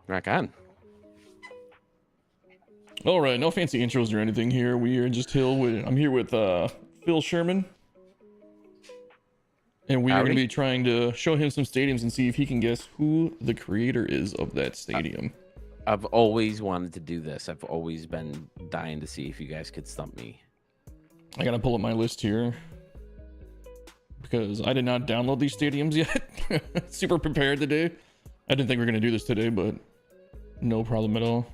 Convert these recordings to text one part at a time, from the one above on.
Rock on. All right, no fancy intros or anything here. We are just I'm here with Phil Sherman, and we are going to Howdy. be trying to show him some stadiums and see if he can guess who the creator is of that stadium. I've always wanted to do this. I've always been dying to see if you guys could stump me. I gotta pull up my list here because I did not download these stadiums yet. Super prepared today. I didn't think we were gonna do this today, but no problem at all.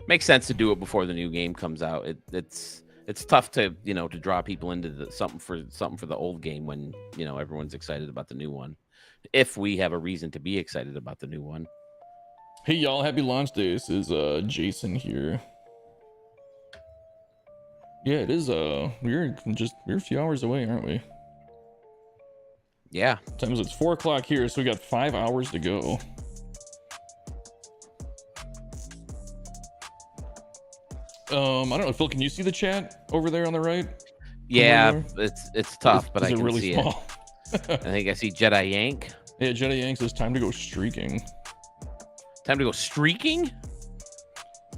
Makes sense to do it before the new game comes out. It's tough to to draw people into something for the old game when everyone's excited about the new one. If we have a reason to be excited about the new one. Hey y'all, happy launch day. This is Jason here. Yeah, it is we're a few hours away, aren't we? Yeah. Times it's 4 o'clock here, so we got 5 hours to go. I don't know, Phil, can you see the chat over there on the right? Yeah, it's tough, but I can really see small? it. I think I see Jedi Yank. Yeah, Jedi Yank says time to go streaking. Time to go streaking?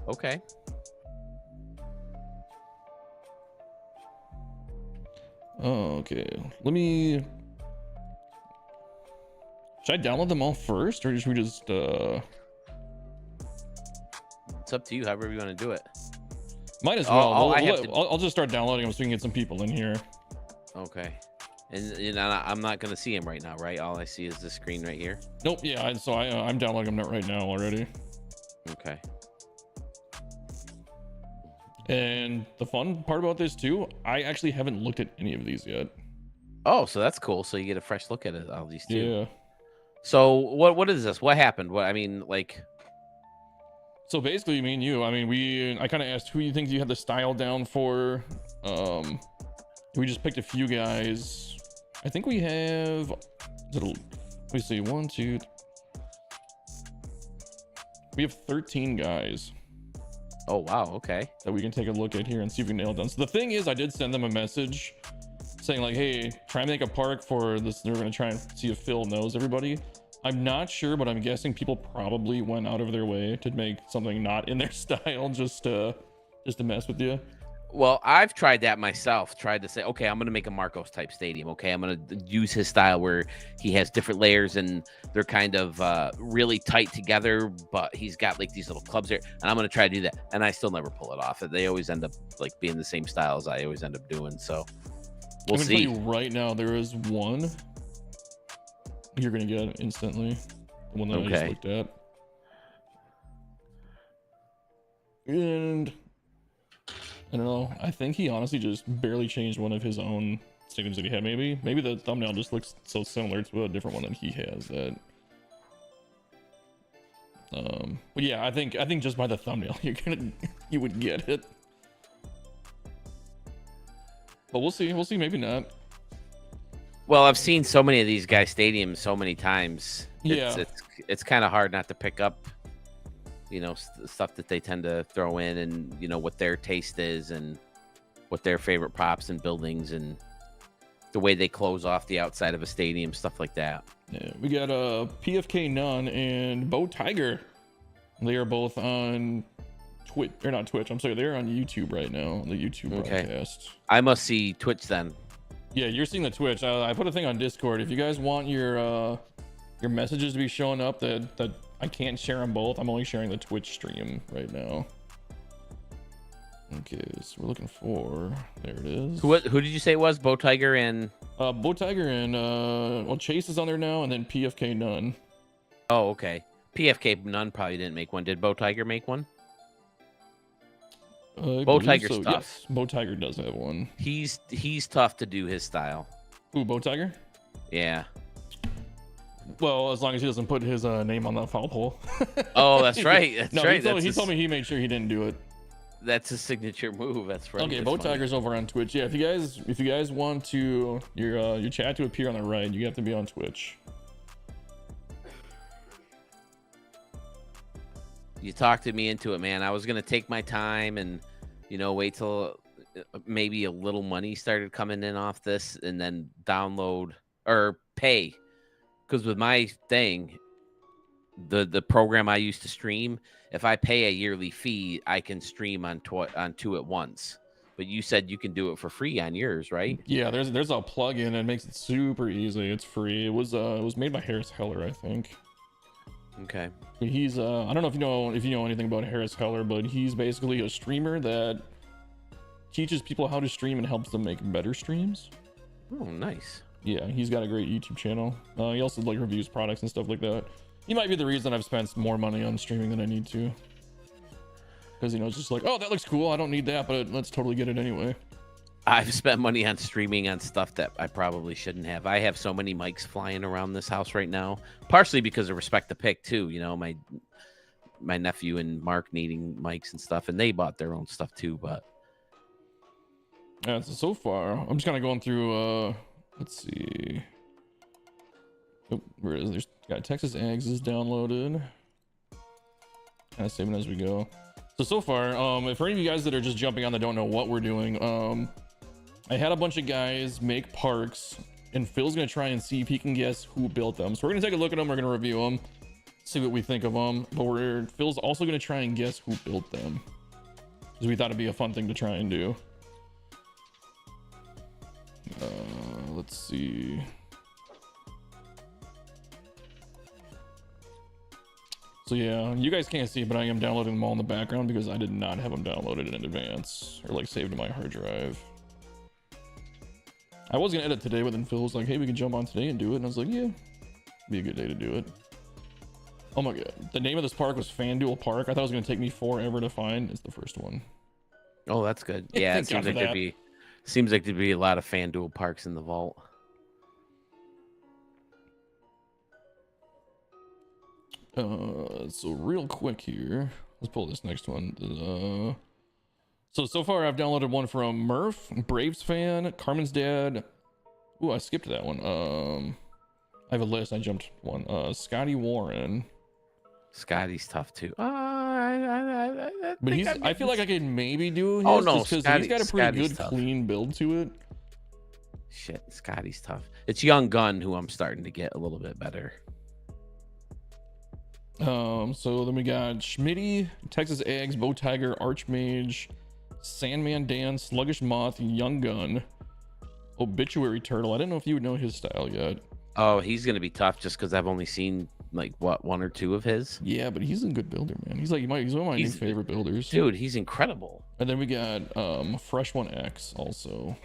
Okay. Okay, let me... Should I download them all first, or should we just... It's up to you, however you want to do it. Might as well. I'll just start downloading them so we can get some people in here. Okay. And I'm not going to see him right now, right? All I see is the screen right here. Nope, yeah, I'm downloading them right now already. Okay. And the fun part about this too, I actually haven't looked at any of these yet. Oh, so that's cool. So you get a fresh look at it, all these two. Yeah. So what is this? What happened? So basically, me and you, I kind of asked who you think you had the style down for. We just picked a few guys. I think we have, let me see, 1, 2, we have 13 guys. Oh, wow. Okay. That we can take a look at here and see if we can nail it down. So the thing is, I did send them a message saying like, hey, try and make a park for this. They're going to try and see if Phil knows everybody. I'm not sure, but I'm guessing people probably went out of their way to make something not in their style just to mess with you. Well, I've tried that myself. Tried to say, okay, I'm going to make a Marcos type stadium. Okay, I'm going to use his style where he has different layers and they're kind of really tight together, but he's got like these little clubs there. And I'm going to try to do that. And I still never pull it off. They always end up like being the same style as I always end up doing. So we'll see. Tell you right now, there is one you're going to get instantly. The one that I just looked at. And I don't know. I think he honestly just barely changed one of his own stadiums that he had. Maybe the thumbnail just looks so similar to a different one that he has that. But yeah, I think just by the thumbnail you would get it. But we'll see. Maybe not. Well, I've seen so many of these guys' stadiums so many times. It's kind of hard not to pick up stuff that they tend to throw in and what their taste is and what their favorite props and buildings and the way they close off the outside of a stadium, stuff like that. Yeah, we got PFK Nunn and Bo Tiger. They are both on Twitch. They're not Twitch. I'm sorry. They're on YouTube right now. The YouTube broadcast. I must see Twitch then. Yeah, you're seeing the Twitch. I put a thing on Discord. If you guys want your messages to be showing up that I can't share them both. I'm only sharing the Twitch stream right now. Okay, so we're looking for... There it is. Who did you say it was? Bo Tiger and... Bo Tiger and... well, Chase is on there now, and then PFK Nunn. Oh, okay. PFK Nunn probably didn't make one. Did Bo Tiger make one? Bo Tiger's tough. Yes, Bo Tiger does have one. He's tough to do his style. Ooh, Bo Tiger? Yeah. Well, as long as he doesn't put his name on that foul pole. Oh, that's right. That's right. He told me he made sure he didn't do it. That's a signature move. That's right. Okay, Bo Tiger's over on Twitch. Yeah, if you guys want to your chat to appear on the right, you have to be on Twitch. You talked me into it, man. I was gonna take my time and wait till maybe a little money started coming in off this, and then download or pay. Because with my thing, the program I used to stream, if I pay a yearly fee, I can stream on two at once. But you said you can do it for free on yours, right? Yeah, there's a plugin that makes it super easy. It's free. It was made by Harris Heller, I think. Okay. He's I don't know if you know anything about Harris Heller, but he's basically a streamer that teaches people how to stream and helps them make better streams. Oh, nice. Yeah, he's got a great YouTube channel. He also like reviews products and stuff like that. He might be the reason I've spent more money on streaming than I need to. Because, you know, it's just like, oh, that looks cool. I don't need that, but let's totally get it anyway. I've spent money on streaming on stuff that I probably shouldn't have. I have so many mics flying around this house right now, partially because of Respect the Pick too. You know, my nephew and Mark needing mics and stuff, and they bought their own stuff too. But yeah, so far, I'm just kind of going through. Let's see. Oh, where is there's got Texas Eggs is downloaded. Kind of saving as we go. So far, for any of you guys that are just jumping on that don't know what we're doing, I had a bunch of guys make parks, and Phil's gonna try and see if he can guess who built them. So we're gonna take a look at them, we're gonna review them, see what we think of them, but Phil's also gonna try and guess who built them, because we thought it'd be a fun thing to try and do. Let's see. So yeah, you guys can't see, but I am downloading them all in the background because I did not have them downloaded in advance or like saved to my hard drive. I was gonna edit today, but then Phil was like, hey, we can jump on today and do it. And I was like, yeah, be a good day to do it. Oh my God. The name of this park was FanDuel Park. I thought it was gonna take me forever to find. It's the first one. oh, that's good. Yeah, it seems like there'd be a lot of FanDuel parks in the vault. So real quick here, let's pull this next one. So far I've downloaded one from Murph, Braves fan, Carmen's dad. Ooh, I skipped that one. I have a list. I jumped one. Scotty Warren. Scotty's tough too. But I feel like I could maybe do his. Oh no, because he's got a pretty good tough. clean build to it. Shit, Scotty's tough. It's Young Gun who I'm starting to get a little bit better. So then we got Schmitty, Texas Eggs, Bow Tiger, Archmage, Sandman Dan, Sluggish Moth, Young Gun, Obituary Turtle. I didn't know if you would know his style yet. Oh, he's gonna be tough just because I've only seen like what, one or two of his. Yeah, but he's a good builder, man. He's one of my new favorite builders. Dude, he's incredible. And then we got Fresh One X also.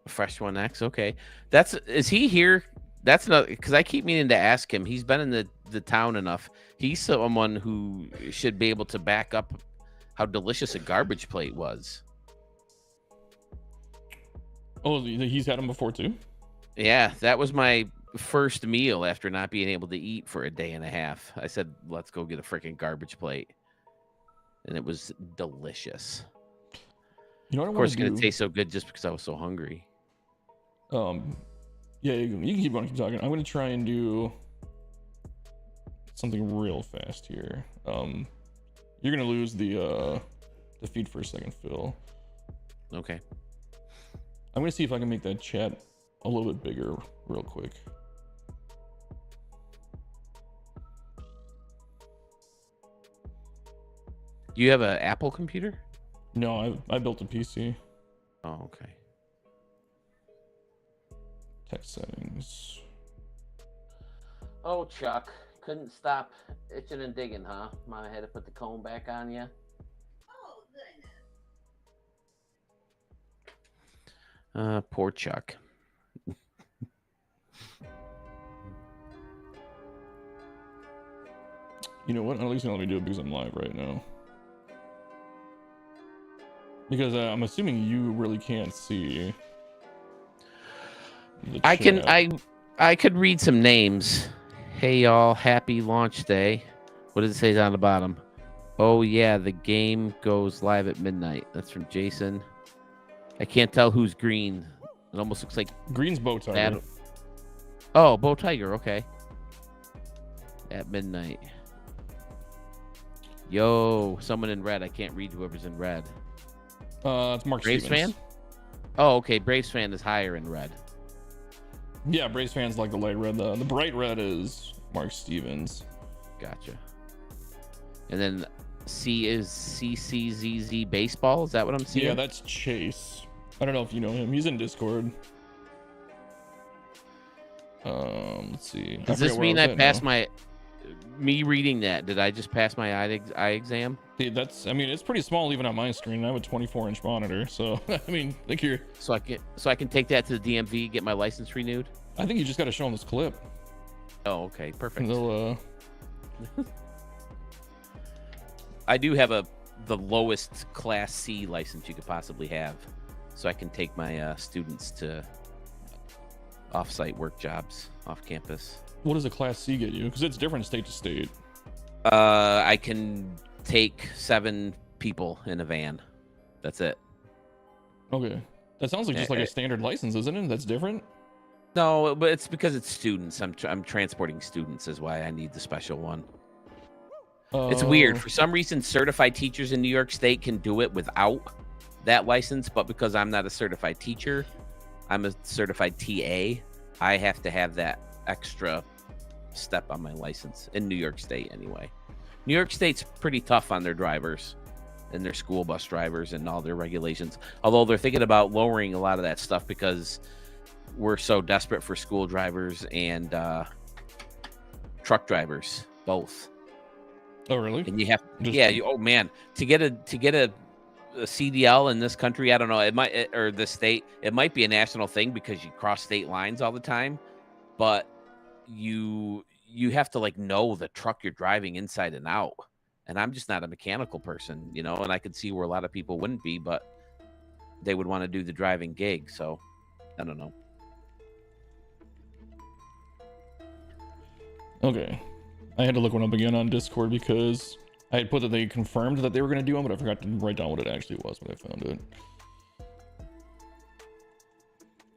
Fresh One X, okay. Is he here? That's not because I keep meaning to ask him. He's been in the town enough. He's someone who should be able to back up how delicious a garbage plate was. Oh, he's had them before too? Yeah, that was my first meal after not being able to eat for a day and a half. I said, let's go get a freaking garbage plate. And it was delicious. You know what? Of course, it's going to taste so good just because I was so hungry. Yeah, you can keep on keep talking. I'm going to try and do something real fast here. You're going to lose the feed for a second, Phil. Okay. I'm going to see if I can make that chat a little bit bigger real quick. Do you have an Apple computer? No, I built a PC. Oh, okay. Text settings. Oh, Chuck. Couldn't stop itching and digging, huh? Mom had to put the comb back on you. Poor Chuck. You know what? At least let me do it because I'm live right now. Because I'm assuming you really can't see. I could read some names. Hey y'all, happy launch day. What does it say down the bottom? Oh yeah, the game goes live at midnight. That's from Jason. I can't tell who's green. It almost looks like Green's Bow Tiger. Oh, Bow Tiger, okay. At midnight. Yo, someone in red. I can't read whoever's in red. It's Mark Braves Stevens. fan? Oh, okay. Braves fan is higher in red. Yeah, Braves fans like the light red. The bright red is Mark Stevens. Gotcha. And then C is CCZZ Baseball. Is that what I'm seeing? Yeah, that's Chase. I don't know if you know him. He's in Discord. Let's see. Does this mean I passed my? Me reading that, did I just pass my eye exam? Dude, that's. I mean, it's pretty small even on my screen. I have a 24-inch monitor, so I mean, I think you're. So I can take that to the DMV, get my license renewed. I think you just got to show them this clip. Oh, okay, perfect. They'll, I do have the lowest Class C license you could possibly have, so I can take my students to off-site work jobs off campus. What does a Class C get you? Because it's different state to state. I can take 7 people in a van. That's it. Okay, that sounds like just like a standard license, isn't it? That's different. No, but it's because it's students. I'm transporting students is why I need the special one. It's weird. For some reason, certified teachers in New York State can do it without that license, but because I'm not a certified teacher, I'm a certified TA, I have to have that extra step on my license in New York State anyway. New York State's pretty tough on their drivers and their school bus drivers and all their regulations, although they're thinking about lowering a lot of that stuff because we're so desperate for school drivers and truck drivers both. Oh, really? And you have oh man, to get a CDL in this country, I don't know, or this state, it might be a national thing because you cross state lines all the time, but you have to like know the truck you're driving inside and out. And I'm just not a mechanical person, you know, and I could see where a lot of people wouldn't be, but they would want to do the driving gig. So I don't know. Okay. I had to look one up again on Discord because I had put that they confirmed that they were going to do one, but I forgot to write down what it actually was when I found it.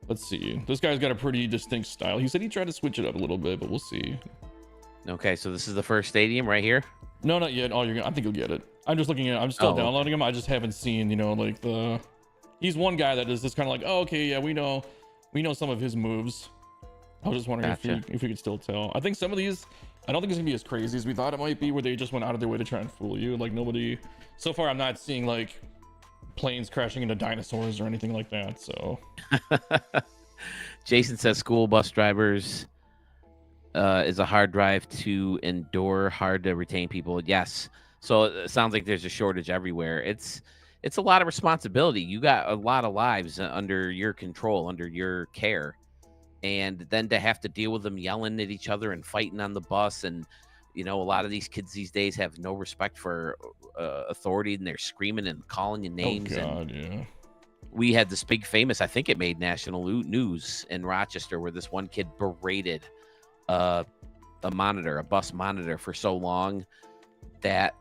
Let's see. This guy's got a pretty distinct style. He said he tried to switch it up a little bit, but we'll see. Okay, so this is the first stadium right here? No, not yet. Oh, I think you'll get it. I'm just looking at it. I'm still downloading him. I just haven't seen, you know, like he's one guy that is just kind of like, oh, okay, yeah, we know some of his moves. I was just wondering if we could still tell. I think some of these, I don't think it's gonna be as crazy as we thought it might be, where they just went out of their way to try and fool you. Like nobody, so far I'm not seeing like planes crashing into dinosaurs or anything like that. So Jason says school bus drivers is a hard drive to endure, hard to retain people. Yes. So it sounds like there's a shortage everywhere. It's a lot of responsibility. You got a lot of lives under your control, under your care. And then to have to deal with them yelling at each other and fighting on the bus. And, you know, a lot of these kids these days have no respect for authority, and they're screaming and calling you names. Oh, God, yeah. We had this big famous, I think it made national news in Rochester, where this one kid berated a bus monitor for so long that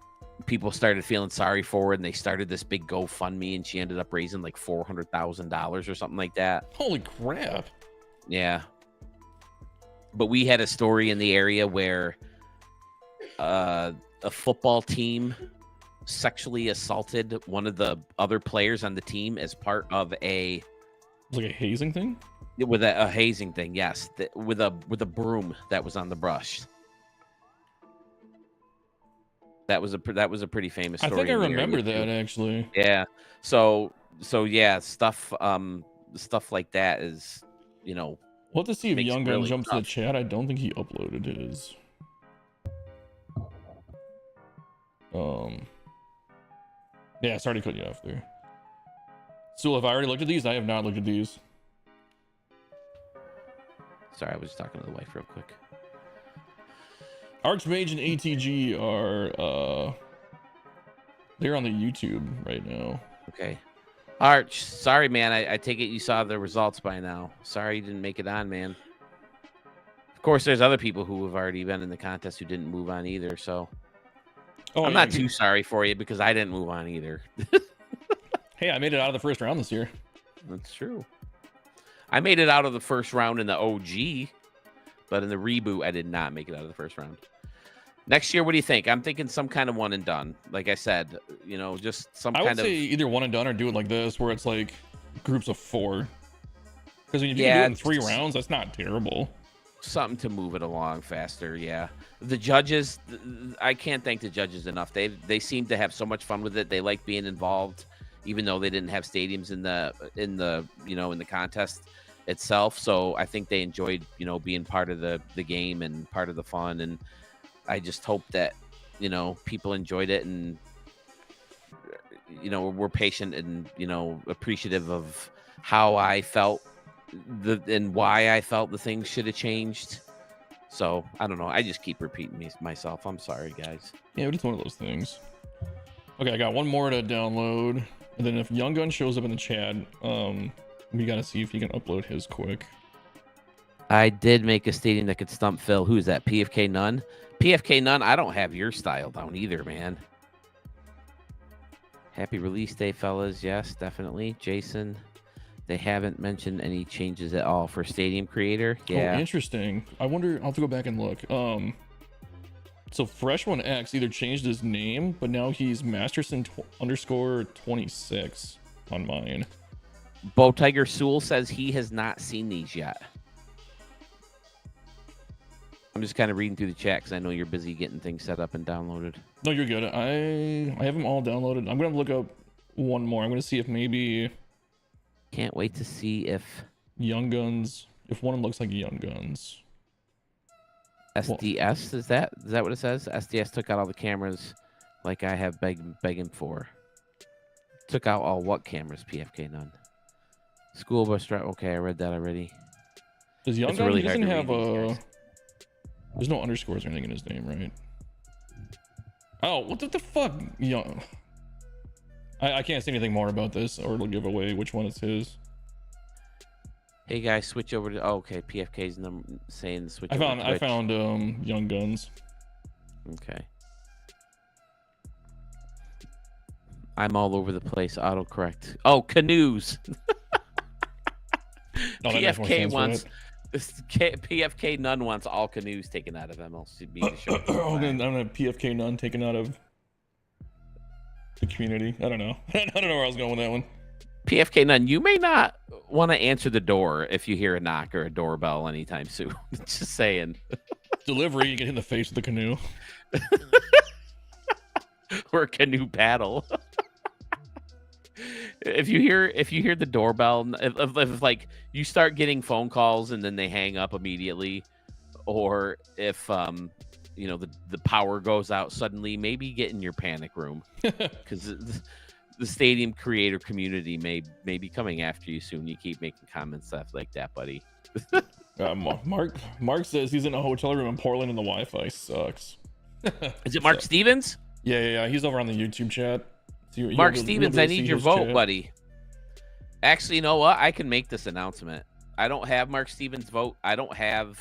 people started feeling sorry for her, and they started this big GoFundMe, and she ended up raising like $400,000 or something like that. Holy crap. Yeah. But we had a story in the area where a football team sexually assaulted one of the other players on the team as part of a hazing thing. With a hazing thing, yes, with a broom that was on the brush. That was a pretty famous story. I think I remember that actually. Yeah. So yeah, stuff like that is, you know. We'll have to see if Young Gun really jumps tough. to the chat. I don't think he uploaded his. Yeah, sorry to cut you off there. So have I already looked at these? I have not looked at these. Sorry, I was just talking to the wife real quick. Archmage and ATG are they're on the YouTube right now. Okay. Arch, sorry, man. I take it you saw the results by now. Sorry you didn't make it on, man. Of course, there's other people who have already been in the contest who didn't move on either, so I'm not too sorry for you because I didn't move on either. Hey, I made it out of the first round this year. That's true. I made it out of the first round in the OG, but in the reboot, I did not make it out of the first round. Next year, what do you think? I'm thinking some kind of one and done. Like I said, you know, just some kind of... I would say either one and done or do it like this, where it's like groups of 4. Because if you can do it in 3 rounds, that's not terrible. something to move it along faster. Yeah, the judges, I can't thank the judges enough. They seem to have so much fun with it. They like being involved, even though they didn't have stadiums in the in the contest itself. So I think they enjoyed being part of the game and part of the fun. And I just hope that people enjoyed it and we're patient and appreciative of how I felt and why I felt the things should have changed. So I don't know. I just keep repeating myself. I'm sorry, guys. Yeah, but it's one of those things. Okay, I got one more to download, and then if Young Gun shows up in the chat, we gotta see if he can upload his quick. I did make a stadium that could stump Phil. Who's that? PFK Nunn? PFK Nunn, I don't have your style down either, man. Happy release day, fellas. Yes, definitely. Jason, they haven't mentioned any changes at all for Stadium Creator. Yeah. Oh, interesting. I wonder, I'll have to go back and look. So Fresh One X either changed his name, but now he's Masterson _26 on mine. Bo Tiger Sewell says he has not seen these yet. I'm just kind of reading through the chat because I know you're busy getting things set up and downloaded. No, you're good. I have them all downloaded. I'm gonna look up one more. I'm gonna see if maybe can't wait to see if Young Guns, if one of them looks like Young Guns. SDS, is that what it says? SDS took out all the cameras like I have begging for. Took out all what cameras? PFK None. School bus driver. Okay, I read that already. Does Young Gun, he doesn't have a... There's no underscores or anything in his name, right? Oh, what the fuck? Young. I can't say anything more about this, or it'll give away which one it's his. Hey guys, switch over to. Oh, okay, PFK's saying switch. I found Young Guns. Okay. I'm all over the place. Autocorrect. Oh, canoes. No, PFK wants. PFK None wants all canoes taken out of MLCB. Oh, then I'm gonna PFK None taken out of the community. I don't know. I don't know where I was going with that one. PFK None, you may not want to answer the door if you hear a knock or a doorbell anytime soon. Just saying. Delivery, you get hit in the face with the canoe. Or a canoe paddle. If you hear the doorbell, if like you start getting phone calls and then they hang up immediately, or if the power goes out suddenly, maybe get in your panic room because the Stadium Creator community may be coming after you soon. You keep making comments stuff like that, buddy. Mark says he's in a hotel room in Portland and the Wi-Fi sucks. Is it Mark Stevens? Yeah. He's over on the YouTube chat. So Mark Stevens, I need your vote, buddy. Actually, you know what? I can make this announcement. I don't have Mark Stevens' vote. I don't have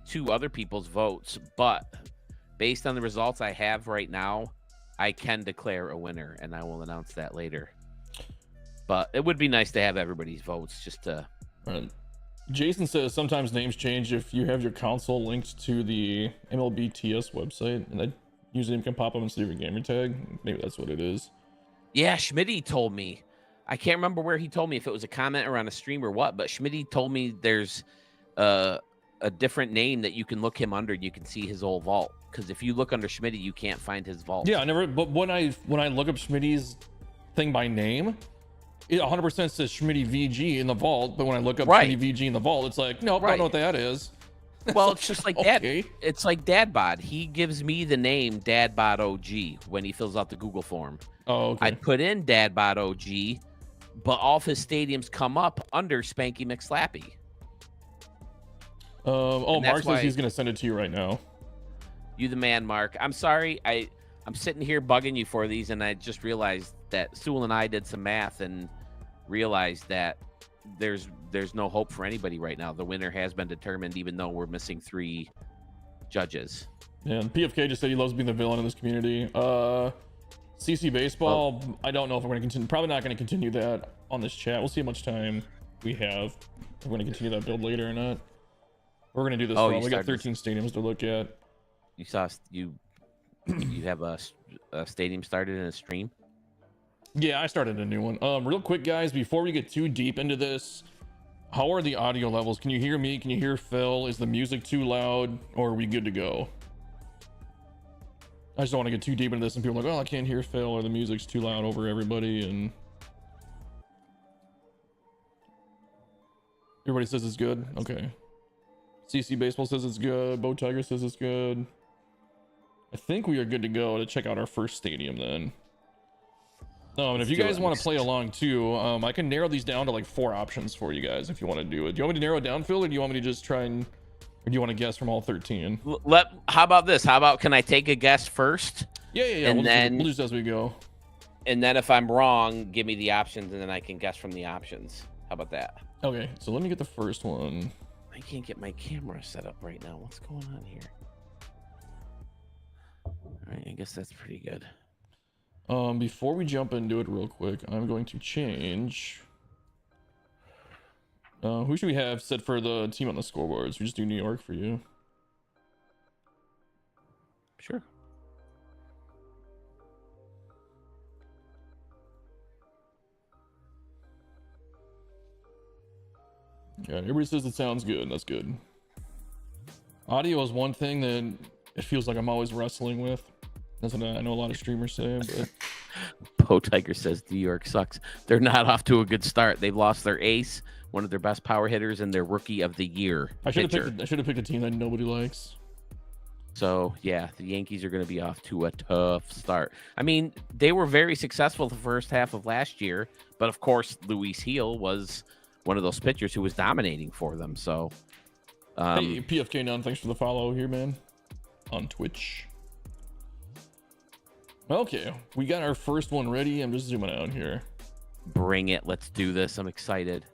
two other people's votes, but based on the results I have right now, I can declare a winner, and I will announce that later. But it would be nice to have everybody's votes just to... Right. Jason says sometimes names change if you have your console linked to the MLBTS website, and that username can pop up instead of your gamer tag. Maybe that's what it is. Yeah, Schmitty told me. I can't remember where he told me, if it was a comment or on a stream or what, but Schmitty told me there's a different name that you can look him under. You can see his old vault. Because if you look under Schmitty, you can't find his vault. Yeah, I never. But when I look up Schmitty's thing by name, it 100% says Schmitty VG in the vault. But when I look up Schmitty VG in the vault, it's like, nope, I don't know what that is. Well, it's just like okay. Dad. It's like Dadbod. He gives me the name Dadbod OG when he fills out the Google form. Oh, okay. I put in Dadbod OG, but all of his stadiums come up under Spanky McSlappy. Mark says he's gonna send it to you right now. You the man, Mark. I'm sorry. I'm sitting here bugging you for these, and I just realized that Sewell and I did some math and realized that there's no hope for anybody right now. The winner has been determined, even though we're missing 3 judges. Yeah, and PFK just said he loves being the villain in this community. CC Baseball, I don't know if we're going to continue. Probably not going to continue that on this chat. We'll see how much time we have. If we're going to continue that build later or not. We're going to do this. We got 13 stadiums to look at. You saw you have a stadium started in a stream? Yeah, I started a new one. Real quick, guys, before we get too deep into this, How are the audio levels? Can you hear me? Can you hear Phil? Is the music too loud, or are we good to go? I just don't want to get too deep into this and people are like, oh, I can't hear Phil, or the music's too loud over everybody, and everybody says it's good. Okay. CC Baseball says it's good. Bo Tiger says it's good. I think we are good to go to check out our first stadium then. And if you guys want to play along too, I can narrow these down to like 4 options for you guys if you want to do it. Do you want me to narrow it down, Phil, or do you want me to just try and, or do you want to guess from all 13? How about this? How about, can I take a guess first? Yeah. And we'll just as we go. And then if I'm wrong, give me the options, and then I can guess from the options. How about that? Okay, so let me get the first one. I can't get my camera set up right now. What's going on here? All right, I guess that's pretty good. Before we jump into it real quick, I'm going to change. Who should we have set for the team on the scoreboards? We just do New York for you. Sure. Yeah, everybody says it sounds good. That's good. Audio is one thing that it feels like I'm always wrestling with. That's what I know a lot of streamers say. But Bo Tiger says New York sucks. They're not off to a good start. They've lost their ace, one of their best power hitters, and their rookie of the year. I should have picked a team that nobody likes. So yeah, the Yankees are going to be off to a tough start. I mean, they were very successful the first half of last year, but of course, Luis Gil was one of those pitchers who was dominating for them. So, hey, PFK None, thanks for the follow here, man, on Twitch. Okay, we got our first one ready. I'm just zooming out here. Bring it. Let's do this. I'm excited.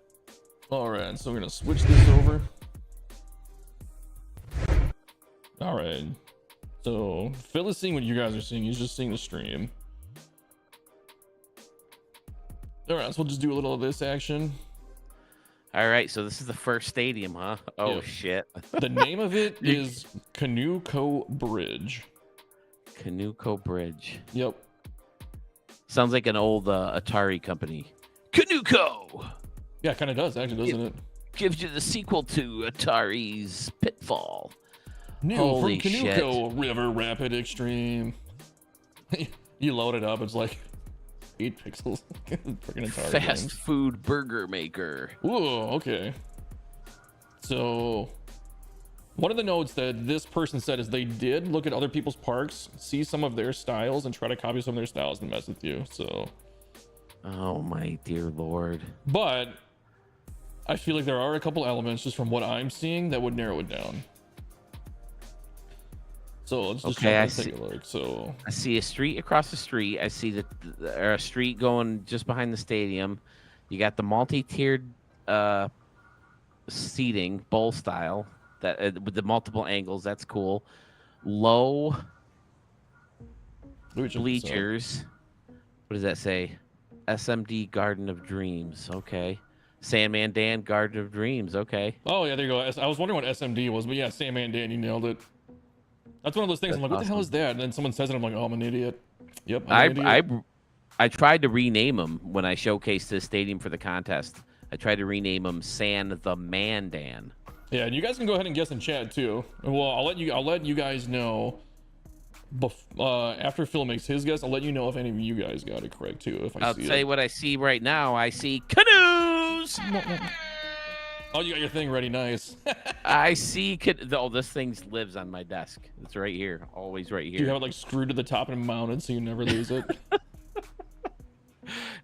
All right, so we're gonna switch this over. All right, so Phil is seeing what you guys are seeing. He's just seeing the stream. All right, so we'll just do a little of this action. All right, so this is the first stadium, huh? Oh, Yep. shit. The name of it is Canuco Bridge. Canuco Bridge. Yep. Sounds like an old Atari company. Canuco! Yeah, kind of does, actually, doesn't it? Gives you the sequel to Atari's Pitfall. New Holy from Canuco River Rapid Extreme. You load it up, it's like 8 pixels. Freaking Atari Fast games. food burger maker. Ooh, okay. So, one of the notes that this person said is they did look at other people's parks, see some of their styles, and try to copy some of their styles and mess with you. So, Oh my dear lord. but I feel like there are a couple elements just from what I'm seeing that would narrow it down. So let's just Okay, jump and take a look. So I see a street across the street. I see a street going just behind the stadium. You got the multi-tiered seating, bowl style, that with the multiple angles. That's cool. Low bleachers. What does that say? SMD Garden of Dreams. Okay. Sandman Dan Garden of Dreams. Okay. Oh yeah, there you go. I was wondering what SMD was, but yeah, Sandman Dan, you nailed it. That's one of those things. I'm like, what the hell is that? And then someone says it, I'm like, oh, I'm an idiot. Yep. I tried to rename him when I showcased this stadium for the contest. I tried to rename him San the Mandan. Yeah, and you guys can go ahead and guess in chat too. Well, I'll let you guys know. After Phil makes his guess, I'll let you know if any of you guys got it correct too. If I'll tell you what I see right now. I see canoes. Oh, you got your thing ready. Nice. I see. Oh, this thing lives on my desk. It's right here. Always right here. Do you have it like screwed to the top and mounted so you never lose it?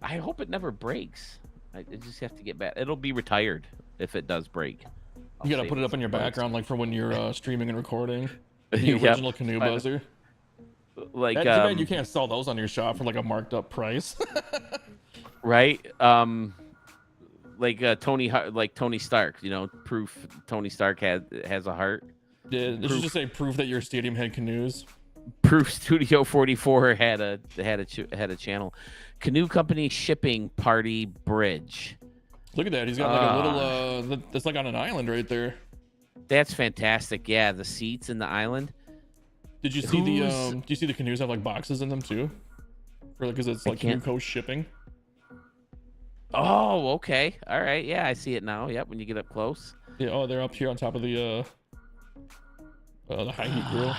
I hope it never breaks. I just have to get back. It'll be retired if it does break. You gotta put it up in your background like for when you're streaming and recording. The original canoe buzzer. Like That's too bad you can't sell those on your shop for like a marked up price. Right? Like Tony Stark, you know, proof Tony Stark has a heart. Yeah, this should just say proof that your stadium had canoes. Proof Studio 44 had a channel. Canoe Company Shipping Party Bridge. Look at that. He's got like a little that's like on an island right there. That's fantastic. Yeah, the seats in the island. Did you see do you see the canoes have like boxes in them too? Because it's like Canuco shipping. Oh, okay. All right. Yeah, I see it now. Yep, when you get up close. Yeah. Oh, they're up here on top of the high heat grill.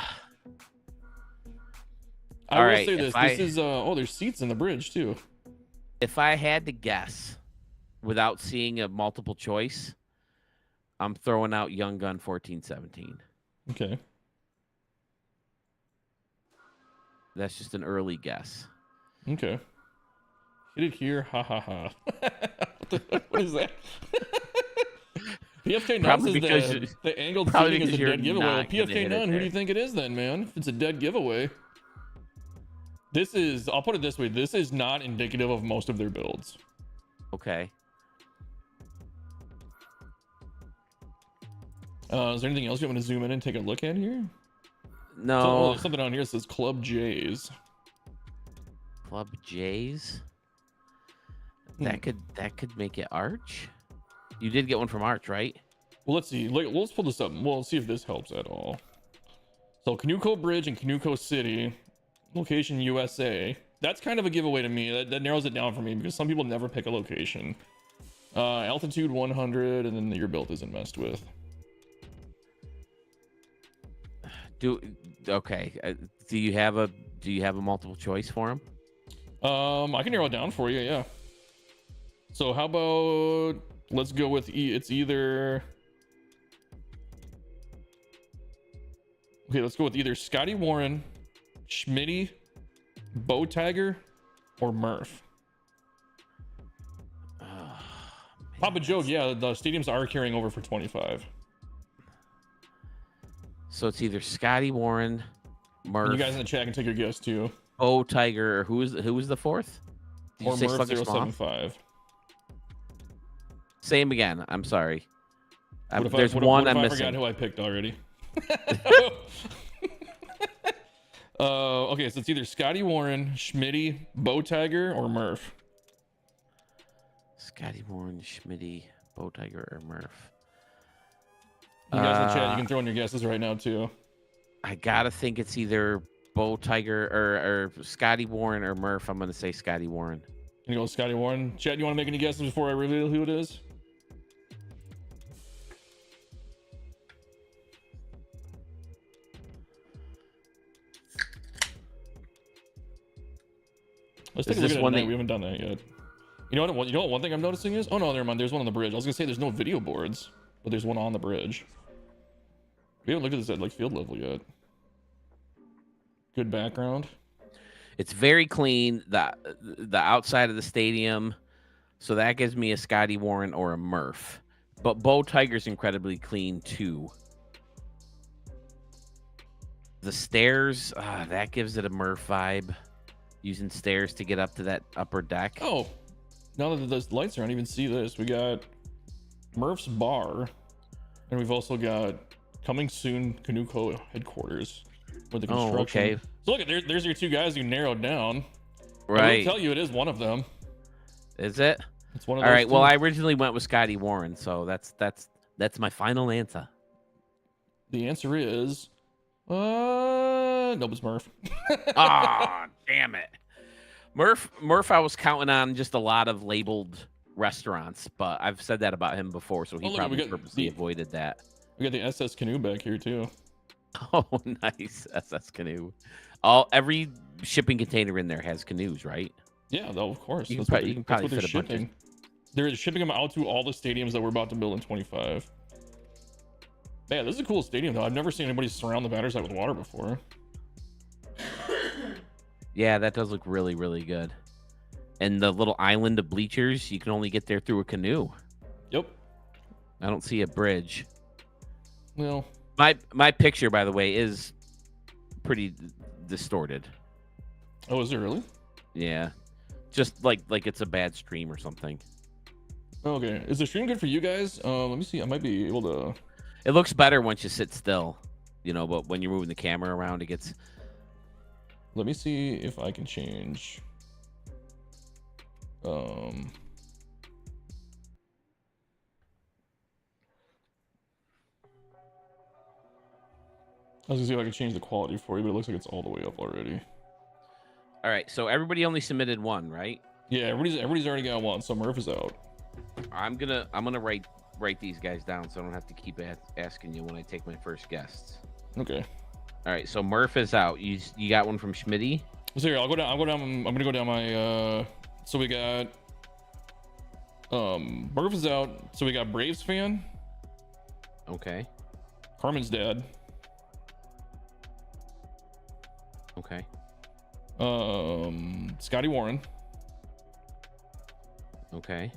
I All will right. say this. This is oh, there's seats in the bridge too. If I had to guess without seeing a multiple choice, I'm throwing out Young Gun 1417. Okay. That's just an early guess. Okay. Hit it here. Ha ha ha. What is that? PFK9 Probably says because the angled probably seating is a because you're dead giveaway. Well, not gonna hit it PFK9, who do there. you think it is then, man? If it's a dead giveaway. This is, I'll put it this way, this is not indicative of most of their builds. Okay. Is there anything else you want to zoom in and take a look at here? No. So, there's something on here that says Club J's. Club J's. That could make it Arch. You did get one from Arch, right? Well, let's see. Let's pull this up. We'll see if this helps at all. So Canuco Bridge and Canuco City, location USA. That's kind of a giveaway to me. That narrows it down for me because some people never pick a location. Altitude 100, and then your build isn't messed with. Okay. Do you have a multiple choice for him? I can narrow it down for you. Yeah. So how about let's go with it's either. Okay, let's go with either Scotty Warren, Schmitty, Bow Tiger, or Murph. Papa Joke, yeah, the stadiums are carrying over for 25. So it's either Scotty Warren, Murph. And you guys in the chat can take your guess too. Bow Tiger, or who was the fourth? Did Or you say Murph Sluggish Moth? 075. Same again. I'm sorry. There's what one if I'm I missing. forgot who I picked already. Okay, so it's either Scotty Warren, Schmitty, Bow Tiger, or Murph. Scotty Warren, Schmitty, Bow Tiger, or Murph. You guys in the chat, you can throw in your guesses right now too. I gotta think it's either Bow Tiger or Scotty Warren or Murph. I'm gonna say Scotty Warren. You go with Scotty Warren. Chad, you want to make any guesses before I reveal who it is? Let's take a look at it tonight. We haven't done that yet. You know what? One thing I'm noticing is, oh no, never mind. There's one on the bridge. I was gonna say there's no video boards, but there's one on the bridge. We haven't looked at this at like field level yet. Good background. It's very clean. The outside of the stadium, so that gives me a Scotty Warren or a Murph. But Bow Tiger's incredibly clean too. The stairs, that gives it a Murph vibe. Using stairs to get up to that upper deck. Oh, now that the lights are on, even see this. We got Murph's Bar, and we've also got coming soon Canuco headquarters with the construction. Oh, okay. So look, there's your two guys you narrowed down. Right. I will tell you, it is one of them. Is it? It's one of All those right. two. Well, I originally went with Scotty Warren, so that's my final answer. The answer is, nope, it's Murph. Ah, damn it. Murph, I was counting on just a lot of labeled restaurants, but I've said that about him before, so he probably purposely avoided that. We got the SS Canoe back here too. Oh, nice. SS Canoe. Every shipping container in there has canoes, right? Yeah, though, of course. You can That's probably what they're fit a bunch of- shipping. They're shipping them out to all the stadiums that we're about to build in 25. Man, this is a cool stadium though. I've never seen anybody surround the batter side with water before. Yeah, that does look really, really good. And the little island of bleachers, you can only get there through a canoe. Yep. I don't see a bridge. Well, my picture, by the way, is pretty distorted. oh, is it really? Yeah, just like it's a bad stream or something. Okay. Is the stream good for you guys? Let me see. I might be able to. It looks better once you sit still, but when you're moving the camera around, it gets. Let me see if I can change. I was gonna see if I can change the quality for you, but it looks like it's all the way up already. All right, so everybody only submitted one, right? Yeah, everybody's already got one, so Murph is out. I'm gonna write these guys down so I don't have to keep asking you when I take my first guests. Okay. All right, so Murph is out. You got one from Schmitty? So here, I'll go down. I'm gonna go down my. So we got. Murph is out. So we got Braves fan. Okay. Carmen's dad. Okay. Scotty Warren. Okay.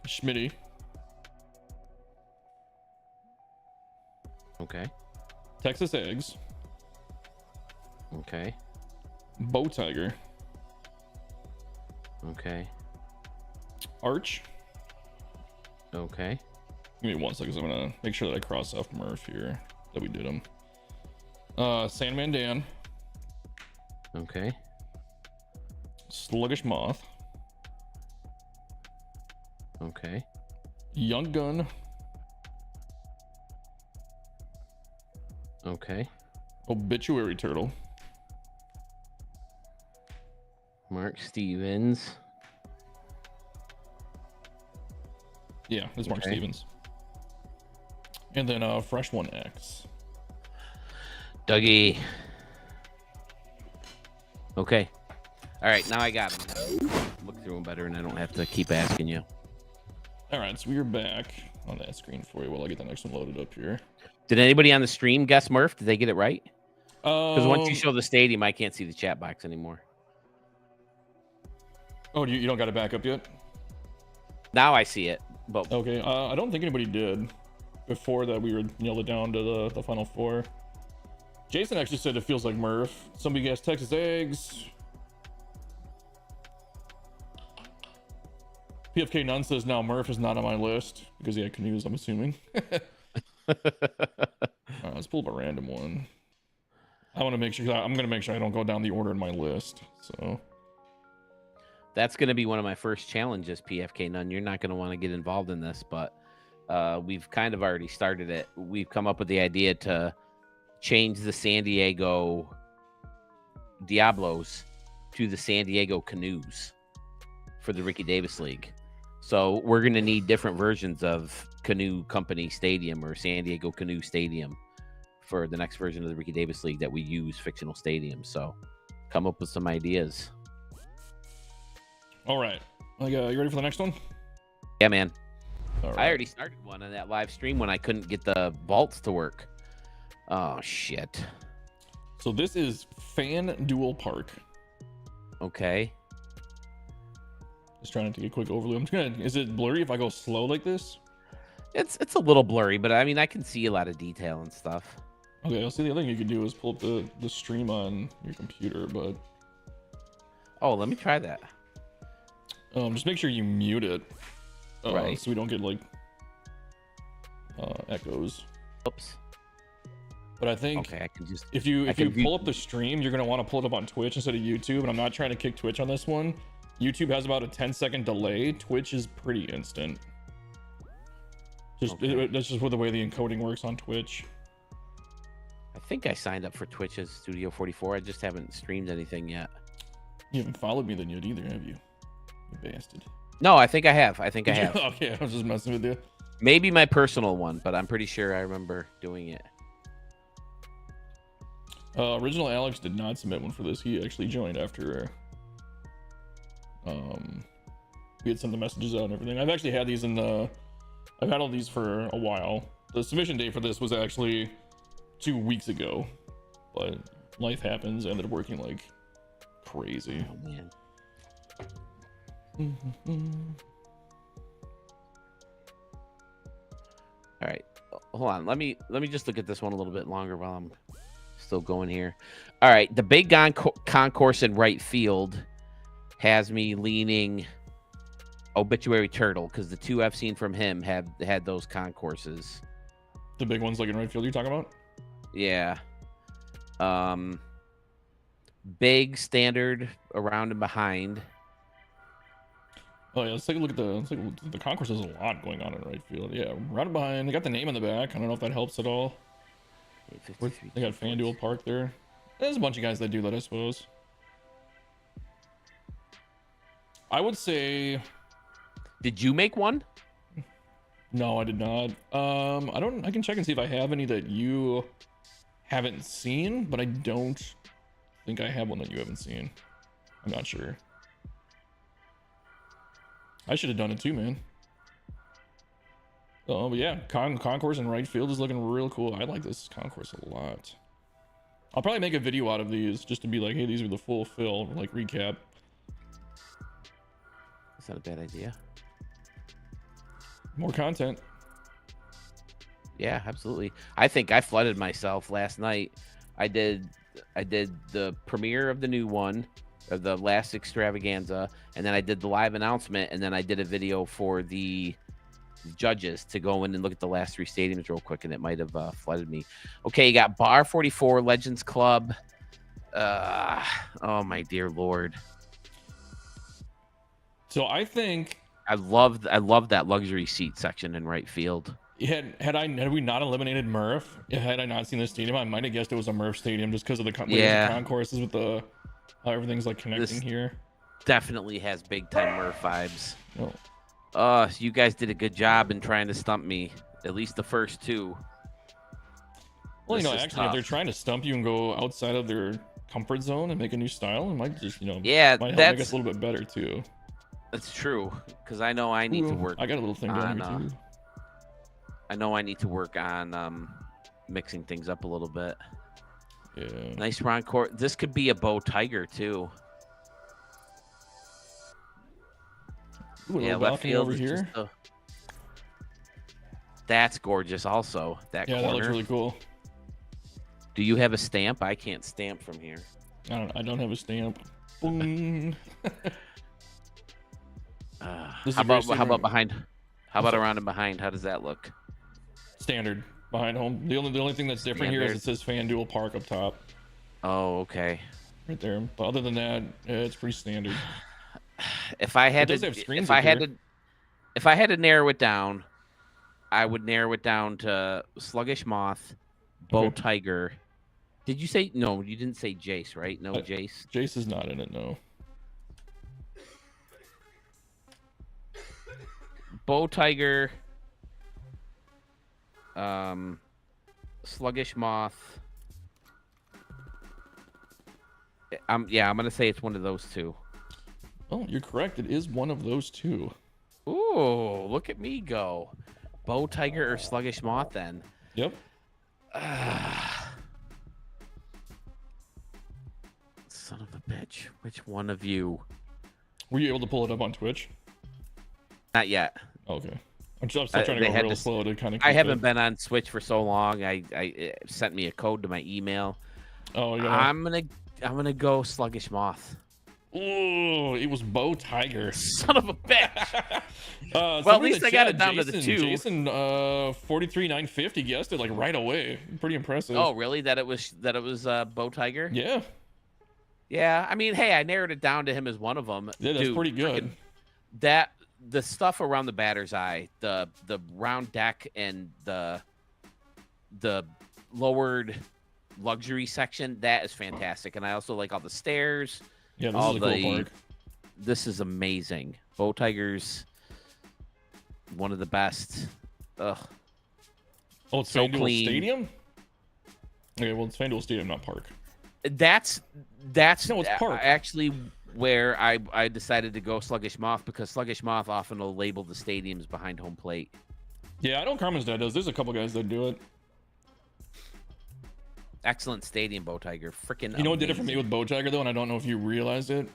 Schmitty. Okay. Texas Eggs. Okay. Bow Tiger. Okay. Arch. Okay. Give me 1 second. I'm gonna make sure that I cross off Murph here. That we did him. Sandman Dan. Okay. Sluggish Moth. Okay. Young Gun. Okay. Obituary Turtle. Mark Stevens. Yeah, this is Mark Okay. Stevens. And then Fresh One X. Dougie. Okay. All right, now I got him. Look through them better, and I don't have to keep asking you. All right, so we are back on that screen for you while I get the next one loaded up here. Did anybody on the stream guess Murph? Did they get it right? Because once you Um, show the stadium, I can't see the chat box anymore. Oh, you don't got it back up yet? Now I see it, but Okay, I don't think anybody did before that. We were nailed it down to the final four. Jason actually said it feels like Murph. Somebody guessed Texas Eggs. PFK Nunn says now Murph is not on my list because he had canoes, I'm assuming. Let's pull up a random one. I want to make sure, I'm going to make sure I don't go down the order in my list. So that's going to be one of my first challenges, PFK Nunn. You're not going to want to get involved in this, but we've kind of already started it. We've come up with the idea to change the San Diego Diablos to the San Diego Canoes for the Ricky Davis League. So we're going to need different versions of Canoe Company Stadium or San Diego Canoe Stadium for the next version of the Ricky Davis League that we use fictional stadiums. So come up with some ideas. all right, you ready for the next one? Yeah, man. All right. I already started one on that live stream when I couldn't get the vaults to work. Oh, shit. So this is Fan Duel Park. Okay. Just trying to take a quick overview. I'm just gonna. Is it blurry if I go slow like this? It's a little blurry, but I mean, I can see a lot of detail and stuff. Okay, I'll see. The other thing you can do is pull up the stream on your computer, but Oh, let me try that. just make sure you mute it, Right. so we don't get like echoes. Oops. But I think Okay, I can just. if you can pull up the stream, you're gonna want to pull it up on Twitch instead of YouTube. And I'm not trying to kick Twitch on this one. YouTube has about a 10-second delay. Twitch is pretty instant. Okay. That's just the way the encoding works on Twitch. I think I signed up for Twitch as Studio 44. I just haven't streamed anything yet. You haven't followed me then yet either, have you? You bastard. No, I think I have. I think I have. Okay, I was just messing with you. Maybe my personal one, but I'm pretty sure I remember doing it. Original Alex did not submit one for this. He actually joined after we had sent the messages out and everything. I've actually had these I've had all these for a while. The submission date for this was actually 2 weeks ago, but life happens. I ended up working like crazy. Oh man. All right, hold on. Let me just look at this one a little bit longer while I'm still going here. All right, the big concourse in right field has me leaning Obituary Turtle because the two I've seen from him have had those concourses. The big ones like in right field you're talking about? Yeah. Big standard around and behind. Oh yeah, let's take a look at the concourse. There's a lot going on in right field. Yeah, right behind. They got the name in the back. I don't know if that helps at all. They got FanDuel Park there. There's a bunch of guys that do that, I suppose. I would say Did you make one? no, I did not. I can check and see if I have any that you haven't seen, but I don't think I have one that you haven't seen. I'm not sure. I should have done it too, man. Oh, but yeah, concourse in right field is looking real cool. I like this concourse a lot. I'll probably make a video out of these just to be like, hey, these are the full fill, like recap. That's not a bad idea. More content. Yeah, absolutely. I think I flooded myself last night. I did the premiere of the new one, of the last extravaganza, and then I did the live announcement, and then I did a video for the judges to go in and look at the last 3 stadiums real quick, and it might have flooded me. Okay, you got Bar 44, Legends Club. Oh my dear Lord. So I think I love that luxury seat section in right field. had we not eliminated Murph, had I not seen the stadium, I might have guessed it was a Murph stadium just because of the concourses with the how everything's like connecting here. Definitely has big time Murph vibes. Oh. So you guys did a good job in trying to stump me. At least the first 2. Well, This you know, is actually, if tough. they're trying to stump you and go outside of their comfort zone and make a new style, it might just, Yeah, might help make that's us a little bit better too. that's true. Because I know I need to Ooh, work. I got a little thing down on, here too. I know I need to work on mixing things up a little bit. Yeah. Nice Ron Court. This could be a Bow Tiger too. Ooh, a Yeah, little left balcony field over is here. just that's gorgeous. Also, that Yeah, corner. that looks really cool. Do you have a stamp? I can't stamp from here. I don't have a stamp. Boing. This is How a great about stadium. behind? How about around and behind? How does that look? Standard behind home. The only thing that's different here is it says FanDuel Park up top, Oh, okay. right there. But other than that, it's pretty standard. If I had It does to, have screens if I up had here. to, if I had to narrow it down, I would narrow it down to Sluggish Moth, Bow Okay. Tiger. Did you say no? You didn't say Jace, right? No, Jace. Jace is not in it, no. Bow Tiger, Sluggish Moth. I'm gonna say it's one of those 2. Oh, you're correct. It is one of those 2. Ooh, look at me go. Bow Tiger or Sluggish Moth then. Yep. Son of a bitch. Which one of you? Were you able to pull it up on Twitch? Not yet. Okay. I'm still trying to they go had real to- slow to kind of. I haven't been on Switch for so long. It sent me a code to my email. Oh yeah. I'm gonna go Sluggish Moth. Oh, it was Bow Tiger. Son of a bitch. Well, at least I got it down to the 2. Jason, 43,950 guessed it like right away. Pretty impressive. Oh, really? That it was Bow Tiger? Yeah. Yeah. I mean, hey, I narrowed it down to him as one of them. Yeah, that's Dude, pretty good. the stuff around the batter's eye, the round deck and the lowered luxury section, that is fantastic. And I also like all the stairs. Yeah, this all is a cool the- park. This is amazing. Bow Tiger's one of the best. Ugh. Oh, it's so FanDuel clean. Stadium? Okay, well, it's FanDuel Stadium, not Park. That's No, it's Park. actually where I decided to go Sluggish Moth, because Sluggish Moth often will label the stadiums behind home plate. Yeah, I know Carmen's dad does. There's a couple guys that do it. Excellent stadium, Bow Tiger. Freaking You know what did it for me amazing. with Bow Tiger, though, and I don't know if you realized it?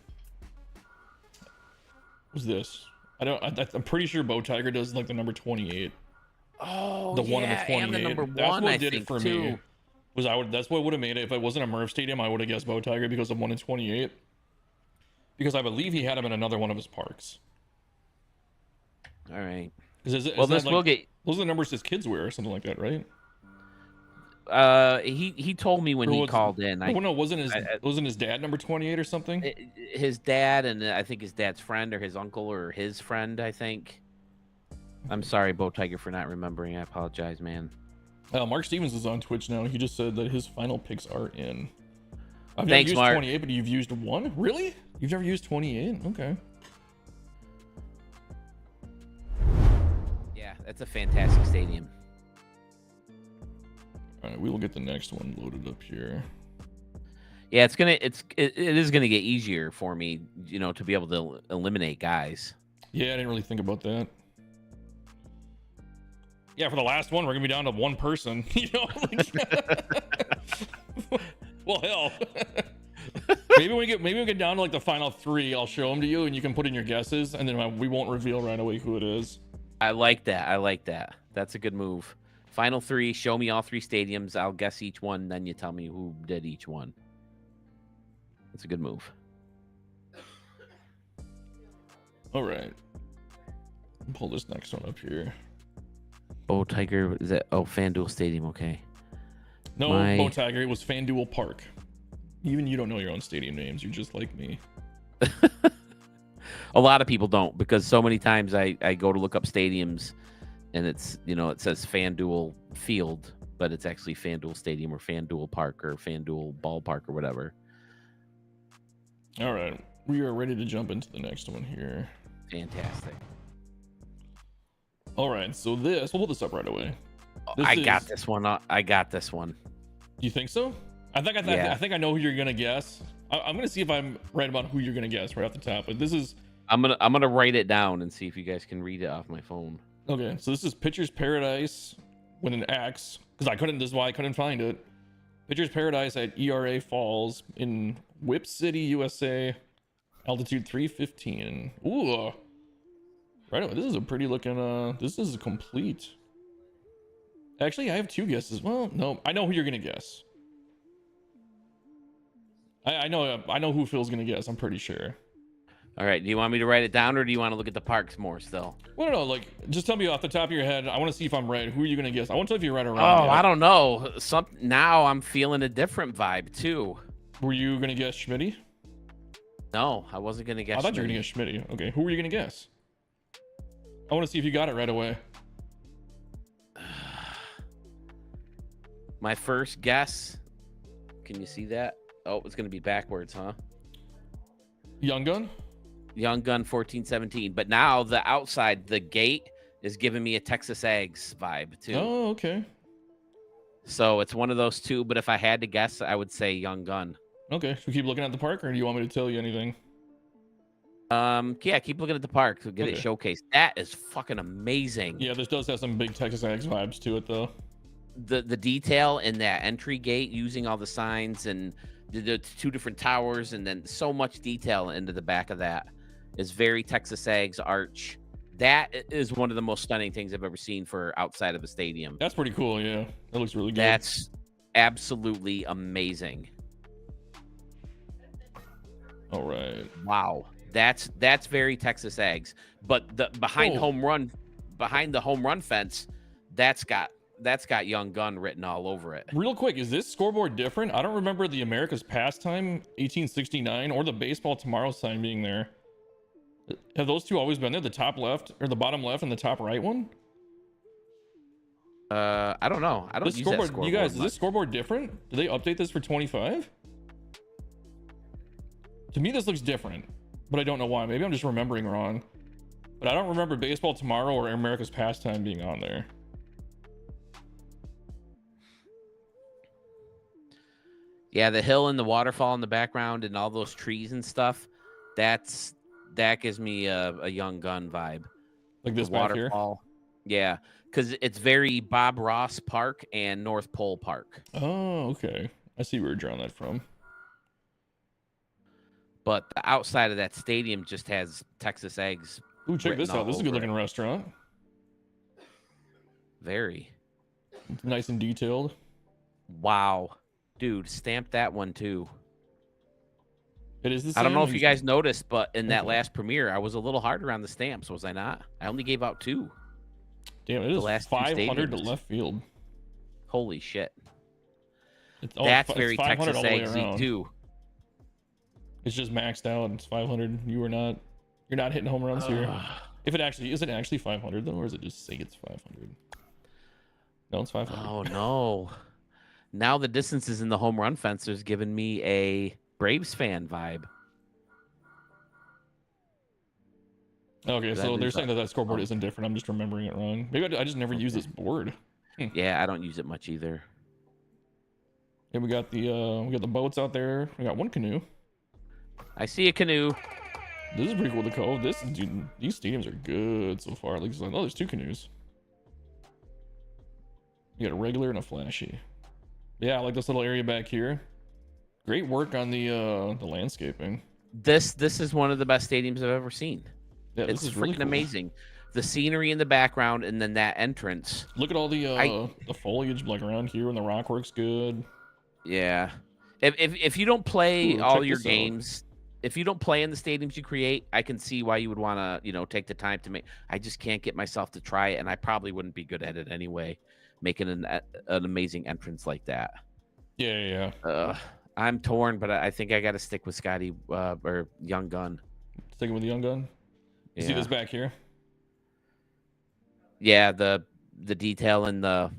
Was this. I'm pretty sure Bow Tiger does like the number 28. Oh, The one in the yeah, 28. and the number That's one, what I did think, it for too. me. That's what would have made it. If it wasn't a Murph Stadium, I would have guessed Bow Tiger because of 1 in 28. Because I believe he had him in another one of his parks. All right. Well, This will get. those are the numbers his kids wear or something like that, right? He told me when Or he was- called in. Oh, no, wasn't his dad number 28 or something? His dad, and I think his dad's friend or his uncle or his friend, I think. I'm sorry, Bow Tiger, for not remembering. I apologize, man. Mark Stevens is on Twitch now. He just said that his final picks are in. I've never Thanks, used Mark. 28, but you've used 1? Really? You've never used 28? Okay. That's a fantastic stadium. All right, we will get the next one loaded up here. Yeah, it is gonna get easier for me, to be able to eliminate guys. Yeah, I didn't really think about that. Yeah, for the last one, we're gonna be down to one person. Well, hell. maybe we get down to like the final 3. I'll show them to you, and you can put in your guesses, and then we won't reveal right away who it is. I like that. That's a good move. Final 3. Show me all 3 stadiums. I'll guess each one. Then you tell me who did each one. That's a good move. All right. Pull this next one up here. Bo Tiger, is that? Oh, FanDuel Stadium. Okay. No, Bo Tiger. It was FanDuel Park. Even you don't know your own stadium names. You're just like me. A lot of people don't, because so many times I go to look up stadiums, and it's it says FanDuel Field, but it's actually FanDuel Stadium or FanDuel Park or FanDuel Ballpark or whatever. All right, we are ready to jump into the next one here. Fantastic. All right, so we'll pull this up right away. I got this one. I got this one. You think so? I think I know who you're gonna guess. I'm gonna see if I'm right about who you're gonna guess right off the top. But this is. I'm gonna write it down and see if you guys can read it off my phone. Okay, so this is Pitcher's Paradise with an X, because this is why I couldn't find it. Pitcher's Paradise at ERA Falls in Whip City, USA. Altitude 315. Ooh. Right away, this is a pretty looking, this is complete. Actually, I have 2 guesses. Well, no, I know who you're gonna guess. I know who Phil's gonna guess, I'm pretty sure. All right, do you want me to write it down, or do you want to look at the parks more still? Well, no, like, just tell me off the top of your head. I want to see if I'm right. Who are you gonna guess? I want to know if you're right or wrong. Oh, I don't know. Now I'm feeling a different vibe too. Were you gonna guess Schmitty? No, I wasn't gonna guess. I thought you were gonna guess Schmitty. Okay, who were you gonna guess? I want to see if you got it right away. My first guess. Can you see that? Oh, it's gonna be backwards, huh? Young Gun? Young Gun 1417. But now the outside, the gate is giving me a Texas Ags vibe too. Oh, okay. So it's one of those 2. But if I had to guess, I would say Young Gun. Okay. Should we keep looking at the park, or do you want me to tell you anything? Yeah, keep looking at the park to get it showcased. That is fucking amazing. Yeah, this does have some big Texas Ags vibes to it, though. The detail in that entry gate, using all the signs and the 2 different towers, and then so much detail into the back of that is very Texas Ags arch. That is one of the most stunning things I've ever seen for outside of a stadium. That's pretty cool. Yeah, that looks really good. That's absolutely amazing. All right. Wow. That's very Texas Ags. But the behind the home run fence, that's got Young Gun written all over it. Real quick, is this scoreboard different? I don't remember the America's Pastime 1869 or the Baseball Tomorrow sign being there. Have those 2 always been there? The top left or the bottom left and the top right one? I don't know. I don't use that scoreboard. You guys, is this scoreboard different? Did they update this for 25? To me, this looks different, but I don't know why. Maybe I'm just remembering wrong. But I don't remember Baseball Tomorrow or America's Pastime being on there. Yeah, the hill and the waterfall in the background and all those trees and stuff. That gives me a Young Gun vibe. Like this waterfall. Yeah, because it's very Bob Ross Park and North Pole Park. Oh, okay. I see where you're drawing that from. But the outside of that stadium just has Texas Ags. Ooh, check this out. This is a good looking restaurant. Very. Nice and detailed. Wow. Dude, stamp that one too. It is the same. I don't know if you guys noticed, but in that last premiere, I was a little hard around the stamps, was I not? I only gave out 2. Damn, it is 500 to left field. Holy shit. That's very Texas Ags too. It's just maxed out. It's 500. You're not hitting home runs here. If it actually is it actually 500 though, or is it just say it's 500? No, it's 500. Oh no. Now the distances in the home run fence is giving me a Braves fan vibe. Okay, so they're is, saying that scoreboard isn't different. I'm just remembering it wrong. Maybe I just never use this board. Yeah, I don't use it much either. Yeah, we got the boats out there. We got one canoe. I see a canoe. This is pretty cool. The cove. Dude, these stadiums are good so far. Like, oh, there's two canoes. You got a regular and a flashy. Yeah, I like this little area back here. Great work on the landscaping. This is one of the best stadiums I've ever seen. Yeah, It's this is freaking really cool. amazing. The scenery in the background and then that entrance. Look at all the foliage like around here, and the rock works good. Yeah. If you don't play Ooh, all check your this out. games, if you don't play in the stadiums you create, I can see why you would want to, take the time to make. I just can't get myself to try it, and I probably wouldn't be good at it anyway. Making an amazing entrance like that. Yeah. I'm torn, but I think I got to stick with Scotty or Young Gun. Sticking with the Young Gun. You see this back here? Yeah, the detail in the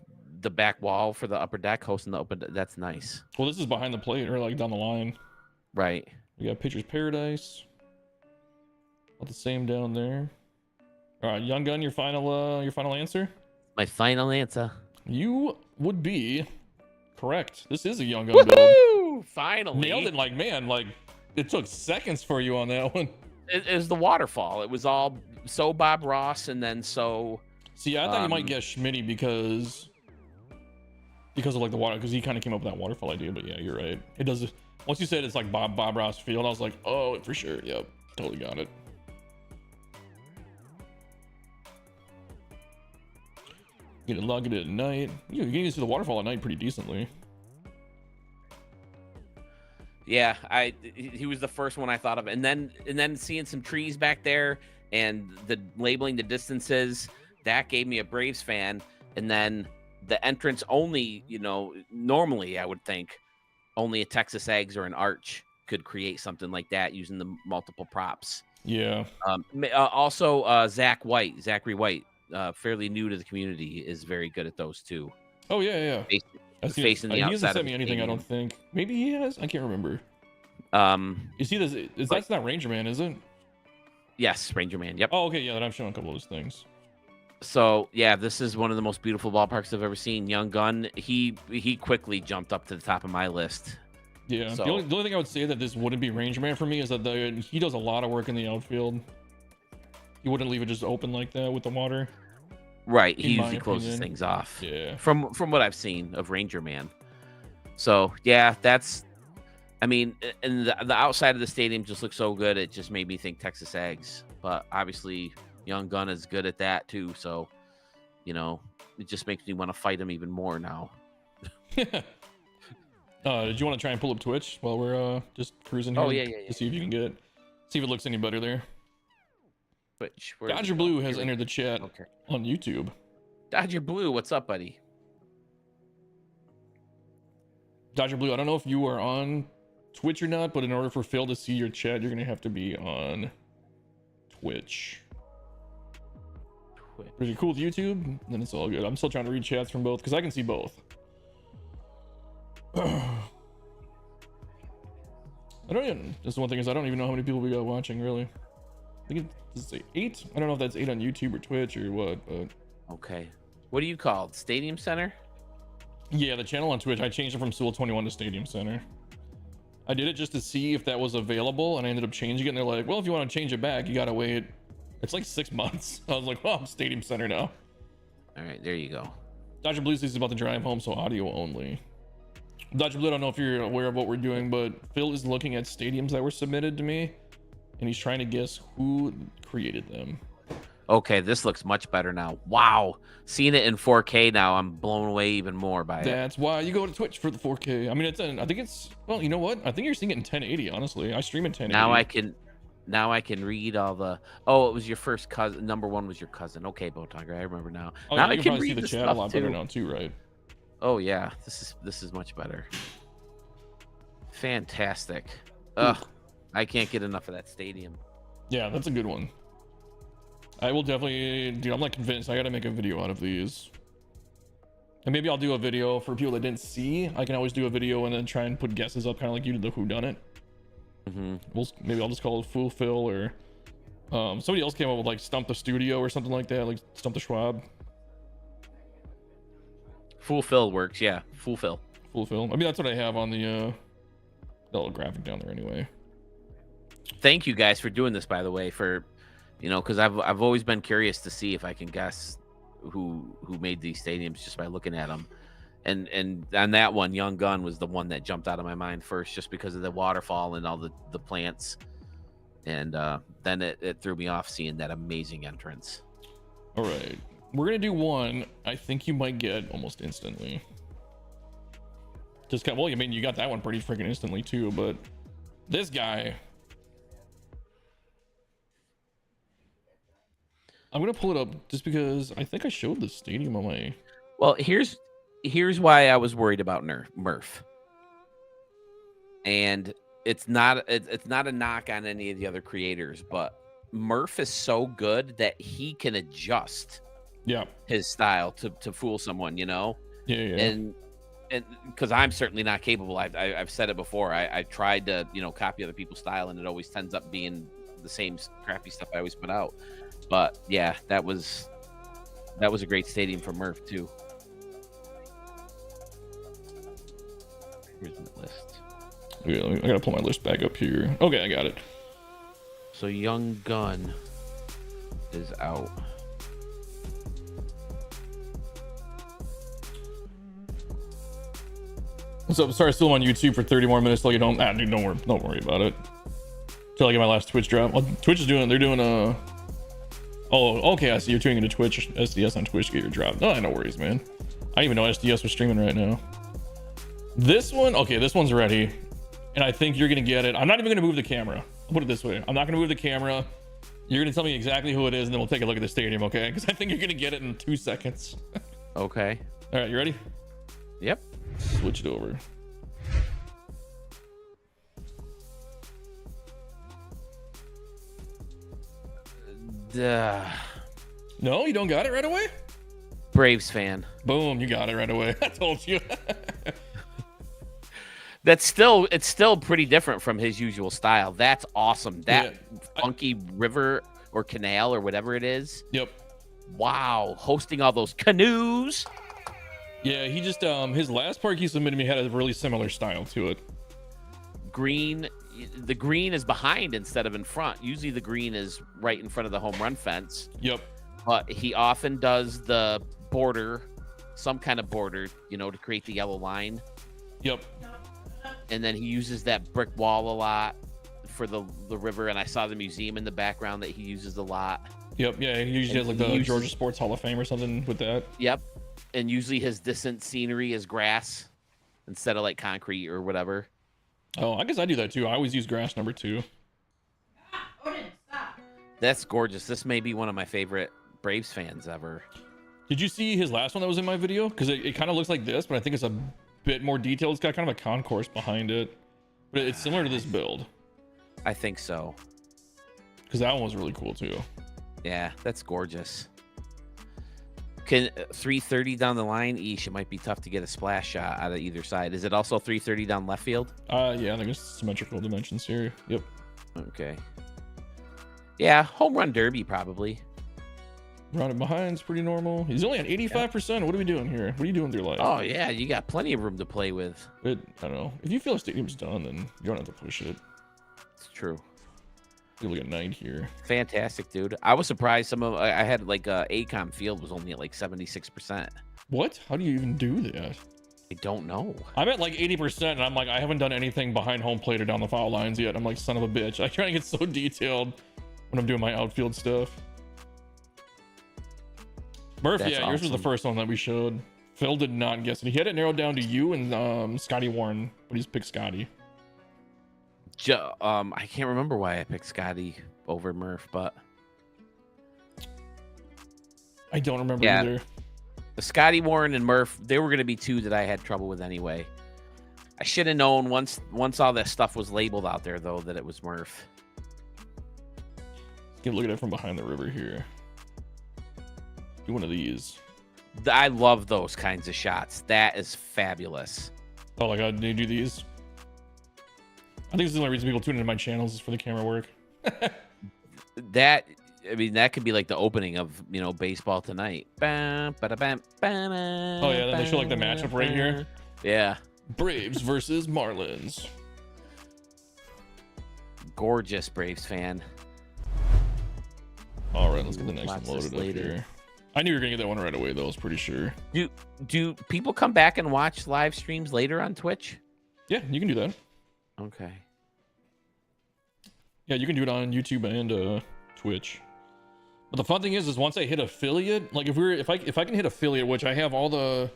back wall for the upper deck, hosting the open. That's nice. Well, this is behind the plate or like down the line. Right. We got Pitcher's Paradise. About the same down there. All right, Young Gun, your final answer? My final answer. You would be correct. This is a Young Gun build. Woohoo! Finally. Nailed it, like it took seconds for you on that one. It was the waterfall. It was all so Bob Ross and then so. See, I thought you might guess Schmitty because of like the water, because he kind of came up with that waterfall idea. But yeah, you're right. It does. Once you said it's like Bob Ross Field, I was like, oh, for sure. Yep, totally got it. Get it log it at night. You can see the waterfall at night pretty decently. Yeah, he was the first one I thought of, and then seeing some trees back there and the labeling the distances, that gave me a Braves fan. And then the entrance only, normally I would think only a Texas Eggs or an Arch could create something like that using the multiple props. Yeah. Also, Zachary White, fairly new to the community, is very good at those too. Oh yeah. Facing the outside. He hasn't sent me anything, I don't think. Maybe he has. I can't remember. You see this? That's not Ranger Man, is it? Yes, Ranger Man. Yep. Oh, okay. Yeah, then I've shown a couple of those things. So yeah, this is one of the most beautiful ballparks I've ever seen. Young Gun, he quickly jumped up to the top of my list. Yeah. So, the only thing I would say that this wouldn't be Ranger Man for me is that he does a lot of work in the outfield. He wouldn't leave it just open like that with the water. Right. He usually closes things off. Yeah. From what I've seen of Ranger Man. So yeah, and the outside of the stadium just looks so good. It just made me think Texas Eggs. But obviously, Young Gun is good at that too. So, it just makes me want to fight him even more now. Did you want to try and pull up Twitch while we're just cruising here? Oh yeah. To see if you can see if it looks any better there. Twitch. Dodger Blue has entered the chat on YouTube. Dodger Blue, what's up, buddy? Dodger Blue, I don't know if you are on Twitch or not, but in order for Phil to see your chat, you're gonna have to be on Twitch. Pretty cool with YouTube, then it's all good. I'm still trying to read chats from both because I can see both. I don't even. That's the one thing is I don't even know how many people we got watching really. I think it's 8. I don't know if that's 8 on YouTube or Twitch or what, but okay. What are you called? Stadium Center? Yeah, the channel on Twitch, I changed it from Sewell 21 to Stadium Center. I did it just to see if that was available, and I ended up changing it, and they're like, well, if you want to change it back, you gotta wait. It's like 6 months. I was like, well, I'm Stadium Center now. All right, there you go. Dodger Blue says he's about to drive home, so audio only. Dodger Blue, I don't know if you're aware of what we're doing, but Phil is looking at stadiums that were submitted to me, and he's trying to guess who created them. Okay, this looks much better now. Wow. Seeing it in 4K now, I'm blown away even more by it. That's why you go to Twitch for the 4K. I mean, I think it's, well, you know what? I think you're seeing it in 1080, honestly. I stream in 1080. Now I can read all the, it was your first cousin. Number 1 was your cousin. Okay, Botonga, I remember now. Oh, now yeah, I you can probably read see the chat a lot better now too, right? Oh yeah, this is much better. Fantastic. Ugh, I can't get enough of that stadium. Yeah, that's a good one. I will definitely, dude, I'm like convinced I gotta make a video out of these. And maybe I'll do a video for people that didn't see. I can always do a video and then try and put guesses up, kind of like you did the whodunit. Mm-hmm. Maybe I'll just call it Fool Phil or Somebody else came up with like Stump the Studio or something like that, like Stump the Schwab. Fulfill works, yeah. Fulfill. Fulfill. I mean, that's what I have on the little graphic down there anyway. Thank you guys for doing this, by the way, for, you know, because I've always been curious to see if I can guess who made these stadiums just by looking at them. And on that one, Young Gun was the one that jumped out of my mind first, just because of the waterfall and all the plants. And then it threw me off seeing that amazing entrance. All right, we're gonna do one I think you might get almost instantly. Just well, I mean, you got that one pretty freaking instantly too, but this guy, I'm gonna pull it up just because I think I showed the stadium on my. Well, here's why I was worried about Murph. And it's not a knock on any of the other creators, but Murph is so good that he can adjust his style to fool someone, you know? Yeah. And because I'm certainly not capable. I've said it before. I tried to, you know, copy other people's style, and it always ends up being the same crappy stuff I always put out. But yeah, that was a great stadium for Murph too. Here's the list. Yeah, I gotta pull my list back up here. Okay, I got it. So Young Gun is out. What's up? Sorry, still on YouTube for 30 more minutes till you don't. Dude, don't worry about it. Till I get my last Twitch drop. Well, Twitch is doing. They're doing a. Oh, okay. I see you're tuning into Twitch. SDS on Twitch to get your drop. No, no worries, man. I didn't even know SDS was streaming right now. This one, okay, this one's ready, and I think you're gonna get it. I'm not even gonna move the camera. I'll put it this way: I'm not gonna move the camera. You're gonna tell me exactly who it is, and then we'll take a look at the stadium, okay? Because I think you're gonna get it in 2 seconds. Okay. All right, you ready? Yep. Switch it over. No, you don't got it right away? Braves fan. Boom, you got it right away. I told you. It's still pretty different from his usual style. That's awesome. That funky river or canal or whatever it is. Yep. Wow, hosting all those canoes. Yeah, he just his last park he submitted me had a really similar style to it. Green, the green is behind instead of in front. Usually the green is right in front of the home run fence. Yep. But he often does the border, some kind of border, you know, to create the yellow line. Yep. And then he uses that brick wall a lot for the river. And I saw the museum in the background that he uses a lot. Yep. Yeah, he usually has like the Georgia Sports Hall of Fame or something with that. Yep. And usually his distant scenery is grass instead of like concrete or whatever. Oh, I guess I do that too. I always use grass number 2. That's gorgeous. This may be one of my favorite Braves fans ever. Did you see his last one that was in my video? Because it kind of looks like this, but I think it's a bit more detailed. It's got kind of a concourse behind it, but it's similar to this build. I think so. Because that one was really cool too. Yeah, that's gorgeous. Can 330 down the line? Eesh, it might be tough to get a splash shot out of either side. Is it also 330 down left field? Yeah, I think it's symmetrical dimensions here. Yep. Okay. Yeah, home run derby probably. Rounded behind's pretty normal. He's only at 85%. Yeah. What are we doing here? What are you doing with your life? Oh yeah, you got plenty of room to play with. I don't know. If you feel a stadium's done, then you don't have to push it. It's true. You look at 9 here. Fantastic, dude. I was surprised I had like ACOM field was only at like 76%. What? How do you even do that? I don't know. I'm at like 80%, and I'm like, I haven't done anything behind home plate or down the foul lines yet. I'm like, son of a bitch. I try to get so detailed when I'm doing my outfield stuff. Murph, That's yeah, awesome. yours was the first one that we showed. Phil did not guess it. He had it narrowed down to you and Scotty Warren, but he's picked Scotty. I can't remember why I picked Scotty over Murph, but I don't remember either. Scotty Warren and Murph, they were going to be two that I had trouble with anyway. I should have known once all that stuff was labeled out there, though, that it was Murph. Get a look at it from behind the river here. Do one of these. I love those kinds of shots. That is fabulous. Oh my god, do you do these? I think this is the only reason people tune into my channels is for the camera work. that I mean, that could be like the opening of baseball tonight. Oh Oh yeah, then they show like the matchup right here. Yeah, Braves versus Marlins. gorgeous Braves fan. All right, let's get the next Lots one of loaded up slated. here. I knew you were gonna get that one right away, though. I was pretty sure. Do people come back and watch live streams later on Twitch? Yeah, you can do that. Okay. Yeah, you can do it on YouTube and Twitch. But the fun thing is once I hit affiliate, like if I can hit affiliate, which I have all the,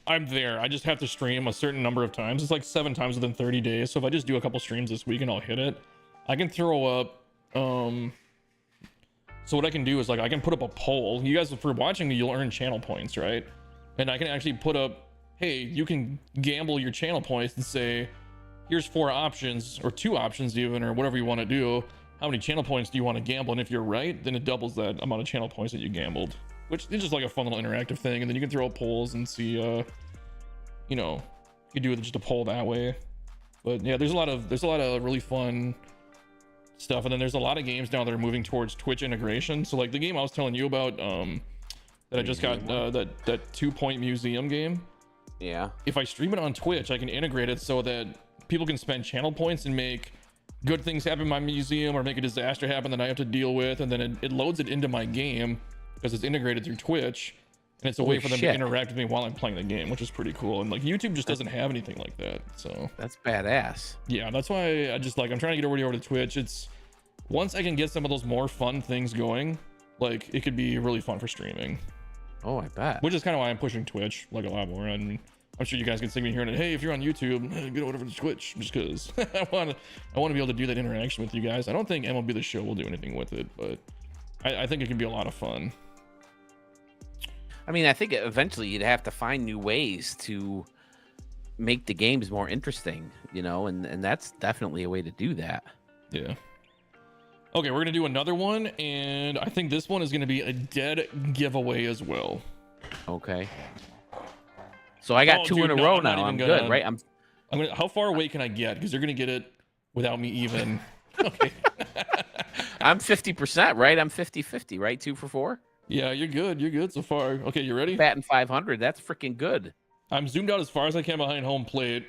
I'm there. I just have to stream a certain number of times. It's like 7 times within 30 days. So if I just do a couple streams this week and I'll hit it, I can throw up. So what I can do is like I can put up a poll. You guys, for watching me, you'll earn channel points, right? And I can actually put up, hey, you can gamble your channel points and say, here's 4 options or 2 options even, or whatever you want to do. How many channel points do you want to gamble? And if you're right, then it doubles that amount of channel points that you gambled, which is just like a fun little interactive thing. And then you can throw up polls and see, you know, you can do it just a poll that way. But yeah, there's a lot of really fun stuff. And then there's a lot of games now that are moving towards Twitch integration. So like the game I was telling you about, that I just got, that 2 Point Museum game. Yeah. If I stream it on Twitch, I can integrate it so that people can spend channel points and make good things happen in my museum, or make a disaster happen that I have to deal with, and then it loads it into my game because it's integrated through Twitch, and it's a way for them to interact with me while I'm playing the game, which is pretty cool. And like YouTube just doesn't have anything like that, so That's badass. yeah, that's why I just like, I'm trying to get everybody over to Twitch. It's once I can get some of those more fun things going, like it could be really fun for streaming. Oh, I bet. Which is kind of why I'm pushing Twitch like a lot more. I mean, I'm sure you guys can see me hearing it. Hey, if you're on YouTube, get over to Twitch, just because I want to be able to do that interaction with you guys. I don't think MLB The Show will do anything with it, but I think it can be a lot of fun. I mean, I think eventually you'd have to find new ways to make the games more interesting, and that's definitely a way to do that. Yeah. Okay, we're gonna do another one, and I think this one is gonna be a dead giveaway as well. Okay. So I got 2 in a row now. I'm good, right? I'm gonna. How far away can I get? Because you're gonna get it without me even. Okay. I'm 50%, right? I'm 50-50, right? 2 for 4. Yeah, you're good. You're good so far. Okay, you ready? Batting 500. That's freaking good. I'm zoomed out as far as I can behind home plate.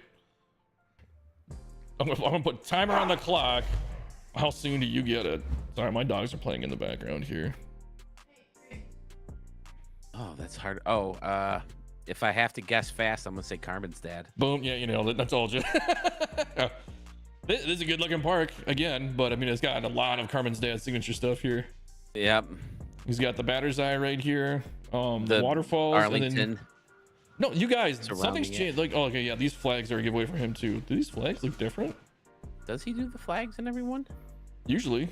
I'm gonna put timer on the clock. How soon do you get it? Sorry, my dogs are playing in the background here. Oh, that's hard. Oh, if I have to guess fast, I'm gonna say Carmen's dad. Boom. Yeah, you nailed it. That's all. This is a good looking park again, but I mean, it's got a lot of Carmen's dad's signature stuff here. Yep. He's got the batter's eye right here. The waterfalls. Arlington. And then, no, you guys, Surrounding something's changed. Like, oh, okay, yeah, these flags are a giveaway for him too. Do these flags look different? Does he do the flags and everyone? Usually.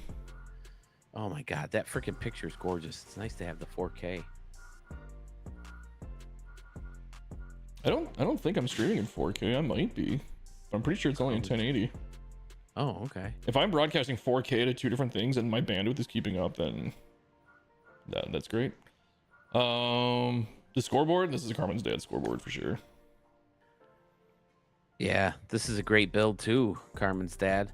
Oh my god, that freaking picture is gorgeous. It's nice to have the 4K. I don't think I'm streaming in 4K. I might be. I'm pretty sure it's only in 1080. Oh, okay. If I'm broadcasting 4K to 2 different things and my bandwidth is keeping up, then that's great. The scoreboard. This is a Carmen's dad scoreboard for sure. Yeah, this is a great build too. Carmen's dad.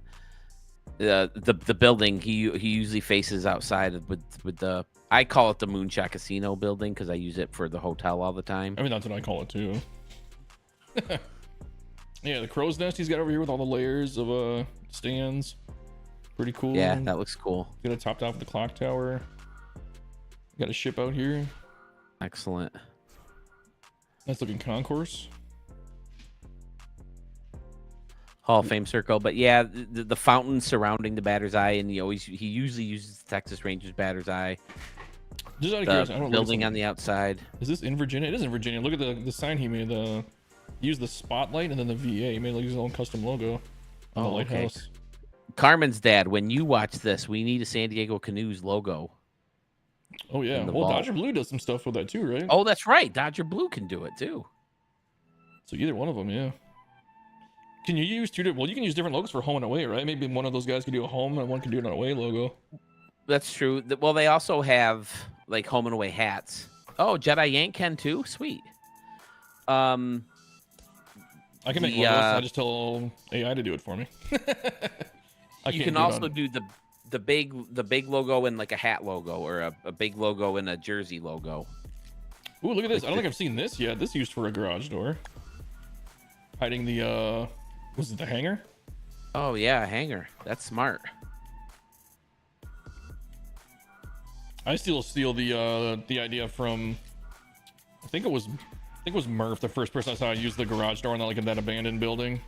The building he usually faces outside with the, I call it the Moonshot Casino building because I use it for the hotel all the time. I mean, that's what I call it too. Yeah, the crow's nest he's got over here with all the layers of stands. Pretty cool. Yeah, that looks cool. Got it topped off with the clock tower. Got a ship out here. Excellent. Nice looking concourse. Hall of Fame circle, but yeah, the fountain surrounding the batter's eye, and he usually uses the Texas Rangers batter's eye. Just out of The curiosity, I don't know building on the outside. Is this in Virginia? It is in Virginia. Look at the sign he made. He used the spotlight and then the VA. He made like his own custom logo on the lighthouse. Okay. Carmen's dad, when you watch this, we need a San Diego Canoes logo. Oh yeah. Well, vault. Dodger Blue does some stuff with that too, right? Oh, that's right. Dodger Blue can do it too. So either one of them, yeah. Can you use two different? Well, you can use different logos for home and away, right? Maybe one of those guys can do a home and one can do an away logo. That's true. Well, they also have like home and away hats. Oh, Jedi Yank can too. Sweet. I can make logos. I just tell AI to do it for me. You can also do the big logo and like a hat logo, or a big logo and a jersey logo. Ooh, look at this. I don't think I've seen this yet. This used for a garage door. Hiding the was it the hanger? Oh yeah, a hanger. That's smart. I still steal the idea from I think it was Murph, the first person I saw use the garage door in that abandoned building.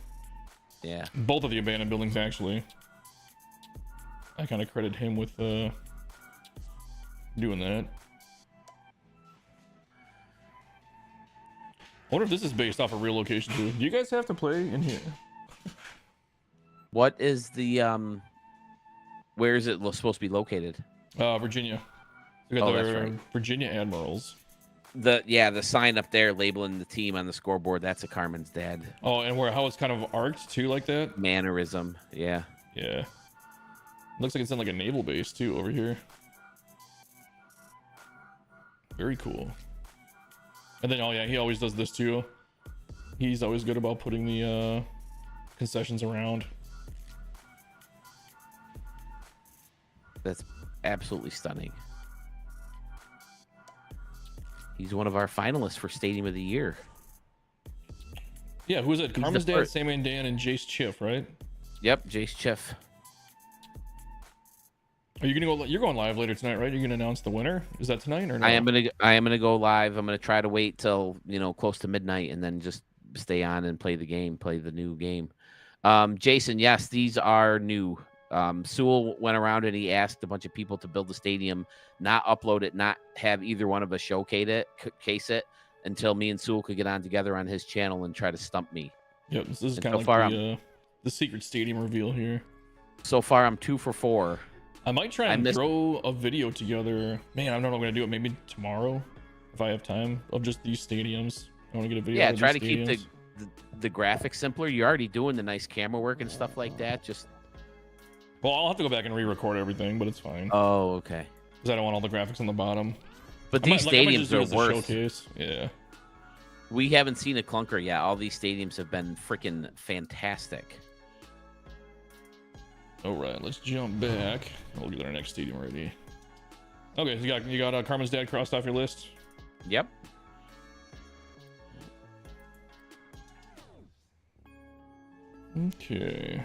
Yeah. Both of the abandoned buildings actually. I kind of credit him with doing that. I wonder if this is based off a real location too. Do you guys have to play in here? What is the where is it supposed to be located? Virginia. We got That's their right. Virginia Admirals. The sign up there labeling the team on the scoreboard, that's a Carmen's dad. Oh, and how it's kind of arced too, like that. Mannerism. Yeah. Yeah. Looks like it's in like a naval base too over here. Very cool. And then, oh yeah, he always does this too. He's always good about putting the concessions around. That's absolutely stunning. He's one of our finalists for Stadium of the Year. Yeah, who is it? He's Carmen's the dad, first. Sammy and Dan, and Jace Chiff, right? Yep, Jace Chiff. Are you gonna go? You're going live later tonight, right? You're gonna announce the winner. Is that tonight or no? I am gonna go live. I'm gonna try to wait till close to midnight and then just stay on and play the new game. Jason, yes, these are new. Sewell went around and he asked a bunch of people to build the stadium, not upload it, not have either one of us case it until me and Sewell could get on together on his channel and try to stump me. Yep, this is And kind so of far, like the secret stadium reveal here. So far, I'm 2 for 4. I might try and throw a video together. Man, I don't know if I'm gonna do it. Maybe tomorrow, if I have time, of just these stadiums. I want to get a video. Yeah, of try to these keep stadiums. the graphics simpler. You're already doing the nice camera work and stuff like that. Just Well, I'll have to go back and re-record everything, but it's fine. oh, okay. Because I don't want all the graphics on the bottom. But I might- these like, I might stadiums just do it are as a worth. showcase. Yeah. We haven't seen a clunker yet. All these stadiums have been freaking fantastic. All right, let's jump back. We'll get our next stadium ready. Okay, so you got Carmen's dad crossed off your list. Yep. Okay.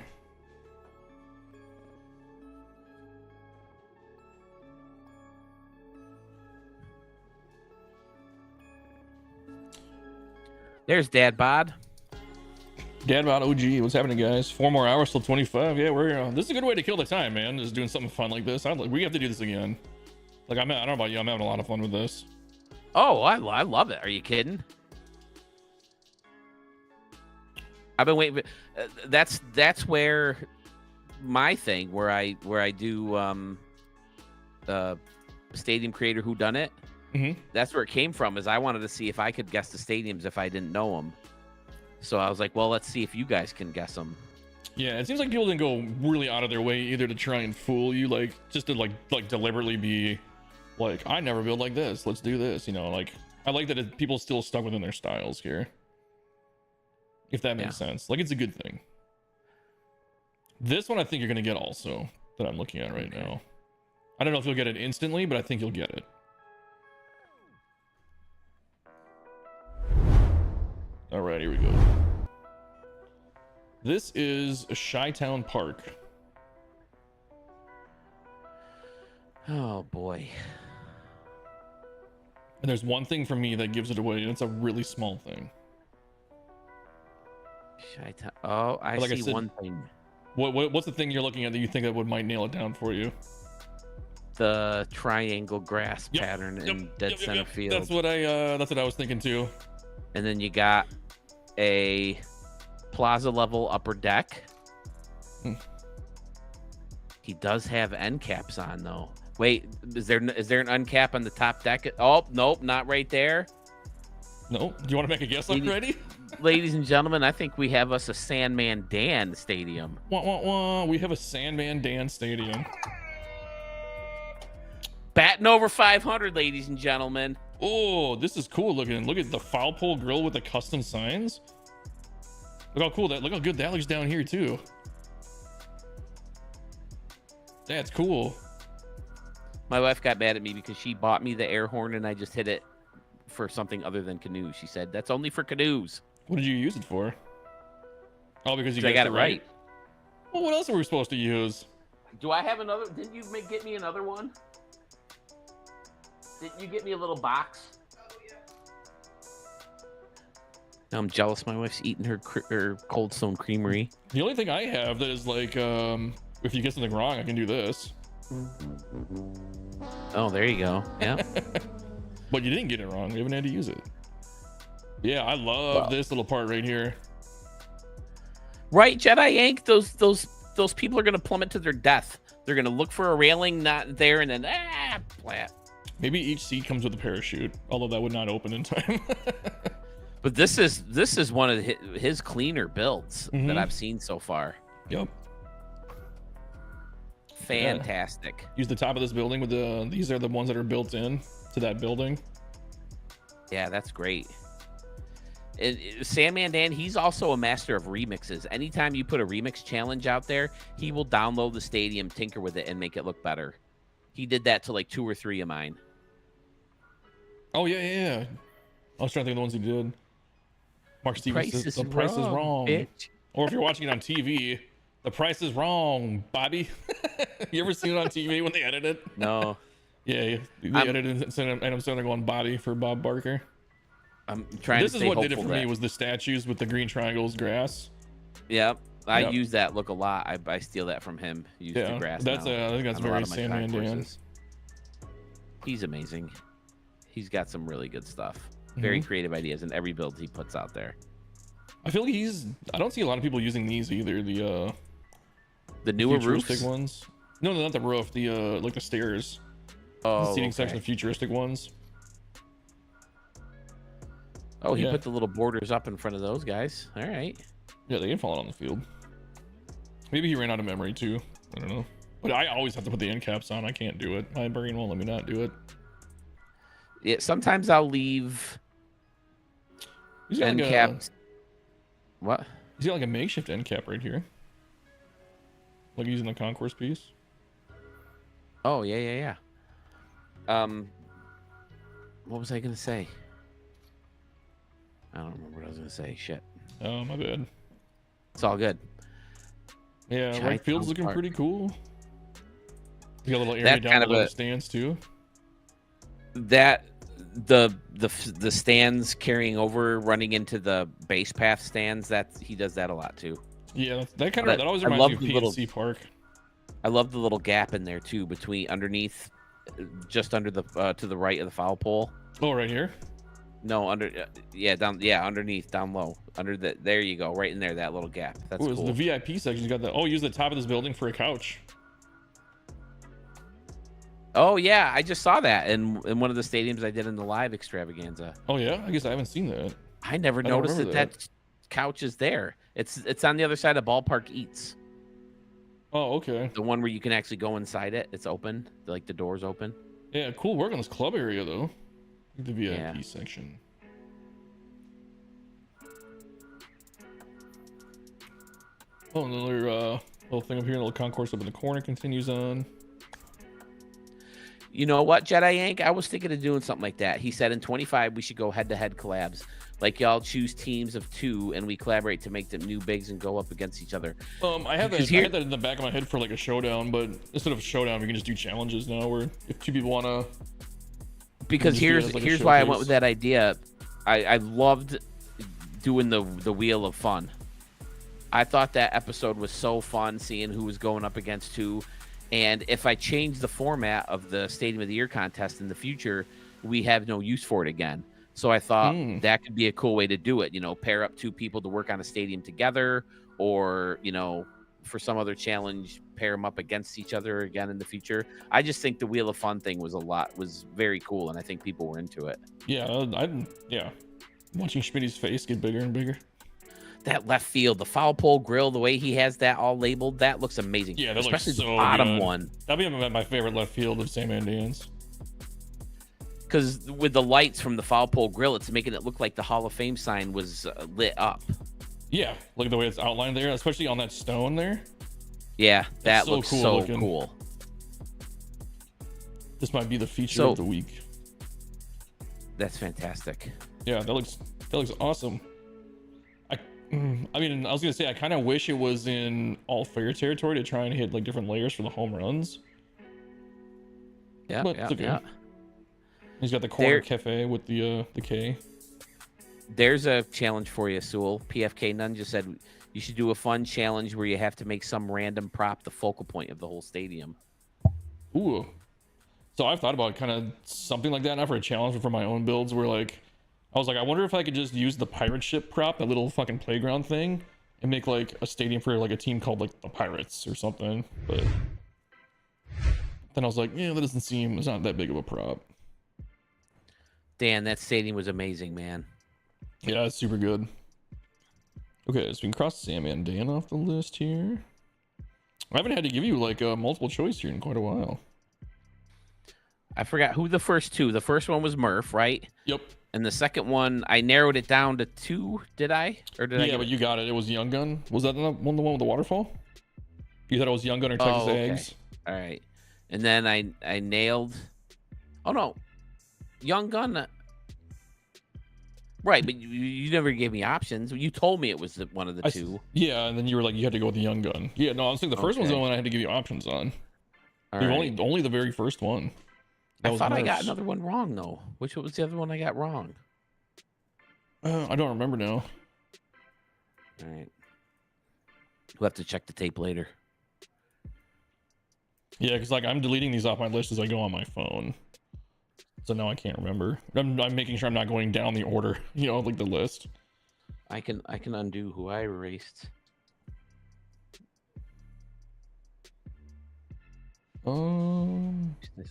There's Dad Bod. Dad about OG, what's happening, guys? 4 more hours till 25. Yeah, we're this is a good way to kill the time, man. Just doing something fun like this. We have to do this again. Like I don't know about you, I'm having a lot of fun with this. Oh, I love it. Are you kidding? I've been waiting. That's where my thing, where I do Stadium Creator Whodunit. Mm-hmm. That's where it came from. Is I wanted to see if I could guess the stadiums if I didn't know them. So I was like, well, let's see if you guys can guess them. Yeah, it seems like people didn't go really out of their way either to try and fool you, like just to like deliberately be like, I never build like this. Let's do this. You know, like I like that people still stuck within their styles here. If that makes sense. Like it's a good thing. This one I think you're gonna get also that I'm looking at right now. I don't know if you'll get it instantly, but I think you'll get it. All right, here we go. This is Chi-Town Park. Oh boy. And there's one thing for me that gives it away, and it's a really small thing. Oh, I Like I see said, one thing. What's the thing you're looking at that you think that might nail it down for you? The triangle grass pattern in dead center field. That's what I was thinking too. And then you got a plaza level upper deck. He does have end caps on though. Wait, is there an end cap on the top deck? Oh, nope, not right there. No, do you want to make a guess already? Ladies and gentlemen, I think we have us a Sandman Dan stadium. Wah, wah, wah. We have a Sandman Dan stadium. Batting over 500, ladies and gentlemen. Oh, this is cool looking. Look at the foul pole grill with the custom signs. Look how cool that. Look how good that looks down here too. That's cool. My wife got mad at me because she bought me the air horn and I just hit it for something other than canoes. She said, that's only for canoes. What did you use it for? Oh, because you I got it right. Well, what else were we supposed to use? Do I have another? Didn't you get me another one? Didn't you get me a little box? Now I'm jealous. My wife's eating her Cold Stone Creamery. The only thing I have that is like, if you get something wrong, I can do this. Oh, there you go. Yeah. But you didn't get it wrong. You haven't had to use it. Yeah, I love this little part right here. Right, Jedi Yank. Those people are gonna plummet to their death. They're gonna look for a railing not there, and then flat. Maybe each seat comes with a parachute, although that would not open in time. But this is one of his cleaner builds that I've seen so far. Yep. Fantastic. Yeah. Use the top of this building with these are the ones that are built in to that building. Yeah, that's great. Sandman Dan, he's also a master of remixes. Anytime you put a remix challenge out there, he will download the stadium, tinker with it, and make it look better. He did that to like 2 or 3 of mine. Oh yeah. I was trying to think of the ones he did. Mark Stevens says the price is wrong. Bitch. Or if you're watching it on TV, the price is wrong, Bobby. You ever seen it on TV when they edit it? No. Yeah, they edited it and I'm sitting there going Bobby for Bob Barker. I'm trying this to is what did it for me was the statues with the green triangles grass. Yep. I use that look a lot. I steal that from him. Use the grass. I think that's very Sandman Dan. He's amazing. He's got some really good stuff. Very creative ideas in every build he puts out there. I feel like I don't see a lot of people using these either. The newer roofs ones. No, not the roof. The like the stairs. Oh, the seating section of futuristic ones. Oh, he put the little borders up in front of those guys. All right. Yeah, they ain't falling on the field. Maybe he ran out of memory too. I don't know. But I always have to put the end caps on. I can't do it. My brain won't let me not do it. Yeah, sometimes I'll leave end caps. What? He's got like a makeshift end cap right here. Like using the concourse piece. Oh, yeah. What was I gonna say? I don't remember what I was gonna say. Shit. Oh, my bad. It's all good. Yeah, right field's looking pretty cool. You got a little area down below the stands too. That the stands carrying over, running into the base path stands. He does that a lot too. Yeah, that always reminds me of PNC Park. I love the little gap in there too, underneath, just under the to the right of the foul pole. Oh, right here. No, underneath, down low, there you go, right in there, that little gap. That's cool. The VIP section. You got the use the top of this building for a couch. Oh yeah, I just saw that in one of the stadiums I did in the live extravaganza. Oh yeah, I guess I haven't seen that. I never noticed that couch is there. It's on the other side of Ballpark Eats. Oh, okay. The one where you can actually go inside it. It's open, like the door's open. Yeah, cool work on this club area though. The VIP section. Oh, another little thing up here, a little concourse up in the corner continues on. You know what, Jedi Yank? I was thinking of doing something like that. He said in 25 we should go head-to-head collabs. Like y'all choose teams of 2 and we collaborate to make them new bigs and go up against each other. I had that in the back of my head for like a showdown, but instead of a showdown, we can just do challenges now where if 2 people want to. Because here's why I went with that idea. I loved doing the Wheel of Fun. I thought that episode was so fun, seeing who was going up against who. And if I change the format of the Stadium of the Year contest in the future, we have no use for it again. So I thought that could be a cool way to do it. Pair up 2 people to work on a stadium together, or for some other challenge, pair them up against each other again in the future. I just think the Wheel of Fun thing was very cool, and I think people were into it. Yeah, watching Schmitty's face get bigger and bigger. That left field, the foul pole grill, the way he has that all labeled, that looks amazing. Yeah, that especially looks so the bottom good. one. That'd be my favorite left field of Sandman Dan's. Because with the lights from the foul pole grill, it's making it look like the Hall of Fame sign was lit up. Yeah, look at the way it's outlined there, especially on that stone there. Yeah, that looks so cool. This might be the feature So of the week. that's fantastic. Yeah, that looks awesome. I mean, I was gonna say I kind of wish it was in all fair territory to try and hit like different layers for the home runs. Yeah, But yeah, it's okay. yeah. He's got the corner cafe with the K. There's a challenge for you, Sewell. PFK Nunn just said you should do a fun challenge where you have to make some random prop the focal point of the whole stadium. Ooh. So I've thought about kind of something like that, not for a challenge, but for my own builds, where like I was like, I wonder if I could just use the pirate ship prop, that little fucking playground thing, and make like a stadium for like a team called like the Pirates or something. But then I was like, yeah, that doesn't seem, it's not that big of a prop. Dan, that stadium was amazing, man. Yeah, it's super good. Okay, so we can cross Sammy and Dan off the list here. I haven't had to give you like a multiple choice here in quite a while. I forgot who the first two. The first one was Murph, right? Yep. And the second one, I narrowed it down to 2. Did I? Or did I? Yeah, but you got it. It was Young Gun. Was that the one with the waterfall? You thought it was Young Gun or Texas Eggs? All right. And then I nailed. Oh no, Young Gun. Right, but you never gave me options. You told me it was one of the two. Yeah, and then you were like, you had to go with the Young Gun. Yeah, no, I was thinking the first one's the one I had to give you options on. Only the very first one. I thought I got another one wrong though. Which was the other one I got wrong? I don't remember now. All right. We'll have to check the tape later. Yeah, because like I'm deleting these off my list as I go on my phone. So now I can't remember. I'm making sure I'm not going down the order, you know, like the list. I can undo who I erased. I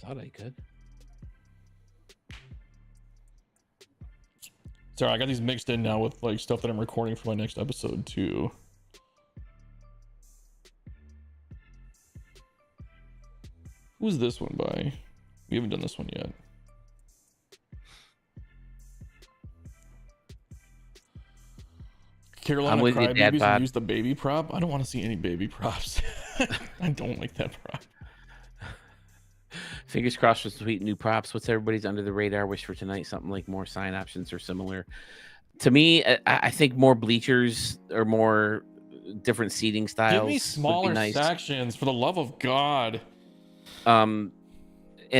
thought I could. Sorry, I got these mixed in now with like stuff that I'm recording for my next episode too. Who's this one by? We haven't done this one yet. Carolina Crybabies and use the baby prop. I don't want to see any baby props. I don't like that prop. Fingers crossed for sweet new props. What's everybody's under the radar wish for tonight? Something like more sign options or similar. To me, I think more bleachers or more different seating styles. Give me smaller sections, for the love of God. And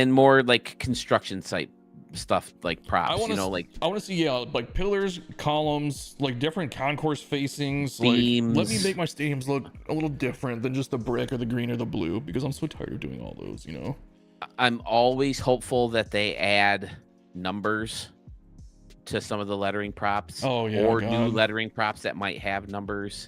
more like construction site stuff, like props. I want to see like pillars, columns, like different concourse facings. Themes. Like, let me make my stadiums look a little different than just the brick or the green or the blue, because I'm so tired of doing all those, you know. I'm always hopeful that they add numbers to some of the lettering props. Oh yeah, or new lettering props that might have numbers,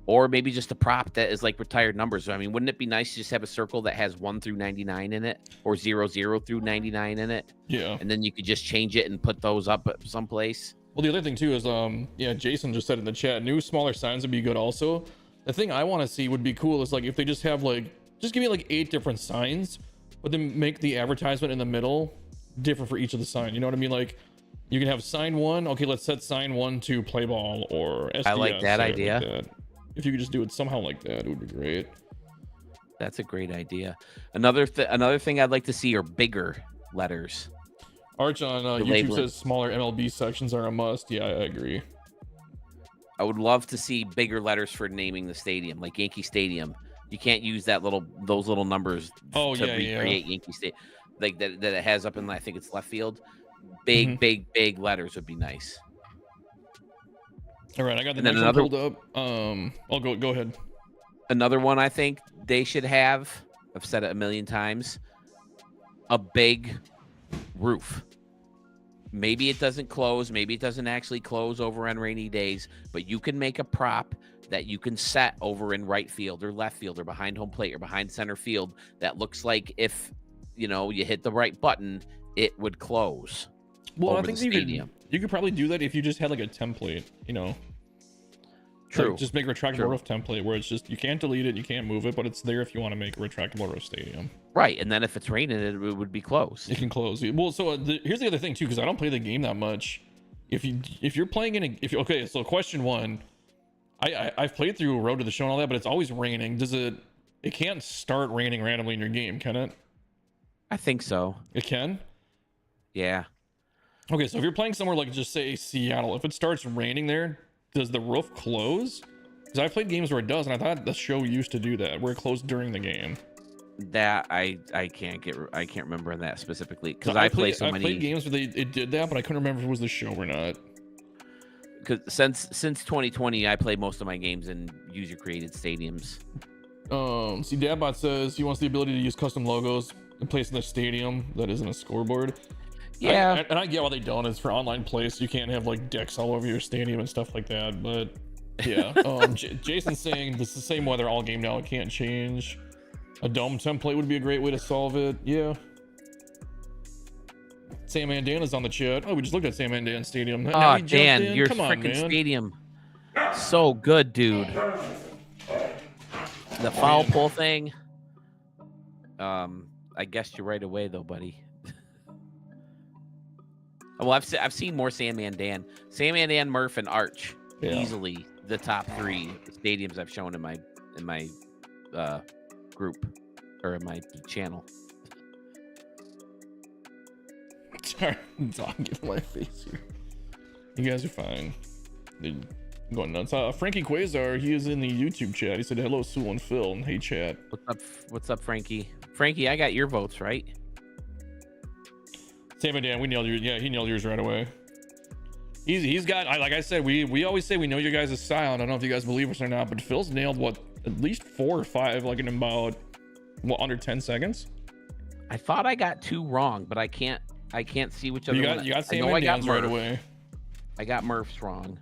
or maybe just a prop that is like retired numbers. I mean, wouldn't it be nice to just have a circle that has 1 through 99 in it, or 00 through 99 in it? Yeah, and then you could just change it and put those up at someplace. Well, the other thing too is Jason just said in the chat, new smaller signs would be good also. The thing I want to see would be cool is like if they just have just give me like 8 different signs, but then make the advertisement in the middle different for each of the sign. You know what I mean? Like you can have sign 1. Okay, let's set sign 1 to play ball or SDS. I like that idea. Like that. If you could just do it somehow like that, it would be great. That's a great idea. Another thing I'd like to see are bigger letters. Arch on YouTube says smaller MLB sections are a must. Yeah, I agree. I would love to see bigger letters for naming the stadium, like Yankee Stadium. You can't use those little numbers to recreate Yankee Stadium, like that it has up in, I think it's left field. Big letters would be nice. All right, I got the next one pulled up. I'll go ahead. Another one I think they should have, I've said it a million times, a big roof. Maybe it doesn't close, maybe it doesn't actually close over on rainy days, but you can make a prop that you can set over in right field or left field or behind home plate or behind center field that looks like if you hit the right button, it would close. Well, I think you could probably do that if you just had like a template, True. Like just make a retractable roof template where it's just you can't delete it, you can't move it, but it's there if you want to make a retractable roof stadium. Right, and then if it's raining, it would be closed. It can close. Well, so here's the other thing too, because I don't play the game that much. If you're playing okay, so question 1, I've played through Road to the Show and all that, but it's always raining. It can't start raining randomly in your game, can it? I think so. It can. Yeah. Okay, so if you're playing somewhere like just say Seattle, if it starts raining there, does the roof close? Because I've played games where it does, and I thought the show used to do that, where it closed during the game. That I can't remember that specifically because I play so many. I played games where it did that, but I couldn't remember if it was the show or not. Because since 2020, I play most of my games in user created stadiums. See, Dadbot says he wants the ability to use custom logos and place in the stadium that isn't a scoreboard. Yeah, and I get why they don't. It's for online play, so you can't have like decks all over your stadium and stuff like that. But yeah, Jason's saying this is the same weather all game now. It can't change. A dome template would be a great way to solve it. Yeah. Sam Mandana's on the chat. Oh, we just looked at Sam Mandan Stadium. Oh, Dan, your freaking stadium. So good, dude. The foul pole thing. I guessed you right away, though, buddy. Well, I've seen more Sam Mandan. Sam Mandan, Murph, and Arch. Yeah. Easily the top 3 stadiums I've shown in my group or in my channel. Sorry, dog get my face here. You guys are fine. They're going nuts. Frankie Quasar, he is in the YouTube chat. He said hello, Sue and Phil, and hey chat. What's up, Frankie? Frankie, I got your votes right. Sam and Dan, we nailed yours. Yeah, he nailed yours right away. He's got, like I said, we always say we know your guys' style. I don't know if you guys believe us or not, but Phil's nailed at least 4 or 5, like in about under 10 seconds. I thought I got 2 wrong, but I can't see which other one. You got Sam and Dan's right away. I got Murph's wrong.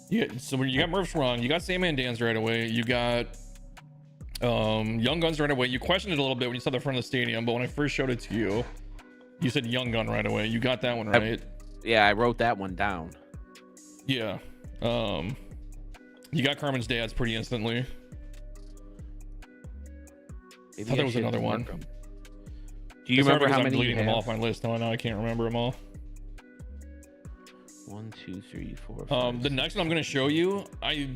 Yeah, so when you got Murph's wrong, you got Sam and Dan's right away. You got Young Guns right away. You questioned it a little bit when you saw the front of the stadium, but when I first showed it to you, you said Young Gun right away. You got that one right. I wrote that one down. Yeah. You got Carmen's Dad's pretty instantly. I thought there was another one. Do you remember how many? I'm deleting them off my list. No, I can't remember them all. 1, 2, 3, 4, 5. The next one I'm going to show you, I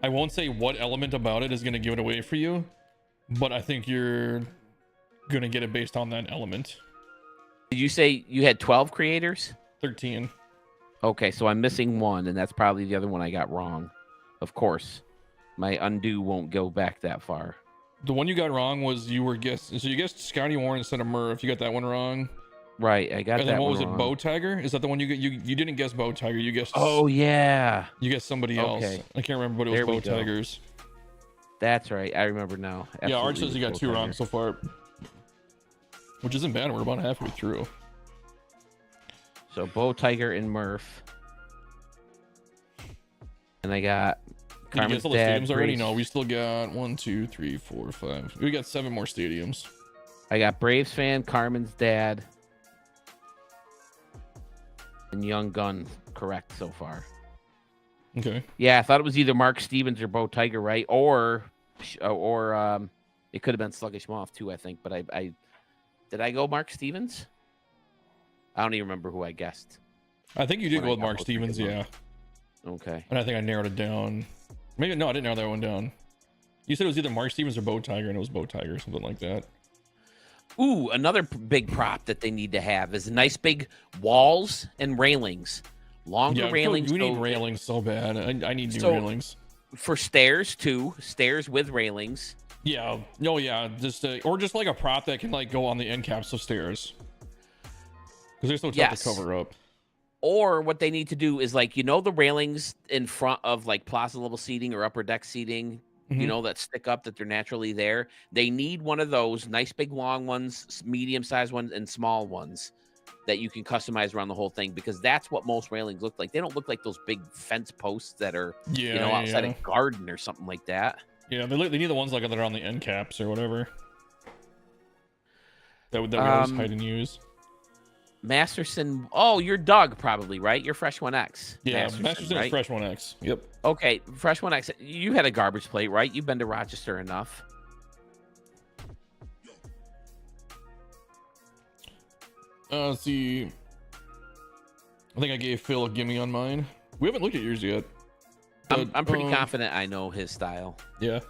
won't say what element about it is going to give it away for you, but I think you're going to get it based on that element. Did you say you had 12 creators? 13. Okay, so I'm missing 1, and that's probably the other one I got wrong. Of course, my undo won't go back that far. The one you got wrong was you guessed Scotty Warren instead of Murph. You got that one wrong. Right, I got that. And then what was wrong. It? Bow Tiger? Is that the one you didn't guess Bow Tiger? You guessed. Oh yeah. You guessed somebody else. I can't remember, but it was Bow Tigers. That's right. I remember now. Absolutely. Yeah, Art says you got 2 wrong so far, which isn't bad. We're about halfway through. So Bow Tiger and Murph, and I got. Did you guess all the stadiums already? No, we still got 1, 2, 3, 4, 5. We got 7 more stadiums. I got Braves fan, Carmen's dad, and Young Gun correct so far. Okay. Yeah, I thought it was either Mark Stevens or Bow Tiger, right? Or it could have been Sluggish Moth too, I think. But I did I go Mark Stevens? I don't even remember who I guessed. I think you did go with Mark Stevens, yeah. Okay. And I think I narrowed it down. Maybe no, I didn't narrow that one down. You said it was either Mark Stevens or Bow Tiger, and it was Bow Tiger or something like that. Ooh, another big prop that they need to have is nice big walls and railings. Longer railings. We need railings so bad. I need new railings. For stairs too. Stairs with railings. Yeah. No, yeah. Just or just like a prop that can like go on the end caps of stairs. Because they're so tough to cover up. Or what they need to do is like, the railings in front of like plaza level seating or upper deck seating, that stick up that they're naturally there. They need one of those nice big long ones, medium sized ones, and small ones that you can customize around the whole thing, because that's what most railings look like. They don't look like those big fence posts that are, outside a garden or something like that. Yeah, they need the ones like that are on the end caps or whatever. That we always hide and use. Masterson. Oh, you're Doug probably, right? You're Fresh 1X. Yeah, Masterson right? Is Fresh 1X. Yep. Okay, Fresh 1X. You had a garbage plate, right? You've been to Rochester enough. Let's see. I think I gave Phil a gimme on mine. We haven't looked at yours yet. I'm pretty confident I know his style. Yeah.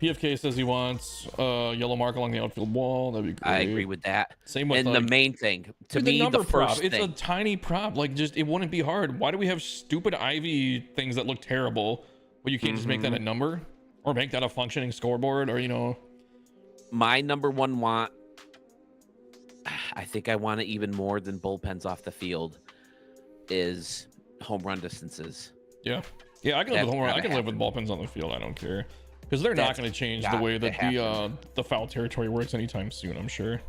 PFK says he wants yellow mark along the outfield wall. That'd be great. I agree with that. Same with And the main thing to dude, me, the number the prop. first It's thing. a tiny prop. Like, just it wouldn't be hard. Why do we have stupid Ivy things that look terrible, but you can't just make that a number or make that a functioning scoreboard, or My number one want, I think I want it even more than bullpens off the field, is home run distances. Yeah, I can live That's with home run. I gotta can live with happen. bullpens on the field. I don't care, because they're not That's going to change the got way to that happen. the foul territory works anytime soon, I'm sure.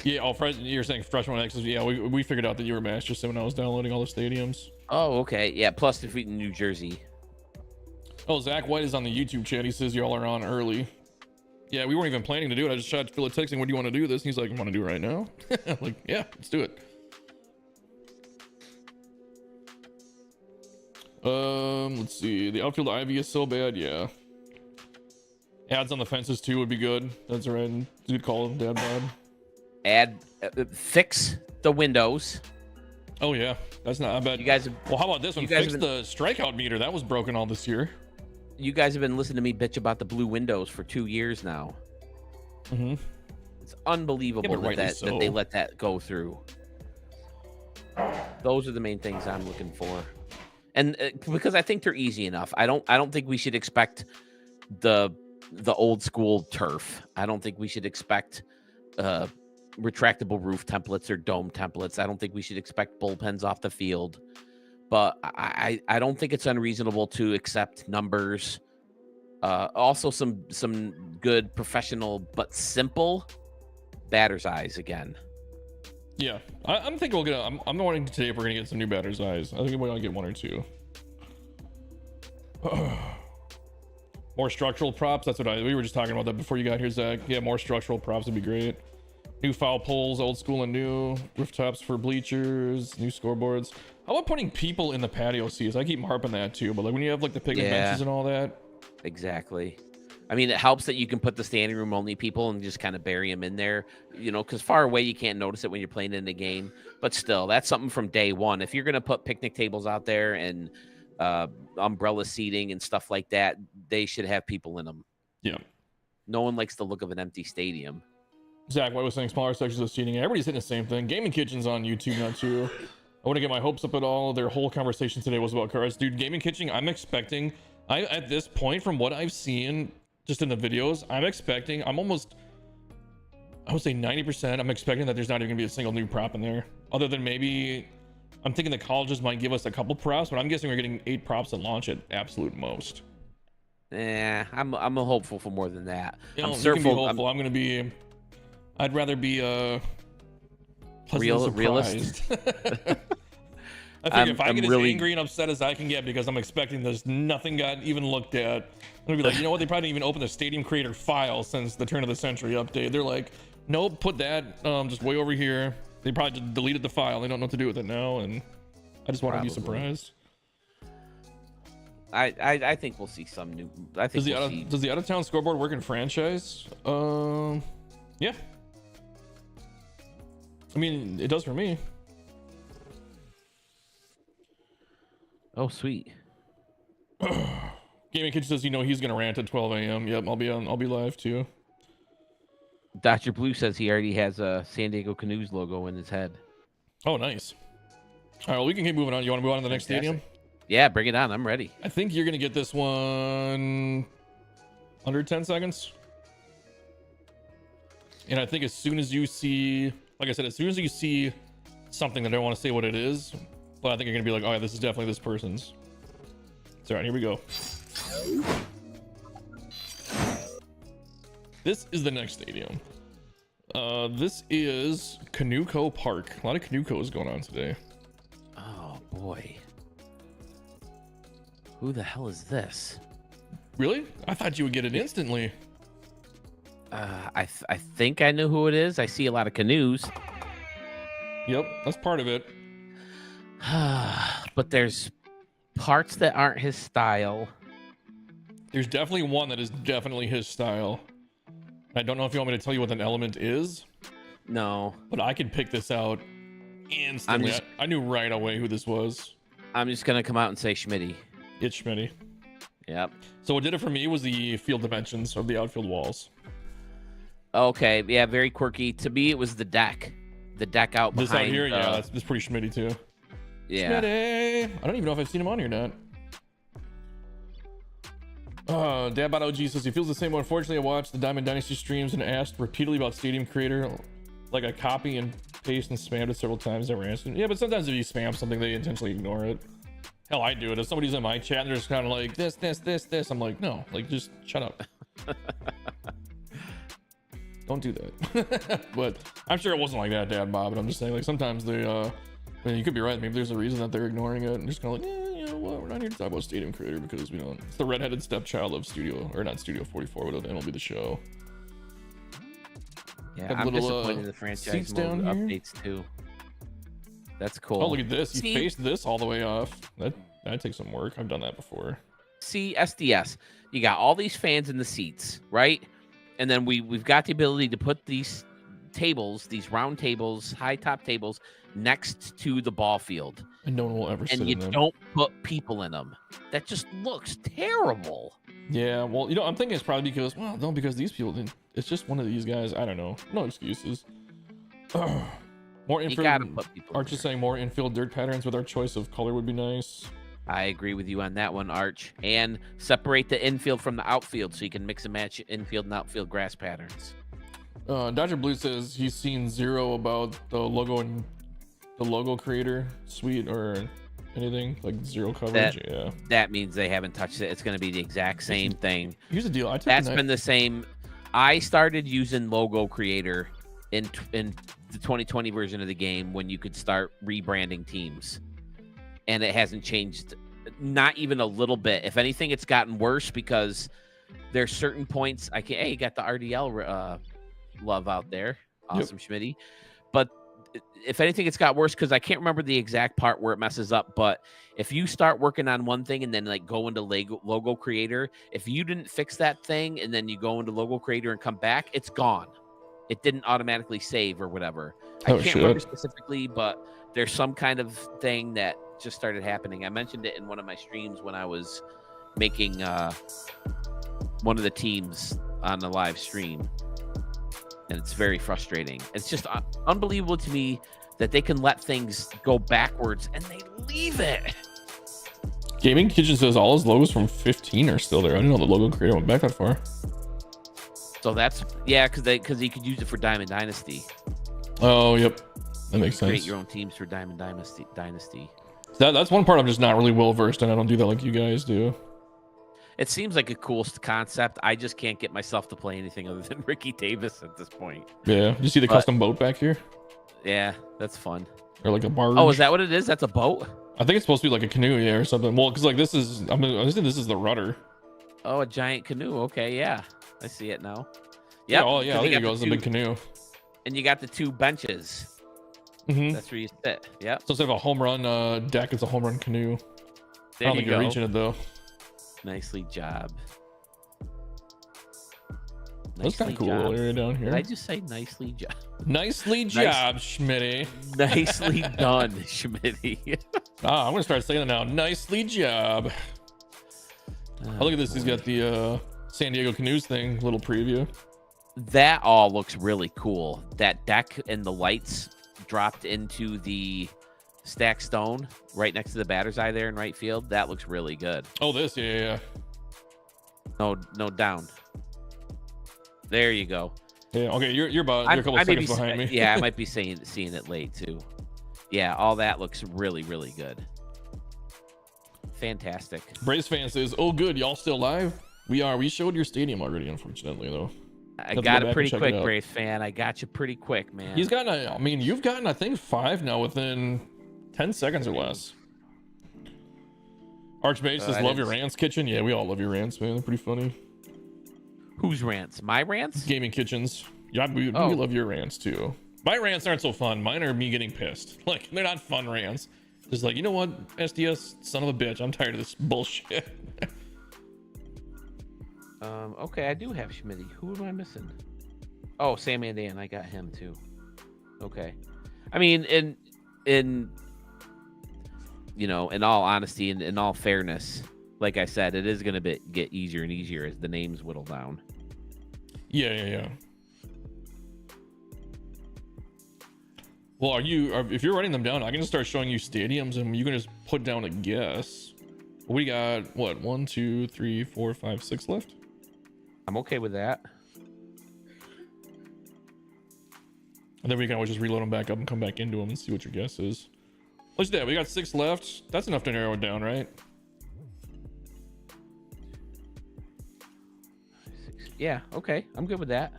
Yeah, you're saying freshman X's. Yeah, we figured out that you were Master Sim when I was downloading all the stadiums. Oh, okay. Yeah, plus defeating New Jersey. Oh, Zach White is on the YouTube chat. He says y'all are on early. Yeah, we weren't even planning to do it. I just shot Phil a texting, "What do you want to do this?" And he's like, "I want to do it right now." I'm like, yeah, let's do it. Let's see. The outfield Ivy is so bad. Yeah. Ads on the fences too would be good. That's right. Good call, Dad Bod. Fix the windows. Oh yeah, that's not. I bet You guys, Well, how about this one? you guys Fix have the strikeout meter. That was broken all this year. you guys have been listening to me bitch about the blue windows for 2 years now. Mm-hmm. It's unbelievable Yeah, but that, rightly that they so. let that go through. Those are the main things I'm looking for, and because I think they're easy enough. I don't think we should expect the old school turf. I don't think we should expect retractable roof templates or dome templates. I don't think we should expect bullpens off the field. But I don't think it's unreasonable to accept numbers. Also, some good professional but simple batter's eyes again. Yeah, I'm thinking we'll get. I'm wondering today if we're gonna get some new batter's eyes. I think we're gonna get one or two. More structural props. That's what we were just talking about that before you got here, Zach. Yeah, more structural props would be great. New foul poles, old school and new. Rooftops for bleachers. New scoreboards. How about putting people in the patio seats? I keep harping that too, but like when you have like the picnic benches and all that. Exactly. I mean, it helps that you can put the standing room only people and just kind of bury them in there, because far away you can't notice it when you're playing in the game. But still, that's something from day one. If you're going to put picnic tables out there and umbrella seating and stuff like that, they should have people in them. Yeah. No one likes the look of an empty stadium. Zach White was saying smaller sections of seating. Everybody's hitting the same thing. Gaming Kitchen's on YouTube now too. I want to get my hopes up at all. Their whole conversation today was about cars. Dude, Gaming Kitchen, I'm expecting, at this point, from what I've seen just in the videos, I'm almost, I would say 90%, I'm expecting that there's not even gonna be a single new prop in there. Other than maybe, I'm thinking the colleges might give us a couple props, but I'm guessing we're getting 8 props at launch at absolute most. I'm a hopeful for more than that. You can be hopeful. I'd rather be pleasantly realist. surprised. I think if I get as angry and upset as I can get because I'm expecting this, nothing got even looked at, I'm gonna be like, you know what? They probably didn't even open the Stadium Creator file since the turn of the century update. They're like, nope, put that just way over here. They probably just deleted the file. They don't know what to do with it now, and I just want to be surprised. I think we'll see some new. I think does the out of town scoreboard work in franchise? Yeah. I mean, it does for me. Oh, sweet. Gaming Kitchen says, he's gonna rant at 12 a.m. Yep, I'll be live too. Dr. Blue says he already has a San Diego Canoes logo in his head. Oh, nice. All right, well, we can keep moving on. You want to move on to the next stadium? Yeah, bring it on. I'm ready. I think you're gonna get this one under 10 seconds. And I think as soon as you see, like I said, as soon as you see something that I don't want to say what it is, but I think you're gonna be like, oh yeah, this is definitely this person's. So, all right, here we go. This is the next stadium. This is Canuco Park. A lot of Canucos going on today. Oh boy. Who the hell is this? Really? I thought you would get it instantly. I think I know who it is. I see a lot of canoes. Yep, that's part of it. But there's parts that aren't his style. There's definitely one that is definitely his style. I don't know if you want me to tell you what an element is. No. But I could pick this out instantly. I knew right away who this was. I'm just going to come out and say Schmitty. It's Schmitty. Yep. So what did it for me was the field dimensions of the outfield walls. Okay. Yeah. Very quirky. To me, it was the deck. The deck out behind. This out here, yeah, that's pretty Schmitty too. Yeah. Schmitty. I don't even know if I've seen him on here or not. Dad OG says he feels the same way. Unfortunately, I watched the Diamond Dynasty streams and asked repeatedly about Stadium Creator. Like I copy and paste and spammed it several times, never answered. Yeah, but sometimes if you spam something, they intentionally ignore it. Hell, I do it. If somebody's in my chat and they're just kind of like this, I'm like, no, like just shut up. Don't do that. But I'm sure it wasn't like that, Dad Bob. But I'm just saying, like sometimes they, I mean, you could be right. Maybe there's a reason that they're ignoring it and just kind of like, you know what? We're not here to talk about Stadium Creator because we don't. It's the redheaded stepchild of Studio, or not Studio 44, but it'll be the show. Yeah, I'm disappointed in the franchise mode updates too. That's cool. Oh, look at this. You faced this all the way off. That takes some work. I've done that before. See, SDS, you got all these fans in the seats, right? And then we've got the ability to put these tables, these round tables, high top tables, next to the ball field. And no one will ever sit in them. And you don't put people in them. That just looks terrible. Yeah, well, you know, I'm thinking it's probably because, well, no, because these people didn't. It's just one of these guys. I don't know. No excuses. More infield. Arch is saying more infield dirt patterns with our choice of color would be nice. I agree with you on that one, Arch. And separate the infield from the outfield so you can mix and match infield and outfield grass patterns. Dodger Blue says he's seen zero about the logo and the logo creator suite or anything, like zero coverage. That means they haven't touched it. It's going to be the exact same thing. Here's the deal. That's been the same. I started using logo creator in the 2020 version of the game when you could start rebranding teams, and it hasn't changed, not even a little bit. If anything, it's gotten worse because there's certain points I can. Hey, you got the RDL love out there, awesome. Yep. Schmitty. But if anything, it's got worse because I can't remember the exact part where it messes up. But if you start working on one thing and then like go into logo creator, if you didn't fix that thing and then you go into logo creator and come back, it's gone. It didn't automatically save or whatever. I can't remember specifically, but there's some kind of thing that just started happening. I mentioned it in one of my streams when I was making one of the teams on the live stream. And it's very frustrating. It's just unbelievable to me that they can let things go backwards and they leave it. Gaming Kitchen says all his logos from 15 are still there. I didn't know the logo creator went back that far. So that's because you could use it for Diamond Dynasty. Oh, yep, that makes sense. Create your own teams for Diamond Dynasty. That's one part I'm just not really well versed in. I don't do that like you guys do. It seems like a cool concept. I just can't get myself to play anything other than Ricky Davis at this point. Yeah. You see the custom boat back here? Yeah, that's fun. Or like a barge. Oh, is that what it is? That's a boat? I think it's supposed to be like a canoe, yeah, or something. Well, because like this is, I mean, I think this is the rudder. Oh, a giant canoe. Okay, yeah. I see it now. Yep. Yeah, oh, yeah, there you go. It's a big canoe. And you got the two benches. Mm-hmm. That's where you sit. Yeah. So instead of a home run deck, it's a home run canoe. There I don't think you're reaching it though. Nicely job. That's kind of cool area down here. Did I just say nicely job? Nicely job, Schmitty. Nicely done, Schmitty. I'm gonna start saying it now. Nicely job. Oh, look at this. He's got the San Diego Canoes thing. Little preview. That all looks really cool. That deck and the lights dropped into the stack stone right next to the batter's eye there in right field. That looks really good. Oh, this, yeah. No, down. There you go. Yeah. Okay, you're about you're a couple seconds behind me. Yeah, I might be seeing it late too. Yeah, all that looks really, really good. Fantastic. Braves fan says, "Oh, good, y'all still live? We are. We showed your stadium already, unfortunately, though." I got it pretty quick, Braves fan. I got you pretty quick, man. He's gotten. I mean, you've gotten, I think, 5 now within 10 seconds or less. Archmage says, "Love your rants, Kitchen." Yeah, we all love your rants, man. They're pretty funny. Whose rants? My rants? Gaming Kitchens. Yeah, we love your rants too. My rants aren't so fun. Mine are me getting pissed. Like, they're not fun rants. Just like, you know what, SDS, son of a bitch, I'm tired of this bullshit. Okay, I do have Schmitty. Who am I missing? Oh, Sam and Dan. I got him too. Okay. I mean, in you know, in all honesty and in all fairness, like I said, it is going to get easier and easier as the names whittle down. Yeah. Well, if you're writing them down, I can just start showing you stadiums and you can just put down a guess. We got what, 1, 2, 3, 4, 5, 6 left? I'm okay with that. And then we can always just reload them back up and come back into them and see what your guess is. Let's do that. We got 6 left. That's enough to narrow it down, right? Yeah, okay. I'm good with that.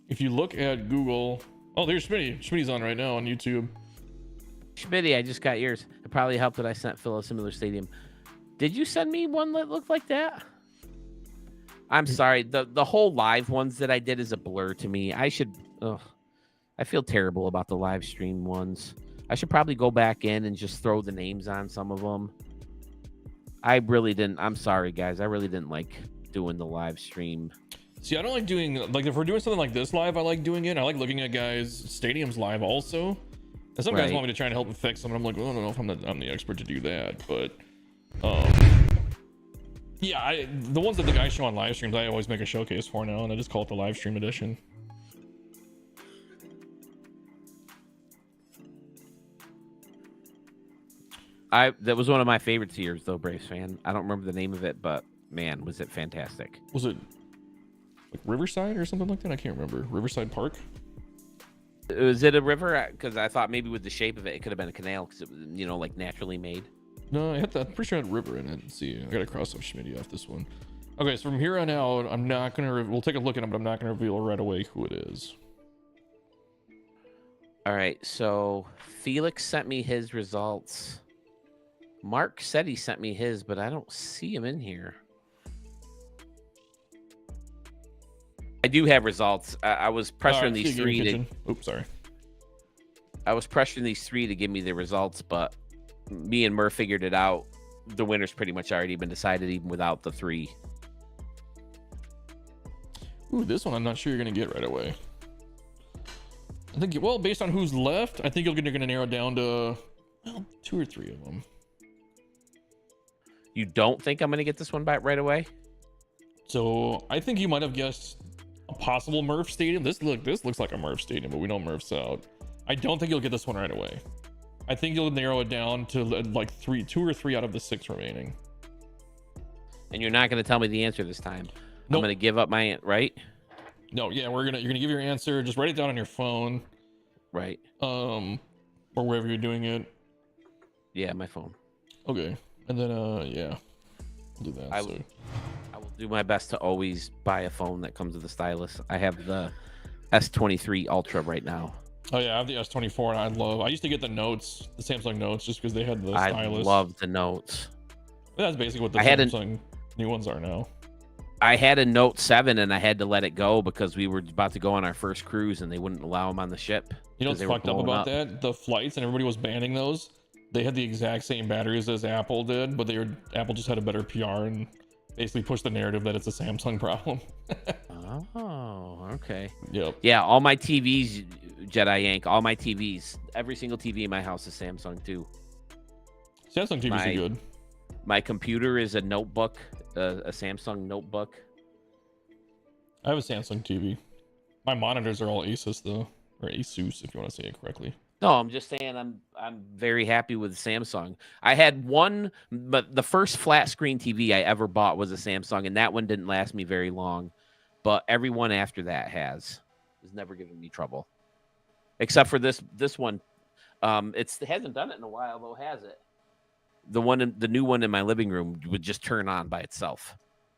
If you look at Google, oh, there's Schmitty. Schmitty's on right now on YouTube. Schmitty, I just got yours. It probably helped that I sent Phil a similar stadium. Did you send me one that looked like that? I'm sorry. The whole live ones that I did is a blur to me. I feel terrible about the live stream ones. I should probably go back in and just throw the names on some of them. I really didn't. I'm sorry, guys. I really didn't like doing the live stream. See, I don't like doing, like, if we're doing something like this live, I like doing it. I like looking at guys' stadiums live also. And some guys want me to try and help them fix them, and I'm like, well, I don't know if I'm the expert to do that. But, yeah, the ones that the guys show on live streams, I always make a showcase for now, and I just call it the live stream edition. That was one of my favorite tiers, though, Braves fan. I don't remember the name of it, but man, was it fantastic. Was it like Riverside or something like that? I can't remember. Riverside Park? Was it a river? Because I thought maybe with the shape of it, it could have been a canal because it was, like naturally made. No, I'm pretty sure I had river in it. Let's see, I gotta cross off Schmitty off this one. Okay, so from here on out, I'm not gonna, we'll take a look at them, but I'm not gonna reveal right away who it is. All right, so Felix sent me his results. Mark said he sent me his, but I don't see him in here. I do have results. I was pressuring these 3 to... Oops, sorry. I was pressuring these 3 to give me the results, but me and Murph figured it out. The winner's pretty much already been decided, even without the 3. Ooh, this one I'm not sure you're going to get right away. I think, well, based on who's left, I think you're going to narrow it down to, well, 2 or 3 of them. You don't think I'm going to get this one back right away? So I think you might have guessed a possible Murph stadium. This looks like a Murph stadium, but we know Murph's out. I don't think you'll get this one right away. I think you'll narrow it down to like 2 or 3 out of the 6 remaining. And you're not going to tell me the answer this time. Nope. I'm going to give up my right. No, yeah, you're gonna give your answer. Just write it down on your phone. Right. Or wherever you're doing it. Yeah, my phone. Okay. And then yeah, I'll do that. I will do my best to always buy a phone that comes with a stylus. I have the S23 Ultra right now. Oh yeah, I have the S24, and I used to get the Notes, the Samsung Notes, just because they had the stylus. I love the Notes. That's basically what the Samsung new ones are now. I had a Note 7 and I had to let it go because we were about to go on our first cruise and they wouldn't allow them on the ship. You know what's fucked up about that? The flights and everybody was banning those. They had the exact same batteries as Apple did, but Apple just had a better PR and basically pushed the narrative that it's a Samsung problem. Oh, okay. Yep. Yeah, all my TVs, Jedi Yank, all my TVs, every single TV in my house is Samsung too. Samsung TVs are good. My computer is a notebook, a Samsung notebook. I have a Samsung TV. My monitors are all Asus though, or Asus if you want to say it correctly. No, I'm just saying I'm very happy with Samsung. I had one, but the first flat screen TV I ever bought was a Samsung, and that one didn't last me very long. But every one after that has never given me trouble, except for this one. It hasn't done it in a while though, has it? The new one in my living room would just turn on by itself.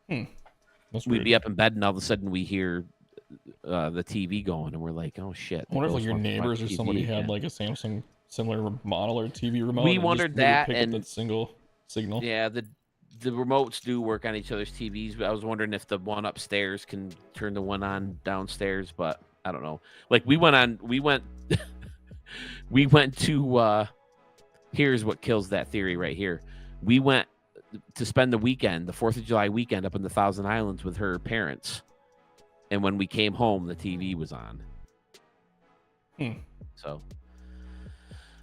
We'd be up in bed and all of a sudden we hear the TV going and we're like, oh shit. I wonder if like your neighbors or somebody had like a Samsung similar model or TV remote. We wondered that, and that single signal. Yeah, the remotes do work on each other's TVs, but I was wondering if the one upstairs can turn the one on downstairs, but I don't know. Like we went to here's what kills that theory right here. We went to spend the weekend, the 4th of July weekend, up in the Thousand Islands with her parents. And when we came home, the TV was on. So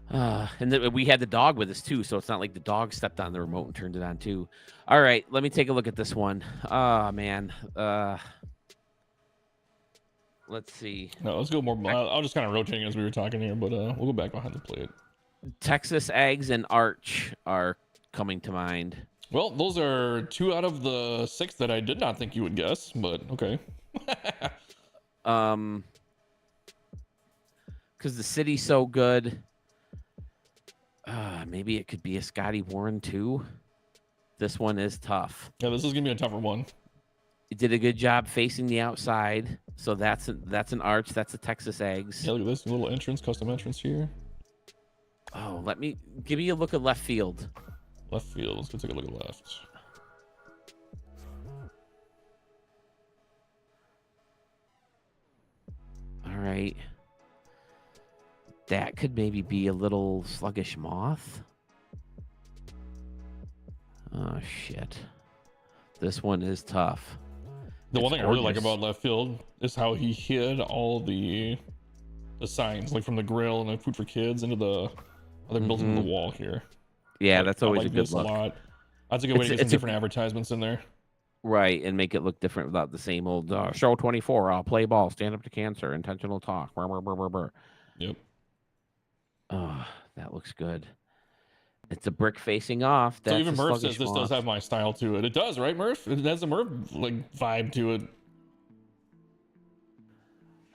And then we had the dog with us too, so it's not like the dog stepped on the remote and turned it on too. All right, let me take a look at this one. Oh man. Let's see. No, let's go more. I'll just kind of rotating as we were talking here, but we'll go back behind the plate. Texas Eggs and Arch are coming to mind. Well, those are 2 out of the 6 that I did not think you would guess, but okay. Because the city's so good. Maybe it could be a Scotty Warren too. This one is tough. Yeah, this is gonna be a tougher one. It did a good job facing the outside, so that's an Arch. That's a Texas Eggs. Yeah, look at this little entrance, custom entrance here. Oh, give me a look at left field. Left field. Let's go take a look at left. All right. That could maybe be a little Sluggish Moth. Oh shit. This one is tough. The one thing I really like about left field is how he hid all the signs, like from the grill and the food for kids into the other built into the wall here. Yeah, like, that's always like a good this look. A lot. That's a good way to get some different advertisements in there. Right, and make it look different without the same old show 24. I'll play ball, stand up to cancer, intentional talk. Burr, burr, burr, burr, burr. Yep. Oh, that looks good. It's a brick facing off. That's so even Murph says this does have my style to it. It does, right, Murph? It has a Murph like vibe to it.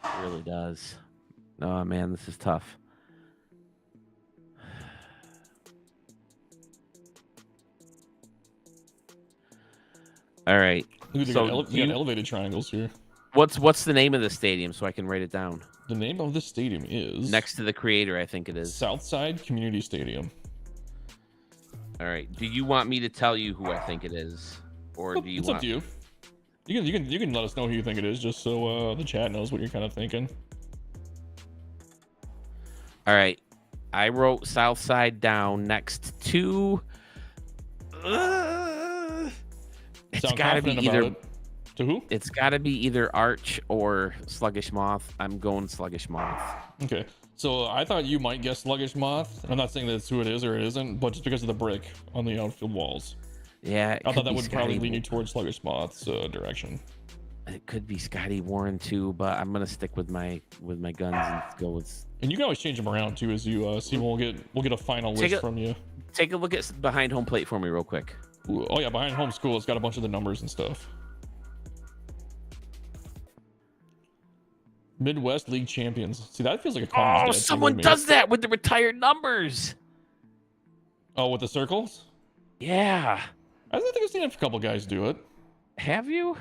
It really does. Oh man, this is tough. All right. Look, So you got elevated triangles here. what's the name of the stadium so I can write it down? The name of the stadium is Next to the creator, I think it is. Southside Community Stadium. All right. Do you want me to tell you who I think it is, or do you It's want? up to you. You can let us know who you think it is, just so the chat knows what you're kind of thinking. All right. I wrote Southside down next to. It's Sound got to be confident about either. it. To who? It's got to be either Arch or Sluggish Moth. I'm going Sluggish Moth. Okay. So I thought you might guess Sluggish Moth. I'm not saying that's who it is or it isn't, but just because of the brick on the outfield walls. Yeah, I thought that would probably lean you towards Sluggish Moth's direction. It could be Scotty Warren too, but I'm gonna stick with my guns and go with. And you can always change them around too as you see. We'll get a final list from you. Take a look at behind home plate for me real quick. Ooh, oh yeah, behind home school. It's got a bunch of the numbers and stuff. Midwest League champions. See, that feels like a common. Oh, someone does that with the retired numbers. Oh, with the circles? Yeah. I think I've seen a couple guys do it. Have you?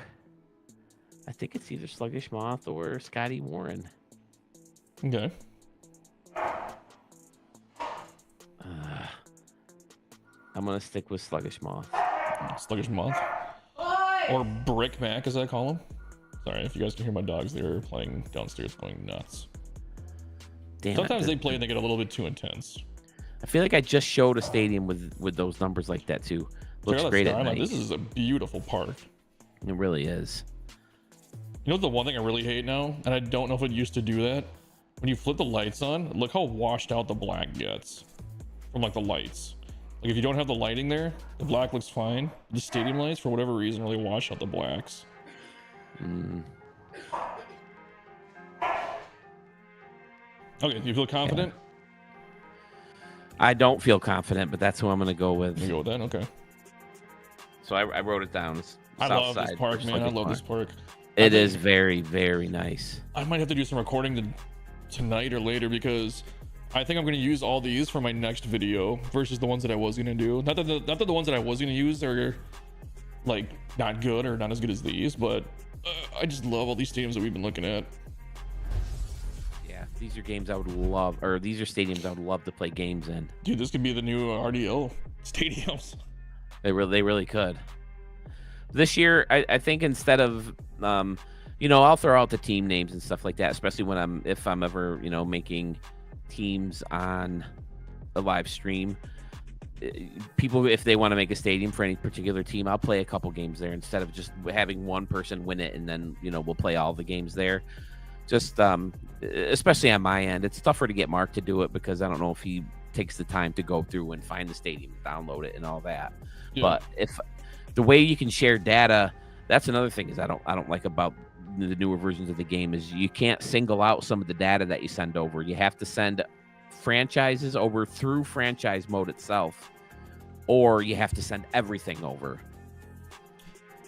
I think it's either Sluggish Moth or Scotty Warren. Okay. I'm gonna stick with Sluggish Moth. Sluggish Moth. Or Brick Mac, as I call him. Sorry if you guys can hear my dogs. They're playing downstairs, going nuts. Damn. Sometimes they play and they get a little bit too intense. I feel like I just showed a stadium with those numbers like that too. Looks great at night. This is a beautiful park. It really is. You know the one thing I really hate now, and I don't know if it used to do that. When you flip the lights on, look how washed out the black gets from like the lights. Like if you don't have the lighting there, the black looks fine. The stadium lights, for whatever reason, really wash out the blacks. Okay, do you feel confident? Yeah. I don't feel confident, but that's who I'm going to go with. You go with that? Okay. So I wrote it down. I love this park, man. I love this park. It is very, very nice. I might have to do some recording tonight or later because I think I'm going to use all these for my next video versus the ones that I was going to do. Not that the ones that I was going to use are like not good or not as good as these, but I just love all these stadiums that we've been looking at. Yeah, these are games I would love, or these are stadiums I would love to play games in. Dude, this could be the new RDL stadiums. They really could. This year, I think instead of, I'll throw out the team names and stuff like that, especially if I'm ever, making teams on a live stream. People, if they want to make a stadium for any particular team, I'll play a couple games there instead of just having one person win it and then, we'll play all the games there. Just, especially on my end, it's tougher to get Mark to do it because I don't know if he takes the time to go through and find the stadium, download it, and all that. Yeah. But if the way you can share data, that's another thing is I don't like about the newer versions of the game is you can't single out some of the data that you send over. You have to send franchises over through franchise mode itself, or you have to send everything over.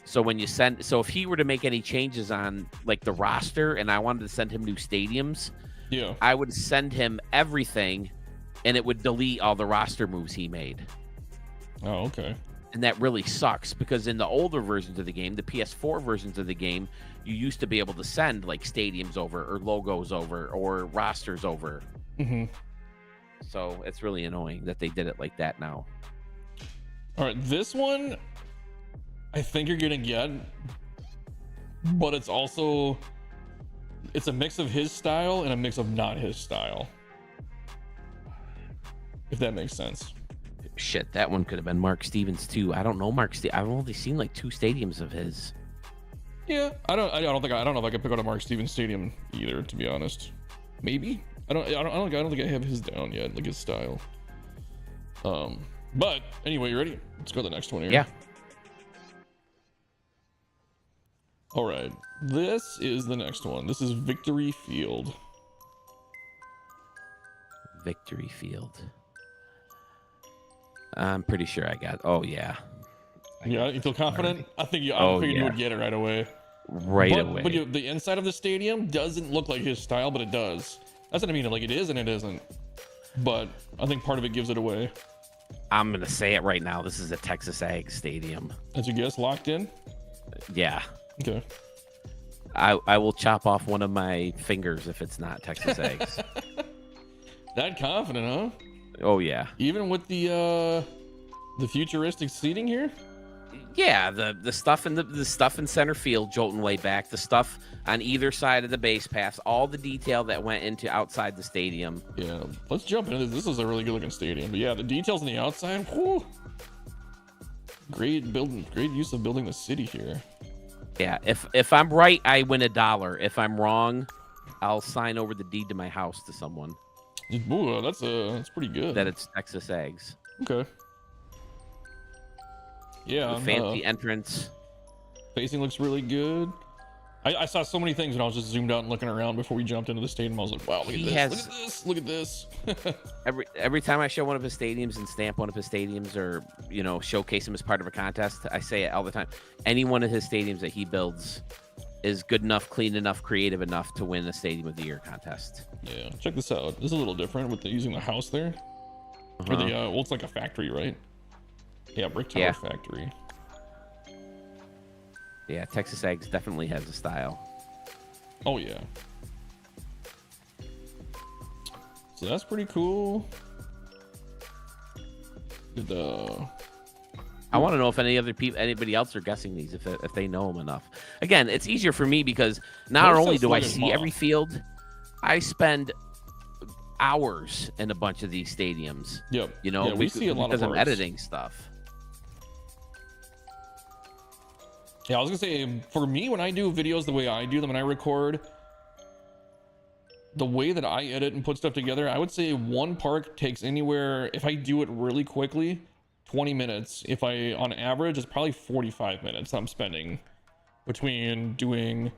So when you send, so if he were to make any changes on like the roster and I wanted to send him new stadiums, Yeah. I would send him everything and it would delete all the roster moves he made. Oh, okay. And that really sucks because in the older versions of the game, the PS4 versions of the game, you used to be able to send like stadiums over or logos over or rosters over. Mm-hmm. So it's really annoying that they did it like that now. All right, this one I think you're gonna get, but it's also, it's a mix of his style and a mix of not his style, if that makes sense. Shit, that one could have been Mark Stevens too. I don't know Mark Stevens. I've only seen like 2 stadiums of his. Yeah, I don't know if I could pick out a Mark Stevens stadium either, to be honest. Maybe I don't think I have his down yet, like his style. But anyway, you ready? Let's go to the next one here. Yeah. All right, this is the next one. This is Victory Field. Victory Field. I'm pretty sure I got. Oh yeah. Yeah, you feel confident? I think you. I Oh, figured you yeah. would get it right away. Right away. But the inside of the stadium doesn't look like his style, but it does. That's what I mean. Like it is and it isn't. But I think part of it gives it away. I'm gonna say it right now. This is a Texas Ag Stadium. As you guess, locked in. Yeah. Okay. I will chop off one of my fingers if it's not Texas Eggs. That confident, huh? Oh yeah. Even with the futuristic seating here. Yeah, the stuff in the stuff in center field, jolting way back, the stuff on either side of the base paths, all the detail that went into outside the stadium. Yeah, let's jump into this. This is a really good looking stadium. But yeah, the details on the outside, whew. Great use of building the city here. Yeah, if I'm right, I win $1. If I'm wrong, I'll sign over the deed to my house to someone Ooh, that's pretty good. that it's Texas Eggs. Okay. Yeah, The fancy entrance. facing looks really good. I saw so many things when I was just zoomed out and looking around before we jumped into the stadium. I was like, wow, look at this, look at this. Every time I show one of his stadiums and stamp one of his stadiums or, you know, showcase him as part of a contest, I say it all the time. Any one of his stadiums that he builds is good enough, clean enough, creative enough to win a Stadium of the Year contest. Yeah, check this out. This is a little different with using the house there. Or the well, it's like a factory, right? Yeah, brick tower factory. Yeah, Texas Eggs definitely has a style. Oh yeah. So that's pretty cool. I want to know if anybody else are guessing these, if they know them enough. Again, it's easier for me because not only do I see every field, I spend hours in a bunch of these stadiums. Yep. You know, yeah, we see a lot because of I'm parts. editing stuff. Yeah, I was gonna say, for me, when I do videos the way I do them, when I record, the way that I edit and put stuff together, I would say one park takes anywhere, if I do it really quickly, 20 minutes. If I, on average, it's probably 45 minutes I'm spending between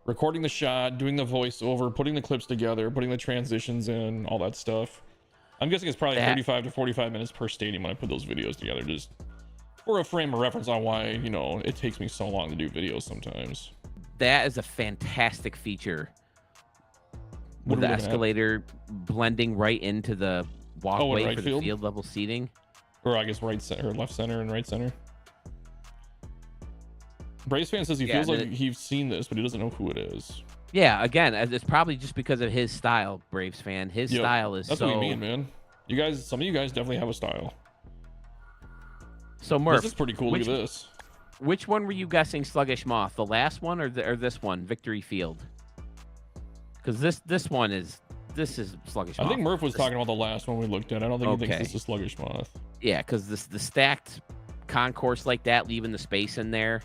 recording the shot, doing the voiceover, putting the clips together, putting the transitions in, all that stuff. I'm guessing it's probably 35 to 45 minutes per stadium when I put those videos together, just for a frame of reference on why, you know, it takes me so long to do videos sometimes. That is a fantastic feature. What With the are we looking at? escalator blending right into the walkway right for field? the field level seating. Or I guess right center, or left center and right center. Braves fan says he feels like he's seen this, but he doesn't know who it is. Yeah, again, it's probably just because of his style, Braves fan. His style is That's so... what you mean, man. You guys, some of you guys definitely have a style. So Murph, This is pretty cool. Look at this. Which one were you guessing Sluggish Moth? The last one or this one, Victory Field? Because this one is Sluggish Moth. I think Murph was talking about the last one we looked at. I don't think he thinks this is Sluggish Moth. Yeah, because the stacked concourse like that, leaving the space in there,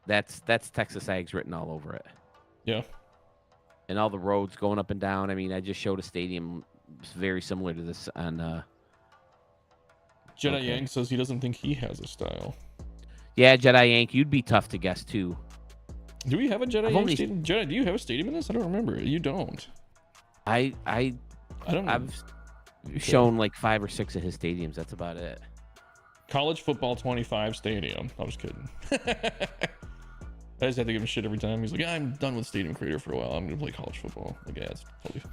that's Texas Ags written all over it. Yeah. And all the roads going up and down. I mean, I just showed a stadium very similar to this on. Jedi Okay. Yang says he doesn't think he has a style. Yeah, Jedi Yank, you'd be tough to guess too. Do we have a Jedi I've Yang only- stadium? Jedi, do you have a stadium in this? I don't remember. You don't. I don't know. I've shown like 5 or 6 of his stadiums. That's about it. College football 25 stadium. I'm just kidding. I just have to give him shit every time. He's like, yeah, I'm done with Stadium Creator for a while. I'm gonna play college football. Like, yeah, it's totally.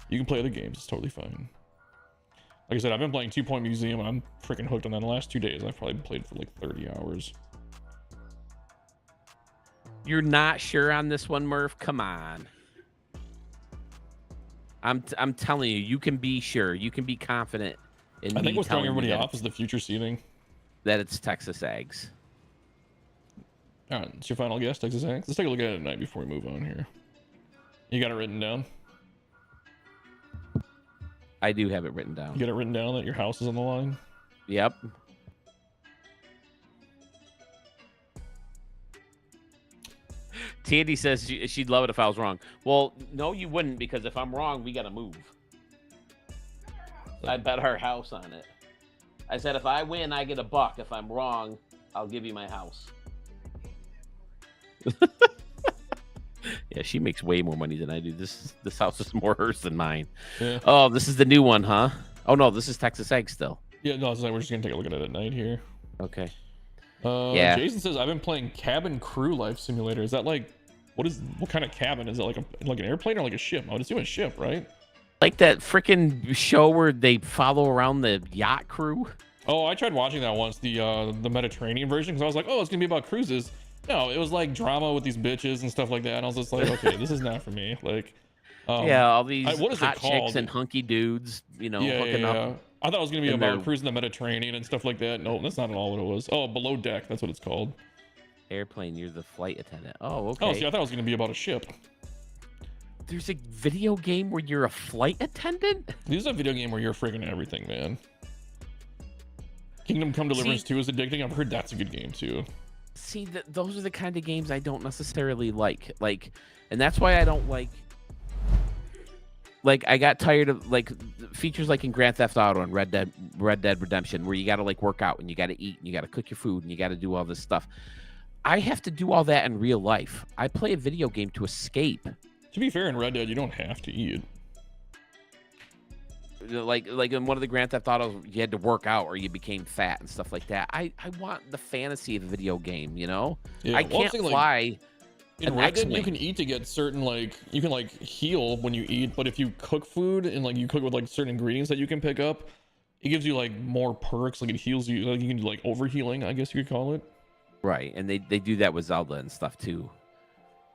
You can play other games. It's totally fine. Like I said, I've been playing 2 Point Museum. And I'm freaking hooked on that. In the last 2 days, I've probably played for like 30 hours. You're not sure on this one, Murph? Come on. I'm telling you, you can be sure. You can be confident in I think me what's throwing telling you everybody that off is the future seeding. that it's Texas Eggs. All right, it's your final guess, Texas Eggs. Let's take a look at it at night before we move on here. You got it written down? I do have it written You down. got it written down that your house is on the line? Yep. Tandy says she'd love it if I was wrong. Well, no, you wouldn't, because if I'm wrong, we got to move. I bet our house on it. I said, if I win, I get $1. If I'm wrong, I'll give you my house. Yeah, she makes way more money than I do. This house is more hers than mine. Yeah. Oh, this is the new one, huh? Oh no, this is Texas Egg still. Yeah, no, it's like we're just gonna take a look at it at night here. Okay. Yeah. Jason says I've been playing Cabin Crew Life Simulator. Is that like what kind of cabin? Is it like an airplane or like a ship? I would assume a ship, right? Like that freaking show where they follow around the yacht crew. Oh, I tried watching that once, the Mediterranean version, because I was like, oh, it's gonna be about cruises. No, it was like drama with these bitches and stuff like that. And I was just like, okay, this is not for me. Like, Yeah, all these what is it hot chicks called? and hunky dudes, yeah, hooking up. I thought it was gonna be And about they're- cruising the Mediterranean and stuff like that. No, that's not at all what it was. Oh, Below Deck, that's what it's called. Airplane, you're the flight attendant. Oh, Oh, okay. see, I thought it was gonna be about a ship. There's a video game where you're a flight attendant? This is a video game where you're freaking everything, man. Kingdom Come Deliverance 2 is addicting. I've heard that's a good game too. See, those are the kind of games I don't necessarily like. And that's why I don't like I got tired of features like in Grand Theft Auto and Red Dead Redemption, where you got to work out and you got to eat and you got to cook your food and you got to do all this stuff. I have to do all that in real life. I play a video game to escape. To be fair, in Red Dead, you don't have to eat. Like in one of the Grand Theft Autos, you had to work out or you became fat and stuff like that. I want the fantasy of a video game, Yeah, I well, I'm can't saying, fly. In an Red Dead, you X-Wing. can eat to get certain you can heal when you eat, but if you cook food and you cook with certain ingredients that you can pick up, it gives you more perks. It heals you. You can do overhealing, I guess you could call it. Right, and they do that with Zelda and stuff too.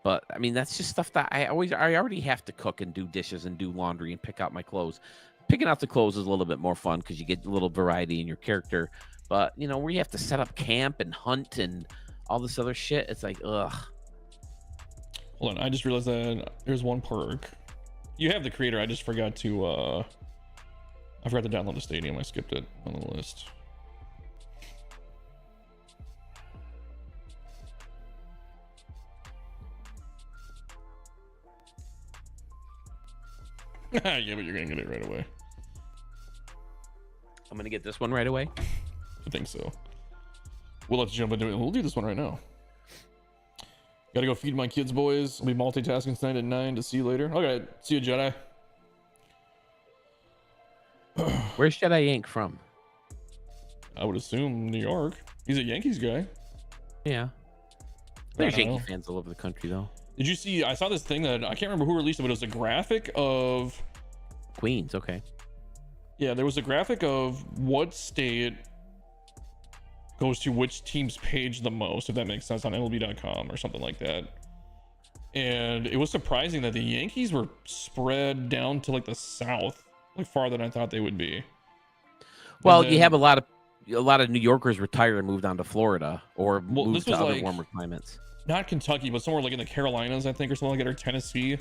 But I mean, that's just stuff that I already have to cook and do dishes and do laundry and pick out my clothes. Picking out the clothes is a little bit more fun because you get a little variety in your character. But where you have to set up camp and hunt and all this other shit, it's like, ugh. Hold on, I just realized that there's one perk. You have the creator. I just forgot to I forgot to download the stadium. I skipped it on the list. Yeah, but you're gonna get it right away. I'm gonna get this one right away. I think so. We'll let you jump into it. We'll do this one right now. Gotta go feed my kids, boys. I'll be multitasking tonight at 9 to see you later. Okay, see you, Jedi. Where's Jedi Yank from? I would assume New York. He's a Yankees guy. Yeah. There's don't Yankee know. fans all over the country, though. Did you see? I saw this thing that I can't remember who released it, but it was a graphic of. Queens, okay. Yeah, there was a graphic of what state goes to which team's page the most, if that makes sense, on MLB.com or something like that. And it was surprising that the Yankees were spread down to the south, farther than I thought they would be. Well, And you then- have a lot of New Yorkers retired and moved on to Florida or Well, moved this to was other warmer climates. not Kentucky, but somewhere in the Carolinas, I think, or something like that, or Tennessee.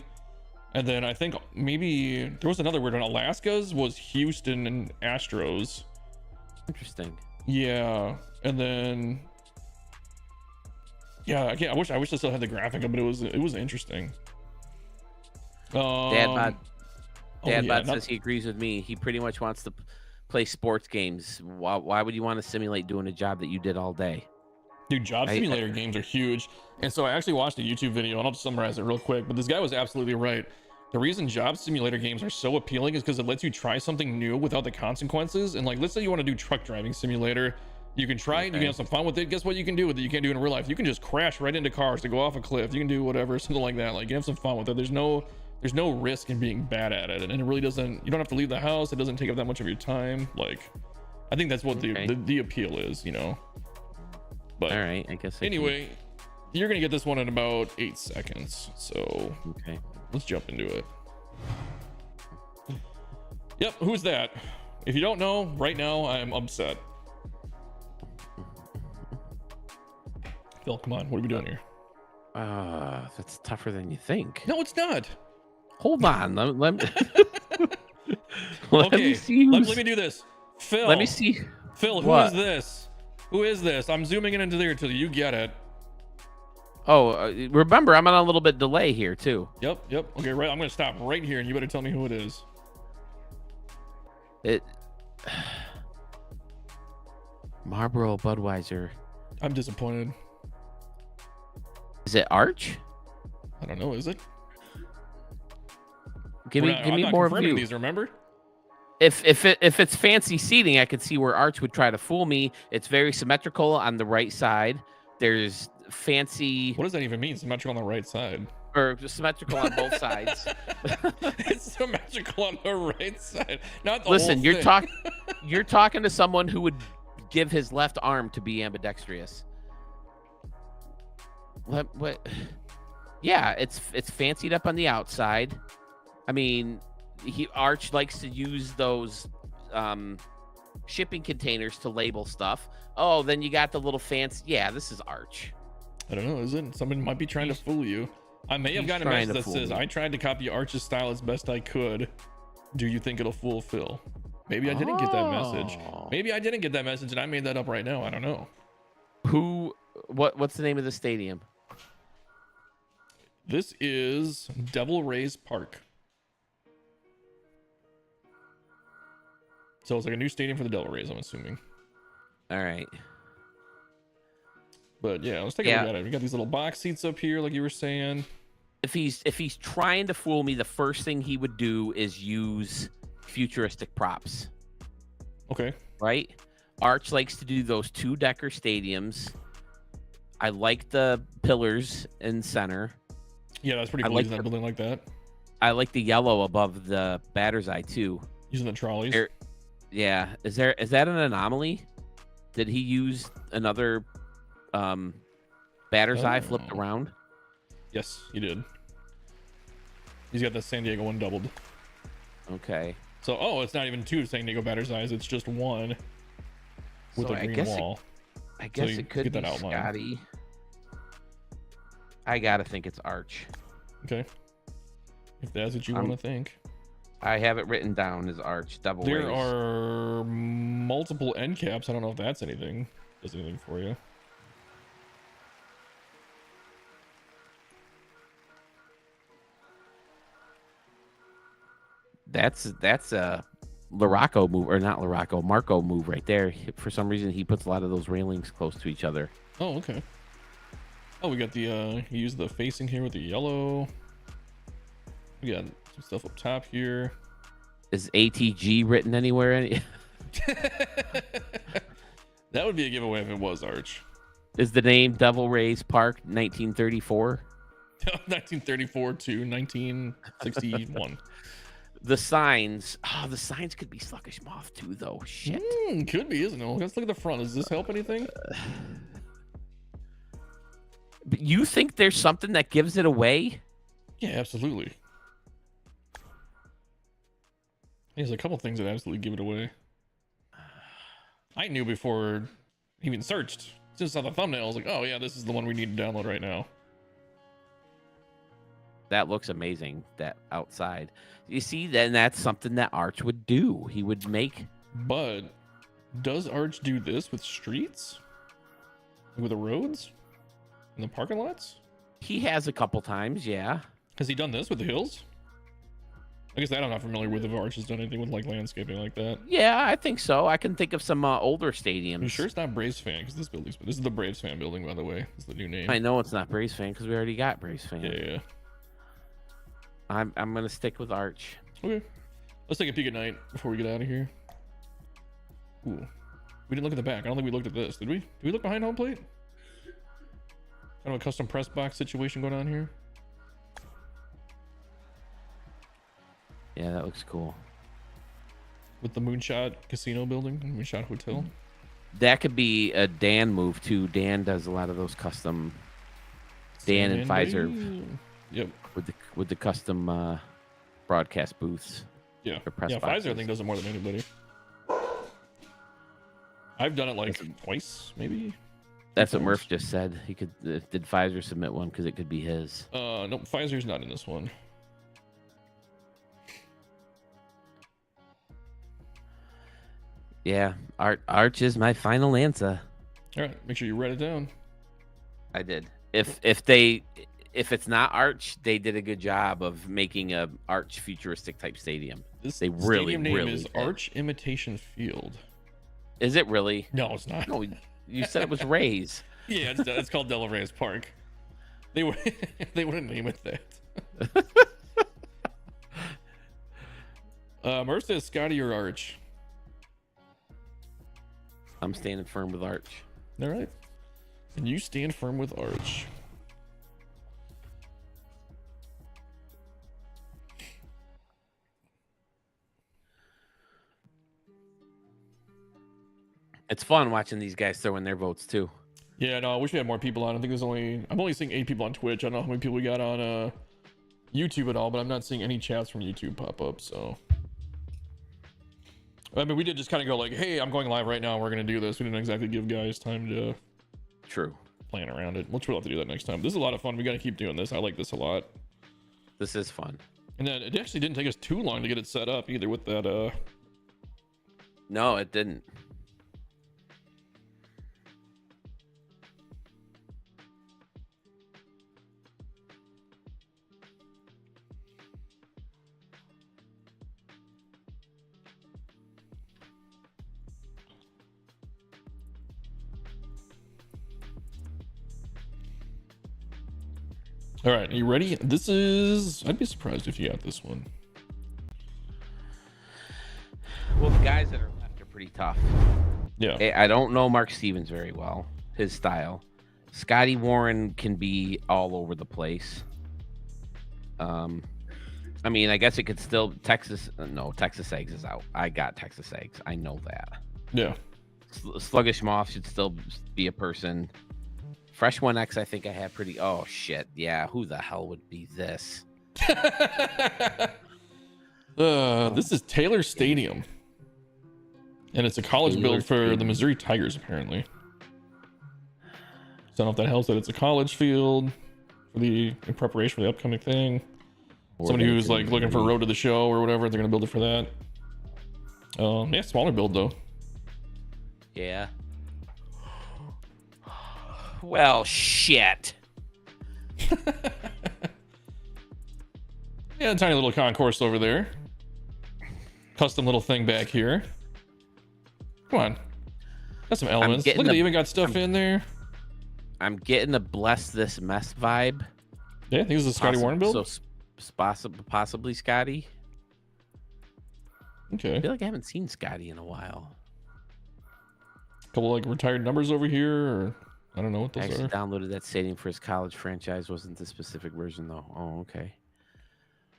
And then I think maybe there was another weird one. Alaska's was Houston and Astros. Interesting. Yeah, and then yeah, again, I wish I still had the graphic, but it was interesting. Dad bod. Oh Dad yeah, Bot says he agrees with me. He pretty much wants to play sports games. Why would you want to simulate doing a job that you did all day? dude, job simulator games are huge. And so I actually watched a YouTube video, and I'll just summarize it real quick, but this guy was absolutely right. The reason job simulator games are so appealing is because it lets you try something new without the consequences. And like, let's say you want to do truck driving simulator. You can try it, you can have some fun with it. Guess what you can do with it? You can't do in real life. You can just crash right into cars to go off a cliff. You can do whatever, something like that. Like, you can have some fun with it. There's no risk in being bad at it. And it really doesn't, you don't have to leave the house. It doesn't take up that much of your time. Like, I think that's what the appeal is, you know? But all right, I guess. Anyway, you're going to get this one in about 8 seconds. So okay, let's jump into it. Yep. Who's that? If you don't know right now, I'm upset. Phil, come on. What are we doing here? That's tougher than you think. No, it's not. Hold on. Let me Okay, see. Let me do this. Phil. Let me see. Phil, who is this? Who is this? I'm zooming in into there until you get it. Oh, remember, I'm on a little bit delay here too. Yep. Okay, right. I'm gonna stop right here, and you better tell me who it is. Marlboro Budweiser. I'm disappointed. Is it Arch? I don't know. Is it? Give me more view. These, remember? If it's fancy seating, I could see where Arch would try to fool me. It's very symmetrical on the right side. There's fancy. What does that even mean? Symmetrical on the right side? Or just symmetrical on both sides. It's symmetrical on the right side, not the Listen, whole thing. You're talking to someone who would give his left arm to be ambidextrous. What? Yeah, it's fancied up on the outside. I mean, Arch likes to use those shipping containers to label stuff. Oh, then you got the little fancy. Yeah, this is Arch. I don't know. Is it? Someone might be trying to fool you. I may have gotten a message that says, I tried to copy Arch's style as best I could. Do you think it'll fool Phil? Maybe I didn't get that message. Maybe I didn't get that message and I made that up right now. I don't know. What's the name of the stadium? This is Devil Rays Park. So it's like a new stadium for the Devil Rays, I'm assuming. All right. But yeah, let's take a look at it. We got these little box seats up here, like you were saying. If he's trying to fool me, the first thing he would do is use futuristic props. Okay. Right? Arch likes to do those 2-decker stadiums. I like the pillars in center. Yeah, that's pretty cool. Using that building like that. I like the yellow above the batter's eye too. Using the trolleys. Yeah. Is that an anomaly? Did he use another batter's eye flipped around? Yes, he did. He's got the San Diego one doubled. Okay. So, it's not even 2 San Diego batter's eyes. It's just 1 with a green wall. I guess it could be Scotty. I gotta think it's Arch. Okay. If that's what you want to think. I have it written down as Arch. Devil Rays. There are multiple end caps. I don't know if that's does anything for you. That's a Larocco move, or not Larocco, Marco move right there. For some reason, he puts a lot of those railings close to each other. Oh, okay. Oh, we got the he used the facing here with the yellow. We got some stuff up top here. Is ATG written anywhere? That would be a giveaway if it was Arch. Is the name Devil Rays Park 1934? 1934 to 1961. The signs could be Sluggish Moth too, though. Shit. Could be, isn't it? Let's look at the front. Does this help anything? But you think there's something that gives it away? Yeah, absolutely. There's a couple things that absolutely give it away. I knew before he even searched. Just saw the thumbnail. I was like, oh yeah, this is the one we need to download right now. That looks amazing, that outside. You see, then that's something that Arch would do. He would make. But does Arch do this with streets? With the roads? In the parking lots? He has a couple times, yeah. Has he done this with the hills? I guess that I'm not familiar with if Arch has done anything with like landscaping like that. Yeah, I think so. I can think of some older stadiums. You sure it's not Braves fan? Because this is the Braves fan building, by the way. This is the new name. I know it's not Braves fan because we already got Braves fan. Yeah. I'm gonna stick with Arch. Okay. Let's take a peek at night before we get out of here. Ooh. We didn't look at the back. I don't think we looked at this. Did we? Did we look behind home plate? Kind of a custom press box situation going on here. Yeah, that looks cool. With the Moonshot Casino building, Moonshot Hotel. That could be a Dan move too. Dan does a lot of those custom. Dan and Pfizer. Yep. With the custom broadcast booths. Yeah. Press Yeah, boxes. Pfizer I think does it more than anybody. I've done it like twice, maybe. That's what Murph just said. He could. Did Pfizer submit one because it could be his? Nope. Pfizer's not in this one. Yeah, Arch is my final answer. All right, make sure you write it down. I did. If it's not Arch, they did a good job of making a Arch futuristic type stadium. This They really, stadium name really is did. Arch Imitation Field. Is it really? No, it's not. No, you said it was Rays. Yeah, it's called Del Reyes Park. They would they wouldn't name it that. Murph says Scotty or Arch. I'm standing firm with Arch. All right, and you stand firm with Arch. It's fun watching these guys throw in their votes too. Yeah, no, I wish we had more people on. I think I'm only seeing 8 people on Twitch. I don't know how many people we got on YouTube at all, but I'm not seeing any chats from YouTube pop up. So, I mean, we did just kind of go like, "Hey, I'm going live right now. We're gonna do this." We didn't exactly give guys time to True. plan around it. We'll have to do that next time. This is a lot of fun. We got to keep doing this. I like this a lot. This is fun. And then it actually didn't take us too long to get it set up either with that. No, it didn't. All right, are you ready? This is. I'd be surprised if you got this one. Well, the guys that are left are pretty tough. Yeah. I don't know Mark Stevens very well. His style. Scotty Warren can be all over the place. I mean, I guess it could still Texas. No, Texas Eggs is out. I got Texas Eggs. I know that. Yeah. Sluggish Moth should still be a person. Fresh 1X, I think I have pretty. Oh shit, yeah. Who the hell would be this? This is Taylor Stadium, and it's a college Taylor build for Stadium. the Missouri Tigers, apparently. So I don't know if that helps that it's a college field in preparation for the upcoming thing. Somebody who's like looking for a road to the show or whatever, they're gonna build it for that. Yeah, smaller build though. Yeah. Well, shit. Yeah, a tiny little concourse over there. Custom little thing back here. Come on. Got some elements. Look, they even got stuff in there. I'm getting the bless this mess vibe. Yeah, I think this is a Scotty Warren build. So possibly Scotty. I Okay. feel like I haven't seen Scotty in a while. Couple like retired numbers over here, or I don't know what I those actually are. downloaded that stadium for his college franchise. Wasn't the specific version though. Oh, okay.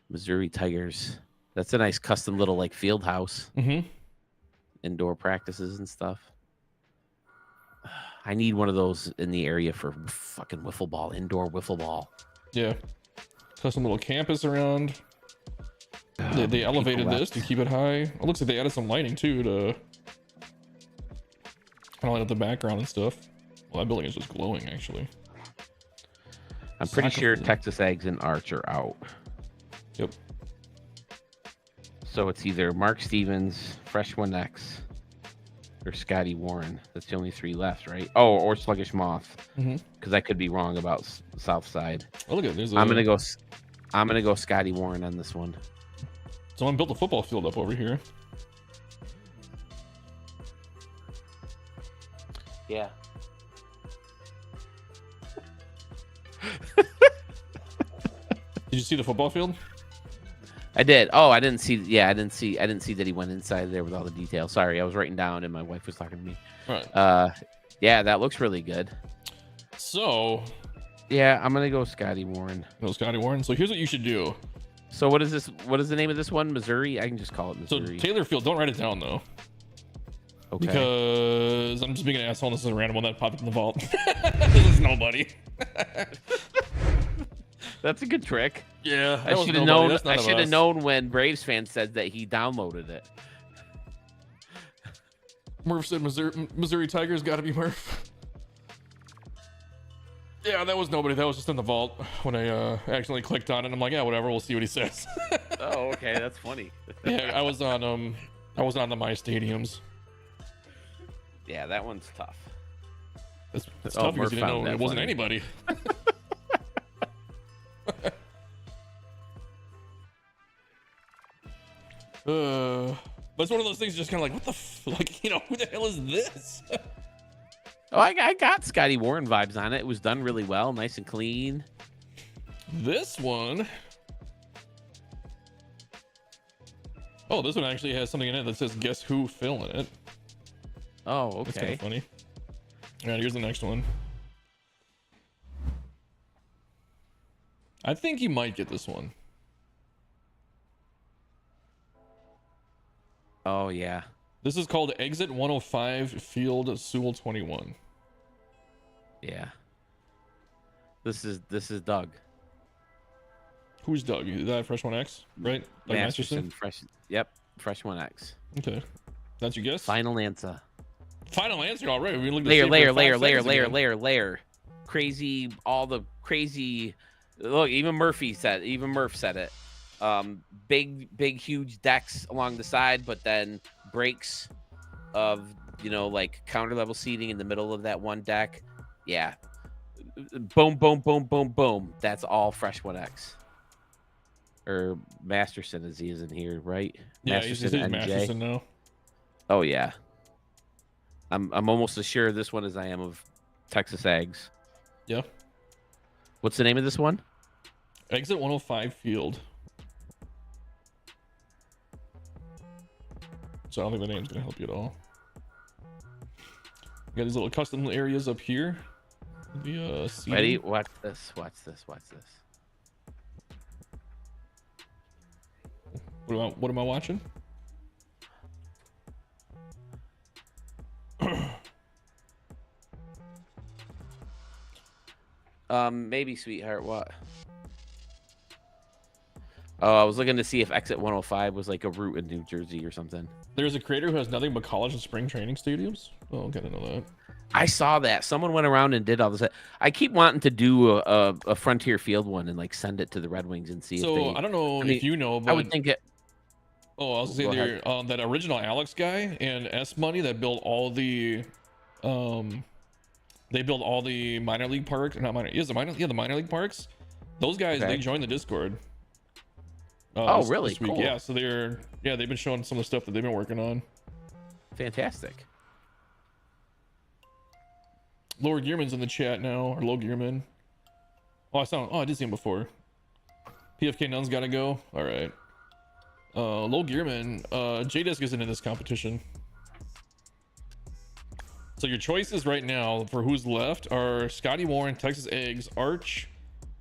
Missouri Tigers. That's a nice custom little like field house. Mm-hmm. Indoor practices and stuff. I need one of those in the area for fucking wiffle ball, indoor wiffle ball. Yeah. Custom little campus around. They elevated this to keep it high. It looks like they added some lighting too to kind of light up the background and stuff. Well, that building is just glowing actually. I'm pretty Soccer sure field. Texas Eggs and Arch are out. Yep. So it's either Mark Stevens, Fresh 1X, or Scotty Warren. That's the only 3 left, right? Oh, or Sluggish Moth. Mm-hmm. Because I could be wrong about South Side. Oh, look at there's. I'm gonna go Scotty Warren on this one. Someone built a football field up over here. Yeah. Did you see the football field? I did. Oh, I didn't see. Yeah, I didn't see that he went inside there with all the details. Sorry, I was writing down and my wife was talking to me. All right. Yeah, that looks really good. So, yeah, I'm gonna go Scotty Warren. no, Scotty Warren. So here's what you should do. So what is this? What is the name of this one? Missouri? I can just call it So Missouri. Taylor Field, don't write it down though, Okay. because I'm just being an asshole. This is a random one that popped up in the vault. This is nobody. That's a good trick. Yeah, I should have known. I should have known when Braves fan said that he downloaded it. Murph said Missouri Tigers got to be Murph. Yeah, that was nobody. That was just in the vault when I accidentally clicked on it. I'm like, yeah, whatever. We'll see what he says. Oh, okay, that's funny. Yeah, I was on the My Stadiums. Yeah, that one's tough. It's Oh, tough because Murph you didn't found know that it wasn't funny. anybody. But it's one of those things just kind of like, what the like, you know, who the hell is this? Oh, I got Scotty Warren vibes on it. It was done really well, nice and clean. This one. Oh, this one actually has something in it that says "Guess Who" Phil in it. Oh, That's kind okay. of funny. All right, here's the next one. I think you might get this one. Oh yeah. This is called Exit 105 Field Sewell 21. Yeah. This is Doug. Who's Doug? Is that Fresh One X, right? Doug Masterson, fresh. Yep, Fresh 1X. Okay, that's your guess. Final answer. Final answer. All right. We looked at Layer, the layer, paper layer, 5 layer, seconds layer, ago. layer. Crazy. All the crazy. Look, even Murph said it. Big, huge decks along the side, but then breaks of like counter level seating in the middle of that one deck. Yeah. Boom, boom, boom, boom, boom. That's all Fresh 1X. Or Masterson as he is in here, right? Yeah, he's NJ. Masterson now. Oh yeah. I'm almost as sure of this one as I am of Texas Ags. Yeah. What's the name of this one? Exit 105 Field. So I don't think the name's gonna help you at all. We got these little custom areas up here. The seating. Ready? Watch this. Watch this. Watch this. What am I watching? Maybe sweetheart. What? Oh, I was looking to see if Exit 105 was like a route in New Jersey or something. There's a creator who has nothing but college and spring training stadiums. Oh, okay, I didn't know that. I saw that someone went around and did all this. I keep wanting to do a Frontier Field one and like send it to the Red Wings and see if So they. I don't know I mean, if you know, but I would think it. oh, I was Go gonna say ahead. there, that original Alex guy and S Money that built all the, they built all the minor league parks, not minor, the minor league parks. Those guys, Okay. they joined the Discord. Oh, this really? week. Cool. Yeah, so they've been showing some of the stuff that they've been working on. Fantastic. Lord Gearman's in the chat now, or Low Gearman. I did see him before. PFK Nun's got to go. All right. Low Gearman, J-Disc isn't in this competition. So your choices right now for who's left are Scotty Warren, Texas Eggs, Arch,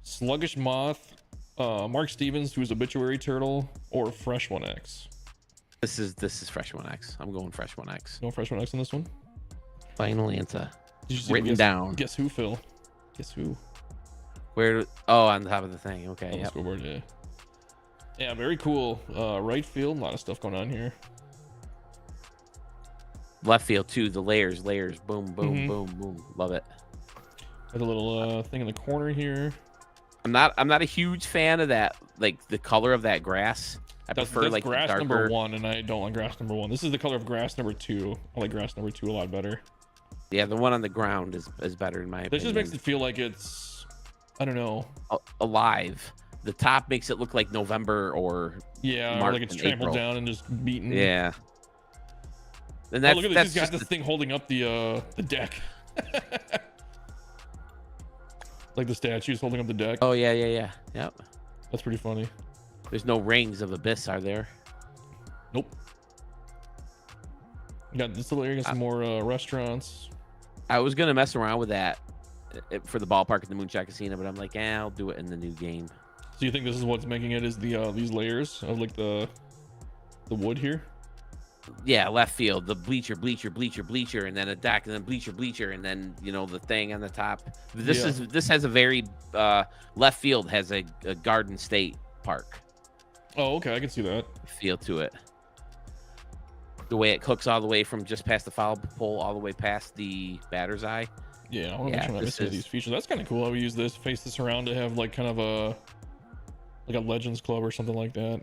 Sluggish Moth, Mark Stevens, who's Obituary Turtle, or Fresh 1X. This is Fresh 1X. I'm going Fresh 1X. No Fresh 1X on this one? Final answer. Did you see Written down. Guess who, Phil? Guess who? Where? Oh, on top of the thing. Okay. On the Yep. scoreboard, yeah. Yeah, very cool. Right field, a lot of stuff going on here. Left field too. The layers. Boom, boom, Mhm. boom, boom. Love it. Got a little thing in the corner here. I'm not a huge fan of that, like the color of that grass. I prefer That's like the grass darker. number 1, and I don't like grass number 1. This is the color of grass number 2. I like grass number 2 a lot better. Yeah, the one on the ground is better in my This opinion. just makes it feel like it's, I don't know. Alive. the top makes it look like November or Yeah, March like it's and trampled April. down and just beaten. Yeah. And Oh, that's look at this. that's He's got just this thing holding up the deck. Like the statue's holding up the deck. oh yeah. Yep. That's pretty funny. There's no rings of abyss, are there? Nope. You got this little area, some more restaurants. I was gonna mess around with that for the ballpark at the Moonshot Casino, but I'm like, I'll do it in the new game. So you think this is what's making it is the these layers of like the wood here? Yeah, left field, the bleacher, and then a deck, and then bleacher, and then the thing on the top. This has a very left field has a Garden State Park Oh, okay, I can see that. feel to it. The way it hooks all the way from just past the foul pole all the way past the batter's eye. Yeah, I want to make sure I'm not missing these features. That's kind of cool how we use this, face this around to have like kind of a Legends Club or something like that.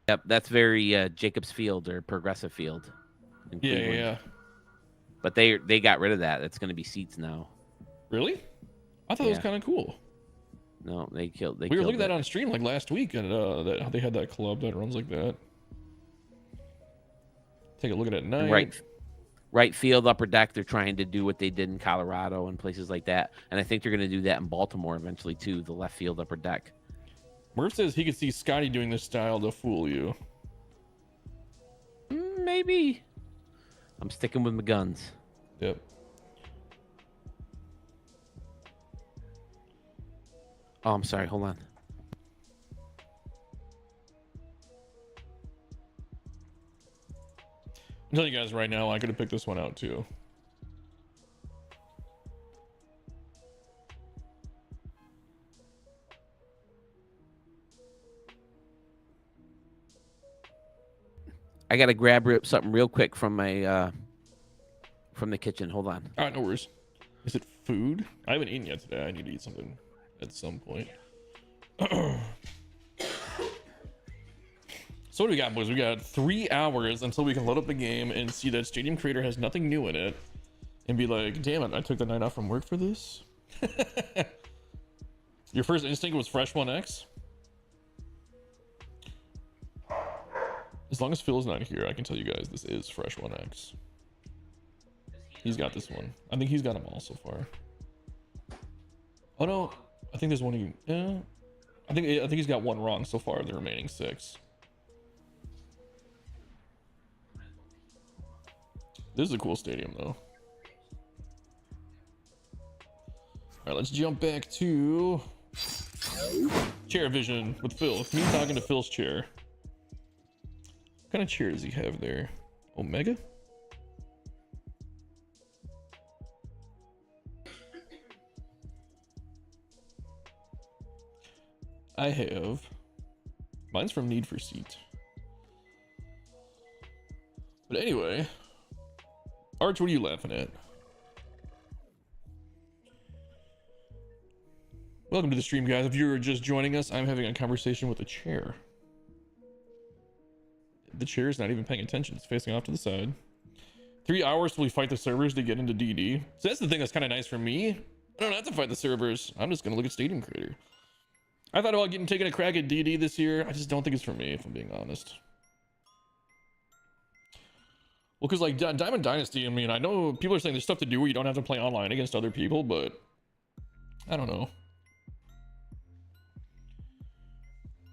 Yep, that's very Jacobs Field or Progressive Field. In Cleveland. Yeah. But they got rid of that. It's going to be seats now. Really? I thought it was kind of cool. No, they killed. We were looking at that on stream like last week, and that they had that club that runs like that. Take a look at it at night. Right field, upper deck. They're trying to do what they did in Colorado and places like that, and I think they're going to do that in Baltimore eventually too. The left field, upper deck. Murph says he could see Scotty doing this style to fool you. Maybe. I'm sticking with my guns. Yep. Oh, I'm sorry. Hold on. I'm telling you guys right now, I could have picked this one out too. I gotta grab something real quick from my from the kitchen. Hold on. All right, no worries. Is it food? I haven't eaten yet today. I need to eat something at some point. So what do we got, boys? We got 3 hours until we can load up the game and see that Stadium Creator has nothing new in it, and be like, damn it, I took the night off from work for this. Your first instinct was Fresh 1X? As long as Phil's not here, I can tell you guys this is Fresh 1X. He's got this one. I think he's got them all so far. Oh no, I think there's one. I think he's got one wrong so far. The remaining 6. This is a cool stadium though. All right, let's jump back to Chair Vision with Phil. Me talking to Phil's chair. What kind of chair does he have there? Omega? I have. Mine's from Need for Seat. But anyway, Arch, what are you laughing at? Welcome to the stream, guys. If you're just joining us, I'm having a conversation with a chair. The chair is not even paying attention. It's facing off to the side. 3 hours till we fight the servers to get into DD. So that's the thing that's kind of nice for me. I don't have to fight the servers. I'm just going to look at Stadium Creator. I thought about taking a crack at DD this year. I just don't think it's for me, if I'm being honest. Well, because like Diamond Dynasty, I mean, I know people are saying there's stuff to do where you don't have to play online against other people, but I don't know.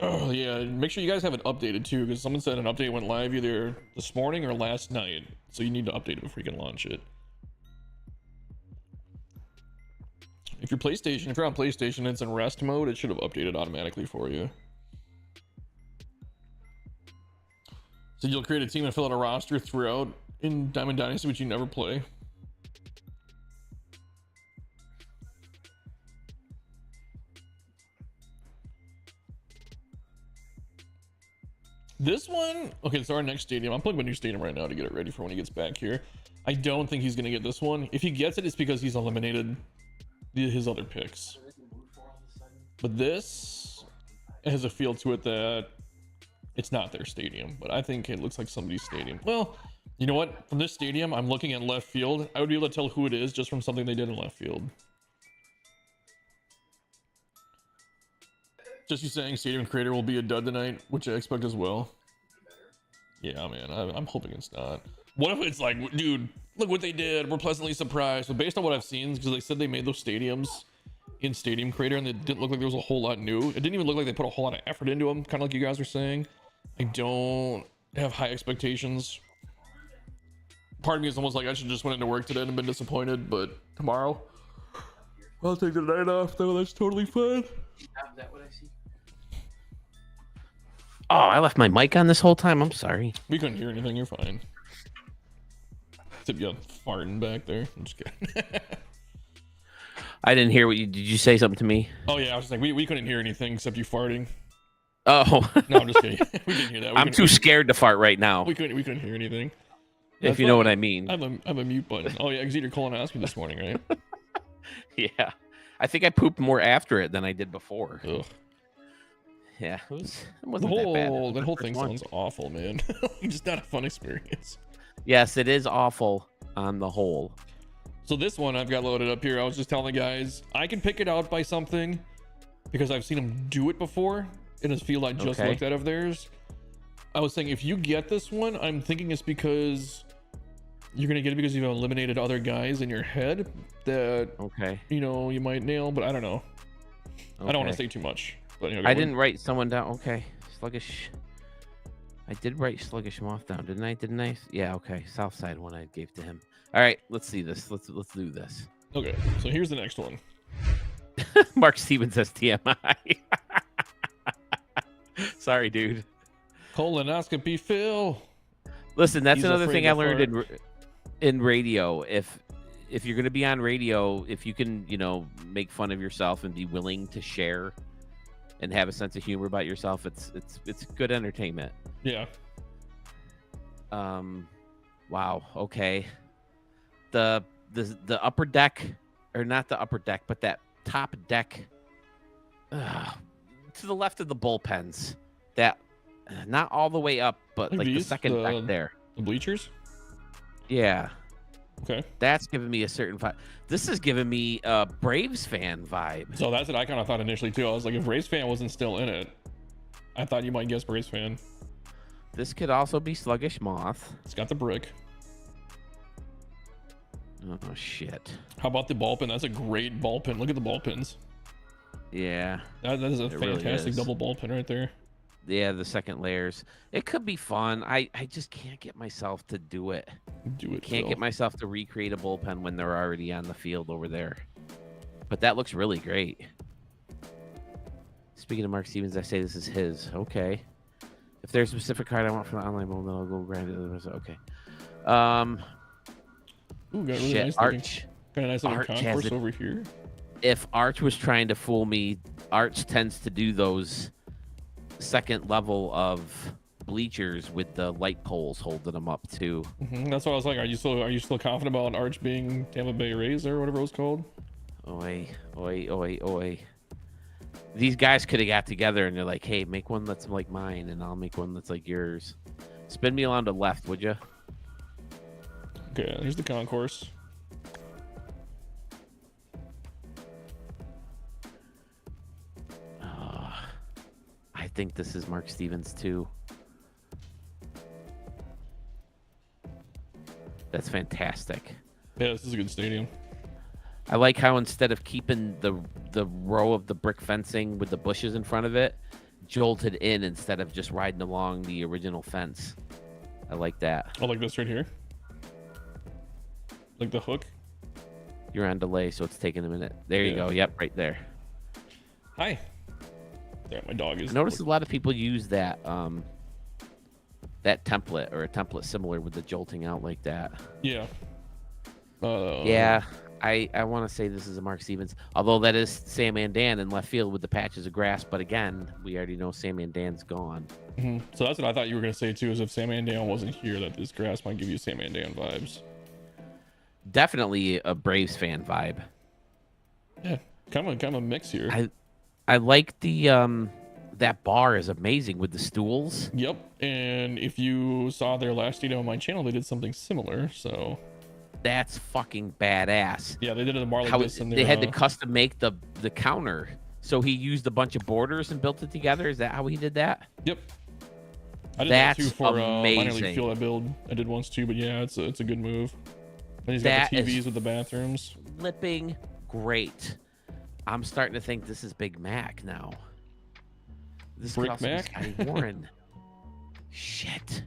Oh yeah, make sure you guys have it updated too, because someone said an update went live either this morning or last night, so you need to update it before you can launch it. If you're on PlayStation and it's in rest mode, it should have updated automatically for you. So you'll create a team and fill out a roster throughout in Diamond Dynasty, which you never play. This one, okay, so our next stadium, I'm playing a new stadium right now to get it ready for when he gets back here. I don't think he's gonna get this one. If he gets it, it's because he's eliminated his other picks. But this has a feel to it that it's not their stadium, but I think it looks like somebody's stadium. Well, you know what? From this stadium, I'm looking at left field. I would be able to tell who it is just from something they did in left field. Just you saying Stadium Creator will be a dud tonight, which I expect as well. Yeah, man, I'm hoping it's not. What if it's like, dude, look what they did. We're pleasantly surprised. But based on what I've seen, because they said they made those stadiums in Stadium Creator and it didn't look like there was a whole lot new. It didn't even look like they put a whole lot of effort into them, kind of like you guys were saying. I don't have high expectations. Part of me is almost like I should just went into work today and been disappointed, but tomorrow I'll take the night off though. That's totally fine. Is that what I see? Oh, I left my mic on this whole time. I'm sorry. We couldn't hear anything. You're fine. Except you farting back there. I'm just kidding. I didn't hear what you did. You say something to me? Oh yeah, I was just like we couldn't hear anything except you farting. Oh. No, I'm just kidding. We didn't hear that. I'm too scared to fart right now. We couldn't hear anything. If you know what I mean. I have a mute button. Oh yeah, because you did your colonoscopy this morning, right? Yeah. I think I pooped more after it than I did before. Ugh. Yeah, it wasn't that bad. That whole thing sounds awful, man. Just not a fun experience. Yes, it is awful on the whole. So this one I've got loaded up here. I was just telling the guys I can pick it out by something because I've seen them do it before in a field I just looked at of theirs. I was saying if you get this one, I'm thinking it's because you're gonna get it because you've eliminated other guys in your head that you know you might nail, but I don't know. I don't want to say too much. But anyway, I didn't write someone down. Okay, Sluggish. I did write Sluggish Moth down, didn't I? Didn't I? Yeah. Okay, Southside one I gave to him. All right, let's see this. Let's do this. Okay, so here's the next one. Mark Stevens says TMI. Sorry, dude. Colonoscopy Phil. Listen, that's another thing I learned in radio. If you're gonna be on radio, if you can, make fun of yourself and be willing to share and have a sense of humor about yourself, it's good entertainment. Yeah. Wow. Okay. The upper deck, or not the upper deck, but that top deck, to the left of the bullpens. That not all the way up, but like the second deck there. The bleachers. Yeah. Okay. That's giving me a certain vibe. This is giving me a Braves fan vibe. So that's what I kind of thought initially too. I was like, if Braves fan wasn't still in it, I thought you might guess Braves fan. This could also be Sluggish Moth. It's got the brick. Oh shit. How about the ball pin? That's a great ball pin. Look at the ball pins. Yeah. That is a fantastic really double ball pin right there. Yeah, the second layers. It could be fun. I just can't get myself to do it. Can't get myself to recreate a bullpen when they're already on the field over there. But that looks really great. Speaking of Mark Stevens, I say this is his. Okay. If there's a specific card I want from the online mode, then I'll go grind it. Okay. Ooh, got really shit, nice Arch. Got a nice little concourse over here. If Arch was trying to fool me, Arch tends to do those second level of bleachers with the light poles holding them up too. That's what I was like. Are you still confident about Arch being Tampa Bay Rays or whatever it was called? Oi. These guys could have got together and they're like, hey, make one that's like mine and I'll make one that's like yours. Spin me along to left, would you? Okay, here's the concourse. I think this is Mark Stevens too. That's fantastic. Yeah, this is a good stadium. I like how instead of keeping the row of the brick fencing with the bushes in front of it, jolted in instead of just riding along the original fence. I like that. Oh, like this right here? Like the hook? You're on delay, so it's taking a minute. There you go. Yep, right there. Hi. Yeah, my dog is. I noticed a lot of people use that that template or a template similar with the jolting out like that. Yeah. Yeah, I want to say this is a Mark Stevens, although that is Sam and Dan in left field with the patches of grass. But again, we already know Sam and Dan's gone. So that's what I thought you were gonna say too. Is if Sam and Dan wasn't here, that this grass might give you Sam and Dan vibes. Definitely a Braves fan vibe. Yeah, kind of a mix here. I like the that bar is amazing with the stools. Yep, and if you saw their last video on my channel, they did something similar. So that's fucking badass. Yeah, they did it more like this. They had to custom make the counter So he used a bunch of borders and built it together. Is that how he did that? Yep. I did that too That's for minor league amazing. field I build. I did once too, but yeah, it's a good move. And he's That got the is TVs with the bathrooms. Flipping great. I'm starting to think this is Big Mac now. This could Brick also be Mac? Scotty Warren. Shit.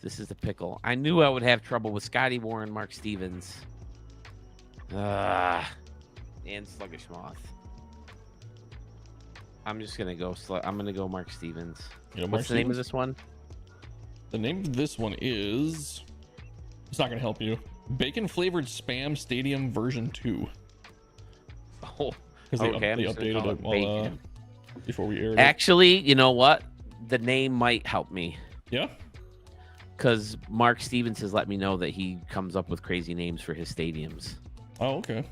This is the pickle. I knew I would have trouble with Scotty Warren, Mark Stevens. And Sluggish Moth. I'm just gonna go I'm gonna go Mark Stevens. You know, What's the name of this one? The name of this one is, it's not gonna help you. Bacon flavored spam stadium version 2. Oh, Because okay. they updated it while, before we aired it. Actually, you know what? The name might help me. Yeah. Because Mark Stevens has let me know that he comes up with crazy names for his stadiums. Oh, okay.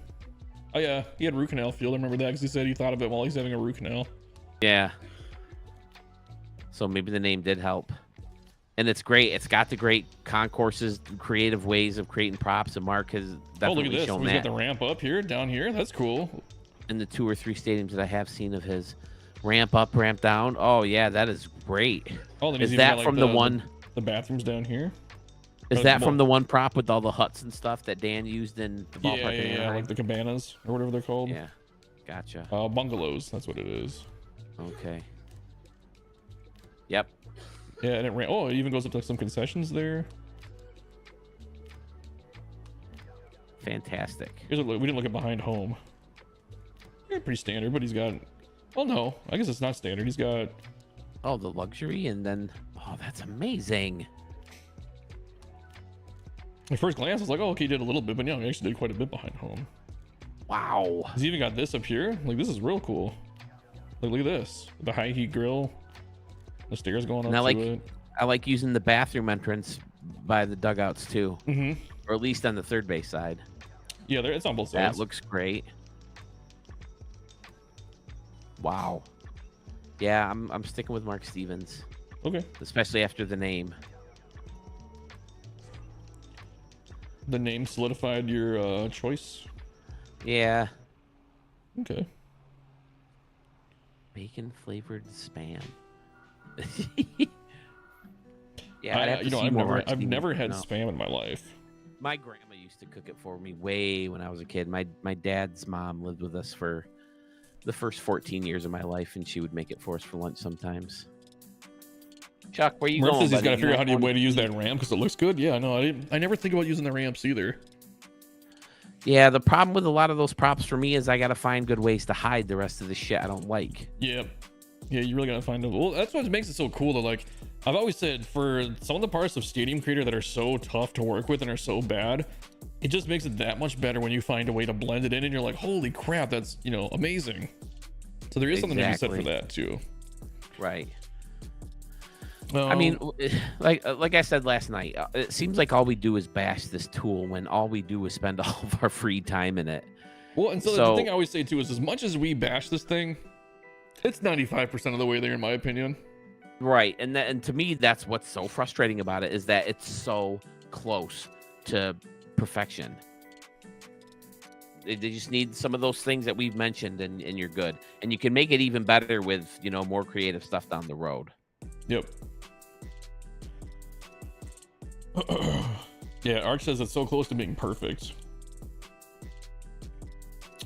Oh yeah, he had root canal field. I remember that because he said he thought of it while he's having a root canal. Yeah. So maybe the name did help. And it's great. It's got the great concourses, creative ways of creating props, and Mark has definitely Oh, look at this. shown He's that got the ramp up here, down here. That's cool. in the 2 or 3 stadiums that I have seen of his. Ramp up, ramp down. Oh yeah, that is great. Oh, then Is he's even that got, like, from the one? the bathrooms down here? Is that from the one prop with all the huts and stuff that Dan used in the ballpark? in Yeah, Anaheim? like the cabanas or whatever they're called. Yeah, gotcha. Bungalows. That's what it is. Okay. Yep. Yeah, and it ran. Oh, it even goes up to some concessions there. Fantastic. Here's a look. We didn't look at behind home. Yeah, pretty standard, but he's got. Oh no, I guess it's not standard. He's got. Oh, the luxury, and then that's amazing. At first glance, I was like, oh, okay, he did a little bit, but no, he actually did quite a bit behind home. Wow. He's even got this up here. Like, this is real cool. Like, look at this. The high heat grill. The stairs going up And to it. I like using the bathroom entrance by the dugouts too, Mm-hmm. or at least on the third base side. Yeah, there it's on both sides. That looks great. Wow. Yeah, I'm sticking with Mark Stevens, Okay. especially after the name. The name solidified your choice. Yeah. Okay. Bacon flavored spam. Yeah, I'd have to see I've more never, Mark I've Stevens. never had No. spam in my life. My grandma used to cook it for me way when I was a kid. My dad's mom lived with us for the first 14 years of my life, and she would make it for us for lunch sometimes. Chuck, where you Murph going? says he's buddy? got to figure out how not to way going to use that ramp because it looks good. Yeah, no, I never think about using the ramps either. Yeah, the problem with a lot of those props for me is I got to find good ways to hide the rest of the shit I don't like. Yeah, you really gotta find a. Well, that's what makes it so cool. That like I've always said, for some of the parts of Stadium Creator that are so tough to work with and are so bad, it just makes it that much better when you find a way to blend it in, and you're like, holy crap, that's amazing. So there is something to be said for that too. Right. I mean, like I said last night, it seems like all we do is bash this tool when all we do is spend all of our free time in it. well, and so the thing I always say too is, as much as we bash this thing, it's 95% of the way there, in my opinion. Right, and to me, that's what's so frustrating about it, is that it's so close to perfection. They just need some of those things that we've mentioned, and you're good. And you can make it even better with more creative stuff down the road. Yep. Yeah, Arch says it's so close to being perfect.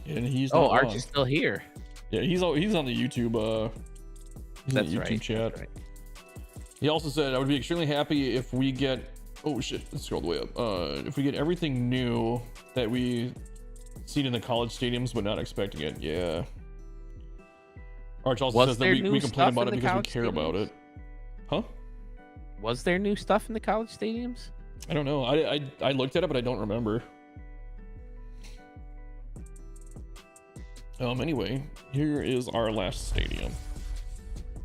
And he's not Arch wrong. is still here. Yeah, he's on the YouTube. He's That's in the YouTube right. chat. That's right. He also said, "I would be extremely happy if we get." Oh shit! Let's scroll the way up. If we get everything new that we seen in the college stadiums, but not expecting it. Yeah. Arch also Was says that there we new complain stuff about in it the because we college care about stadiums? it. Huh? Was there new stuff in the college stadiums? I don't know. I looked at it, but I don't remember. Anyway, here is our last stadium.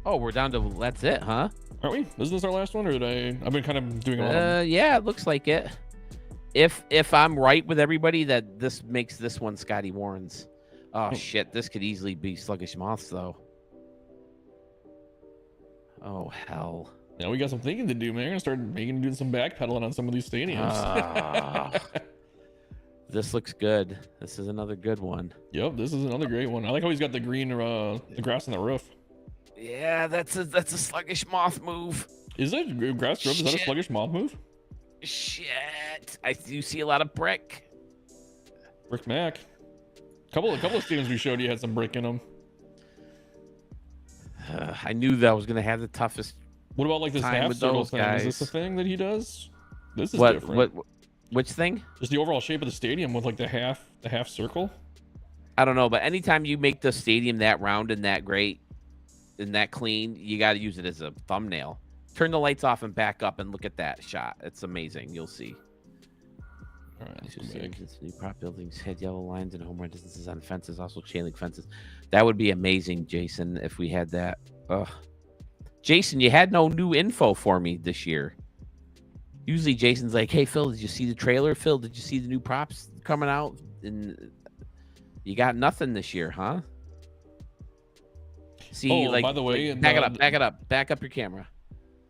Oh, we're down to that's it, huh? Aren't we? Isn't this our last one, or did I've been kind of doing a lot of... Yeah, it looks like it. If I'm right with everybody that this makes this one Scotty Warren's. Oh shit, this could easily be Sluggish Moths though. Oh hell. Now we got some thinking to do, man. We're gonna start doing some backpedaling on some of these stadiums. this looks good. This is another good one. Yep, this is another great one. I like how he's got the green, the grass on the roof. Yeah, that's a sluggish moth move. Is it grass roof? Is that a sluggish moth move? Shit, I do see a lot of brick. Brick Mac. Couple of stadiums we showed you had some brick in them. I knew that I was gonna have the toughest. What about like this time half with circle those thing? guys. Is this a thing that he does? This is What? different. Which thing? Just the overall shape of the stadium with like the half circle. I don't know, but anytime you make the stadium that round and that great and that clean, you got to use it as a thumbnail. Turn the lights off and back up and look at that shot. It's amazing. You'll see. All right, let's go back. New prop buildings had yellow lines and home run distances on fences, also chain link fences. That would be amazing, Jason, if we had that. Ugh. Jason, you had no new info for me this year. Usually Jason's like, hey, Phil, did you see the trailer? Phil, did you see the new props coming out? And you got nothing this year, huh? See, Oh, like, by the way, back it up. Back up your camera.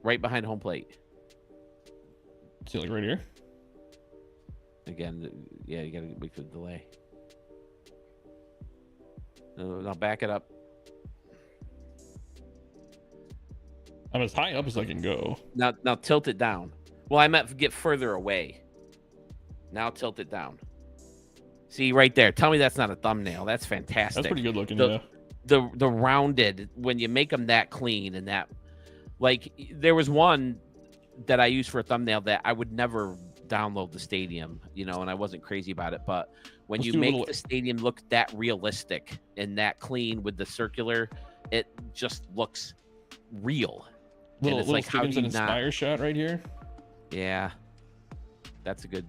Right behind home plate. See, like right here. Again, yeah, you gotta wait for the delay. No, now back it up. I'm as high up as I can go. Now tilt it down. Well, I meant get further away. Now tilt it down. See right there. Tell me that's not a thumbnail. That's fantastic. That's pretty good looking, yeah. The rounded, when you make them that clean and that, like, there was one that I used for a thumbnail that I would never download the stadium, you know, and I wasn't crazy about it. But when you make the stadium look that realistic and that clean with the circular, it just looks real. Little like Stadiums and Inspire shot right here. Yeah, that's a good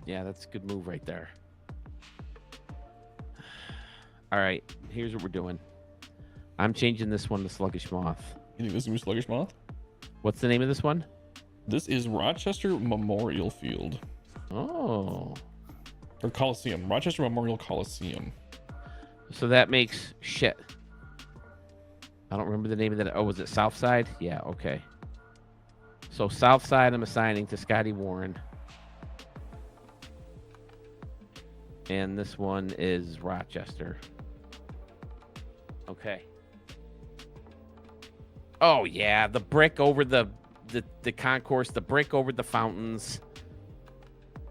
move right there. All right, here's what we're doing. I'm changing this one to Sluggish Moth. You think this is gonna be Sluggish Moth? What's the name of this one? This is Rochester Memorial Field. Oh. Or Coliseum. Rochester Memorial Coliseum. So that makes shit. I don't remember the name of that. Oh, was it Southside? Yeah, okay. So Southside I'm assigning to Scotty Warren. And this one is Rochester. Okay. Oh yeah, the brick over the concourse, the brick over the fountains.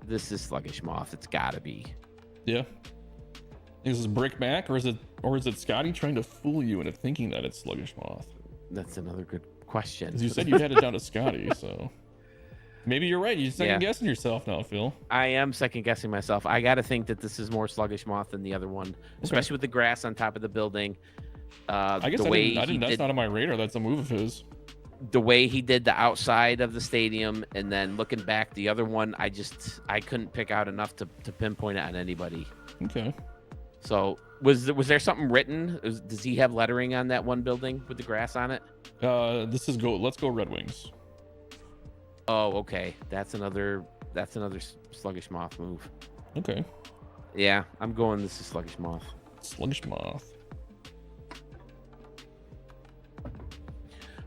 This is Sluggish Moth. It's gotta be. Yeah. Is this Brick Mac or is it Scotty trying to fool you into thinking that it's Sluggish Moth? That's another good question. Because you said you had it down to Scotty, so maybe you're right. You're second guessing yourself now, Phil. I am second guessing myself. I gotta think that this is more Sluggish Moth than the other one, especially with the grass on top of the building. I guess that's not on my radar. That's a move of his. The way he did the outside of the stadium, and then looking back, the other one, I couldn't pick out enough to pinpoint it on anybody. Okay. So was there something written? Does he have lettering on that one building with the grass on it? This is Let's Go Red Wings. Oh, okay. That's another Sluggish Moth move. Okay. Yeah, I'm going. This is Sluggish Moth. Sluggish Moth.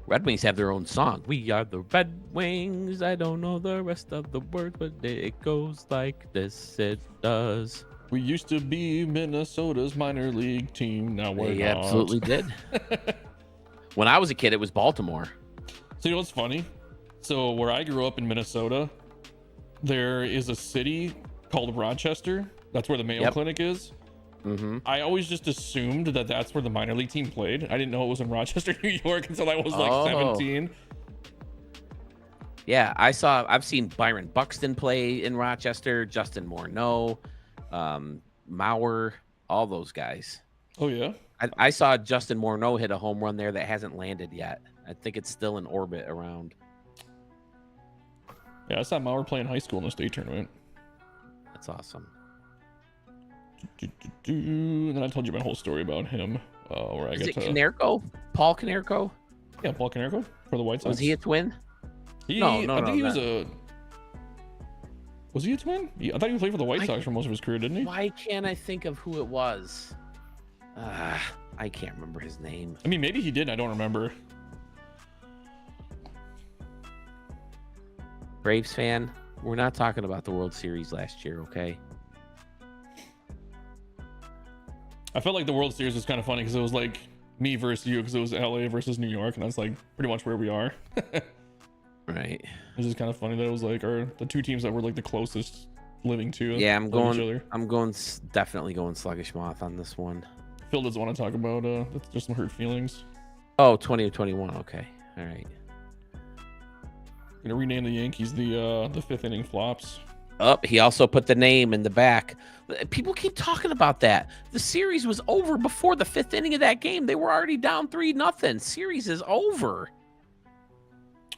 Red Wings have their own song. We are the Red Wings. I don't know the rest of the words, but it goes like this. It does. We used to be Minnesota's minor league team. Now we're not. Absolutely did. When I was a kid, it was Baltimore. So you know what's funny? So where I grew up in Minnesota, there is a city called Rochester. That's where the Mayo Clinic is. Mm-hmm. I always just assumed that that's where the minor league team played. I didn't know it was in Rochester, New York until I was like 17. Yeah, I've seen Byron Buxton play in Rochester, Justin Morneau, Mauer, all those guys. Oh yeah. I saw Justin Morneau hit a home run there that hasn't landed yet. I think it's still in orbit around. Yeah, I saw Mauer playing high school in the state tournament. That's awesome. And then I told you my whole story about him. Where Is it Konerko? Paul Konerko? Yeah, Paul Konerko for the White Sox. Was he a twin? No, I think he was a. Was he a twin? I thought he played for the White Sox for most of his career, didn't he? Why can't I think of who it was? I can't remember his name. I mean, maybe he did. I don't remember. Braves fan, we're not talking about the World Series last year, okay? I felt like the World Series was kind of funny because it was like me versus you, because it was LA versus New York, and that's like pretty much where we are. Right. It's just kind of funny that it was like the two teams that were like the closest living to Yeah, I'm each going. other. I'm going. Definitely going Sluggish Moth on this one. Phil doesn't want to talk about just some hurt feelings. Oh, 20 or 21. Okay. All right. Gonna rename the Yankees the fifth inning flops. Up. He also put the name in the back. People keep talking about that. The series was over before the fifth inning of that game. They were already down 3-0. Series is over.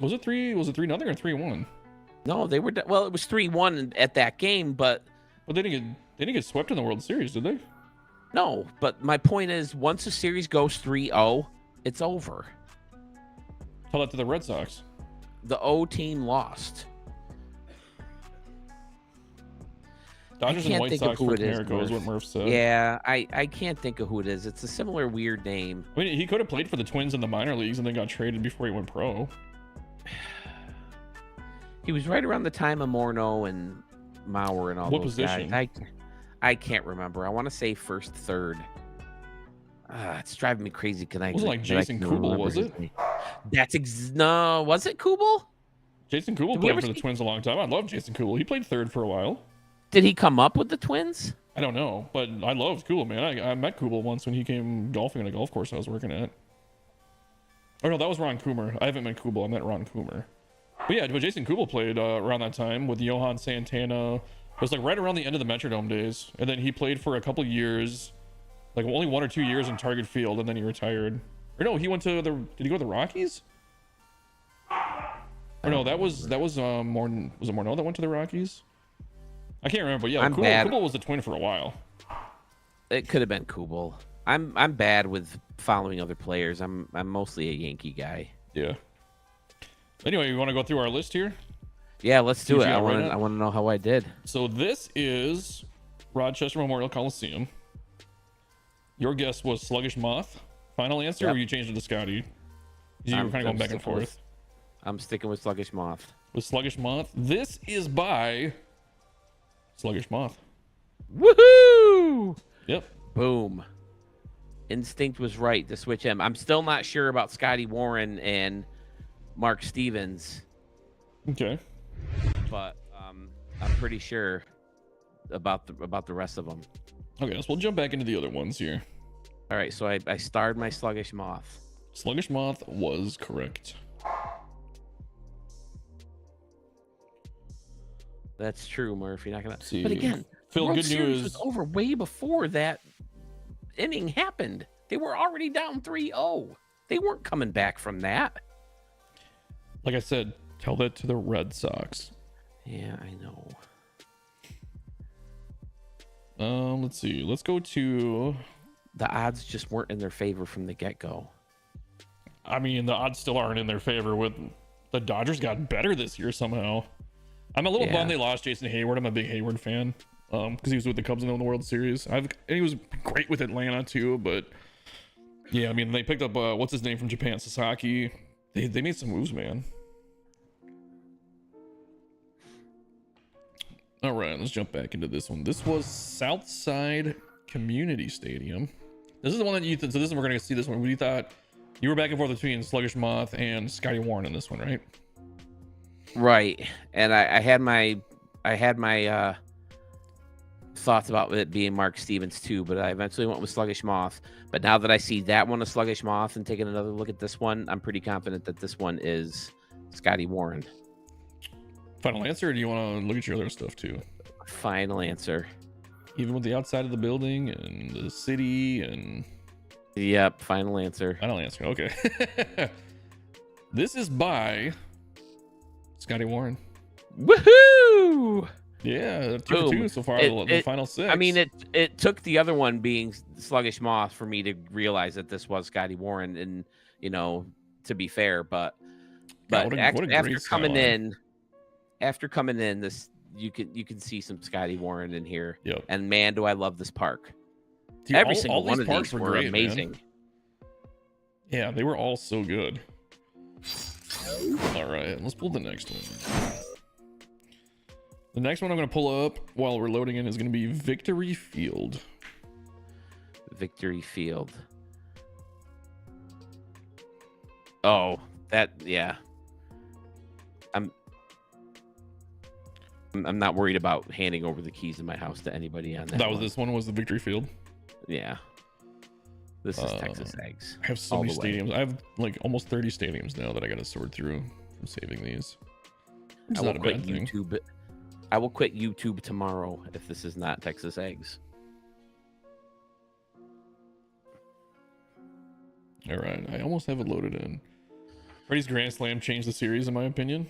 Was it 3-0 or 3-1? No, they were. Well, it was 3-1 at that game, but they didn't get swept in the World Series, did they? no. But my point is, once a series goes 3-0, it's over. Tell that to the Red Sox. The O team lost. Dodgers and White Sox for America is what Murph said. Yeah, I can't think of who it is. It's a similar weird name. I mean, he could have played for the Twins in the minor leagues and then got traded before he went pro. He was right around the time of Morneau and Mauer and all What those position? guys. I can't remember. I want to say first, third. It's driving me crazy. It wasn't like Jason Kubel, was it? No, was it Kubel? Jason Kubel played for the Twins a long time. I love Jason Kubel. He played third for a while. Did he come up with the Twins? I don't know, but I loved Kubel, man. I met Kubel once when he came golfing at a golf course I was working at. Oh no, that was Ron Coomer. I haven't met Kubel. I met Ron Coomer. But yeah, but Jason Kubel played around that time with Johan Santana. It was like right around the end of the Metrodome days, and then he played for a couple years, like only 1 or 2 years in Target Field, and then he retired. Or no, he went to the. Did he go to the Rockies? Or no, that was Morneau. Was it Morneau that went to the Rockies? I can't remember. But yeah, Kubel was the Twin for a while. It could have been Kubel. I'm bad with following other players. I'm mostly a Yankee guy. Yeah. Anyway, you want to go through our list here? Yeah, let's do it. I want to know how I did. So this is Rochester Memorial Coliseum. Your guess was Sluggish Moth. Final answer, or you changed it to Scotty? You were kind of going back and forth. I'm sticking with Sluggish Moth. With Sluggish Moth. This is by Sluggish Moth. Woohoo! Yep. Boom. Instinct was right to switch him. I'm still not sure about Scotty Warren and Mark Stevens. Okay. But I'm pretty sure about the rest of them. Okay, so we'll jump back into the other ones here. All right, so I starred my Sluggish Moth. Sluggish Moth was correct. That's true, Murph. You're not gonna. See, but again, Phil, World good Series news. was over way before that inning happened. They were already down 3-0. They weren't coming back from that. Like I said, tell that to the Red Sox. Yeah, I know. Let's see. Let's go to. The odds just weren't in their favor from the get-go. I mean, the odds still aren't in their favor. With the Dodgers got better this year somehow. I'm a little bummed they lost Jason Hayward. I'm a big Hayward fan because he was with the Cubs in the World Series. And he was great with Atlanta too. But yeah, I mean, they picked up what's his name from Japan, Sasaki. They made some moves, man. All right, let's jump back into this one. This was Southside Community Stadium. This is the one that you so this is we're gonna see this one. You thought you were back and forth between Sluggish Moth and Scotty Warren in this one, right? Right, and I had my thoughts about it being Mark Stevens too, but I eventually went with Sluggish Moth. But now that I see that one of Sluggish Moth and taking another look at this one, I'm pretty confident that this one is Scotty Warren. Final answer, or do you want to look at your other stuff too? Final answer. Even with the outside of the building and the city and... Yep, final answer. Final answer, okay. This is by Scotty Warren. Woohoo! Yeah, 2-2 so far, the final 6. I mean, it took the other one being Sluggish Moth for me to realize that this was Scotty Warren, and to be fair, but after coming in, this you can see some Scotty Warren in here. Yep. And man, do I love this park. Dude, Every single one of parks these were great, amazing. Man. Yeah, they were all so good. All right, let's pull the next one. The next one I'm going to pull up while we're loading in is going to be Victory Field. Victory Field. Oh, that yeah. I'm not worried about handing over the keys of my house to anybody on that. That was this one was the Victory Field. Yeah. This is Texas Eggs. I have so many stadiums. I have like almost 30 stadiums now that I got to sort through from saving these. It's not a bad thing. YouTube. I will quit YouTube tomorrow if this is not Texas Eggs. All right, I almost have it loaded in. Freddy's Grand Slam changed the series, in my opinion.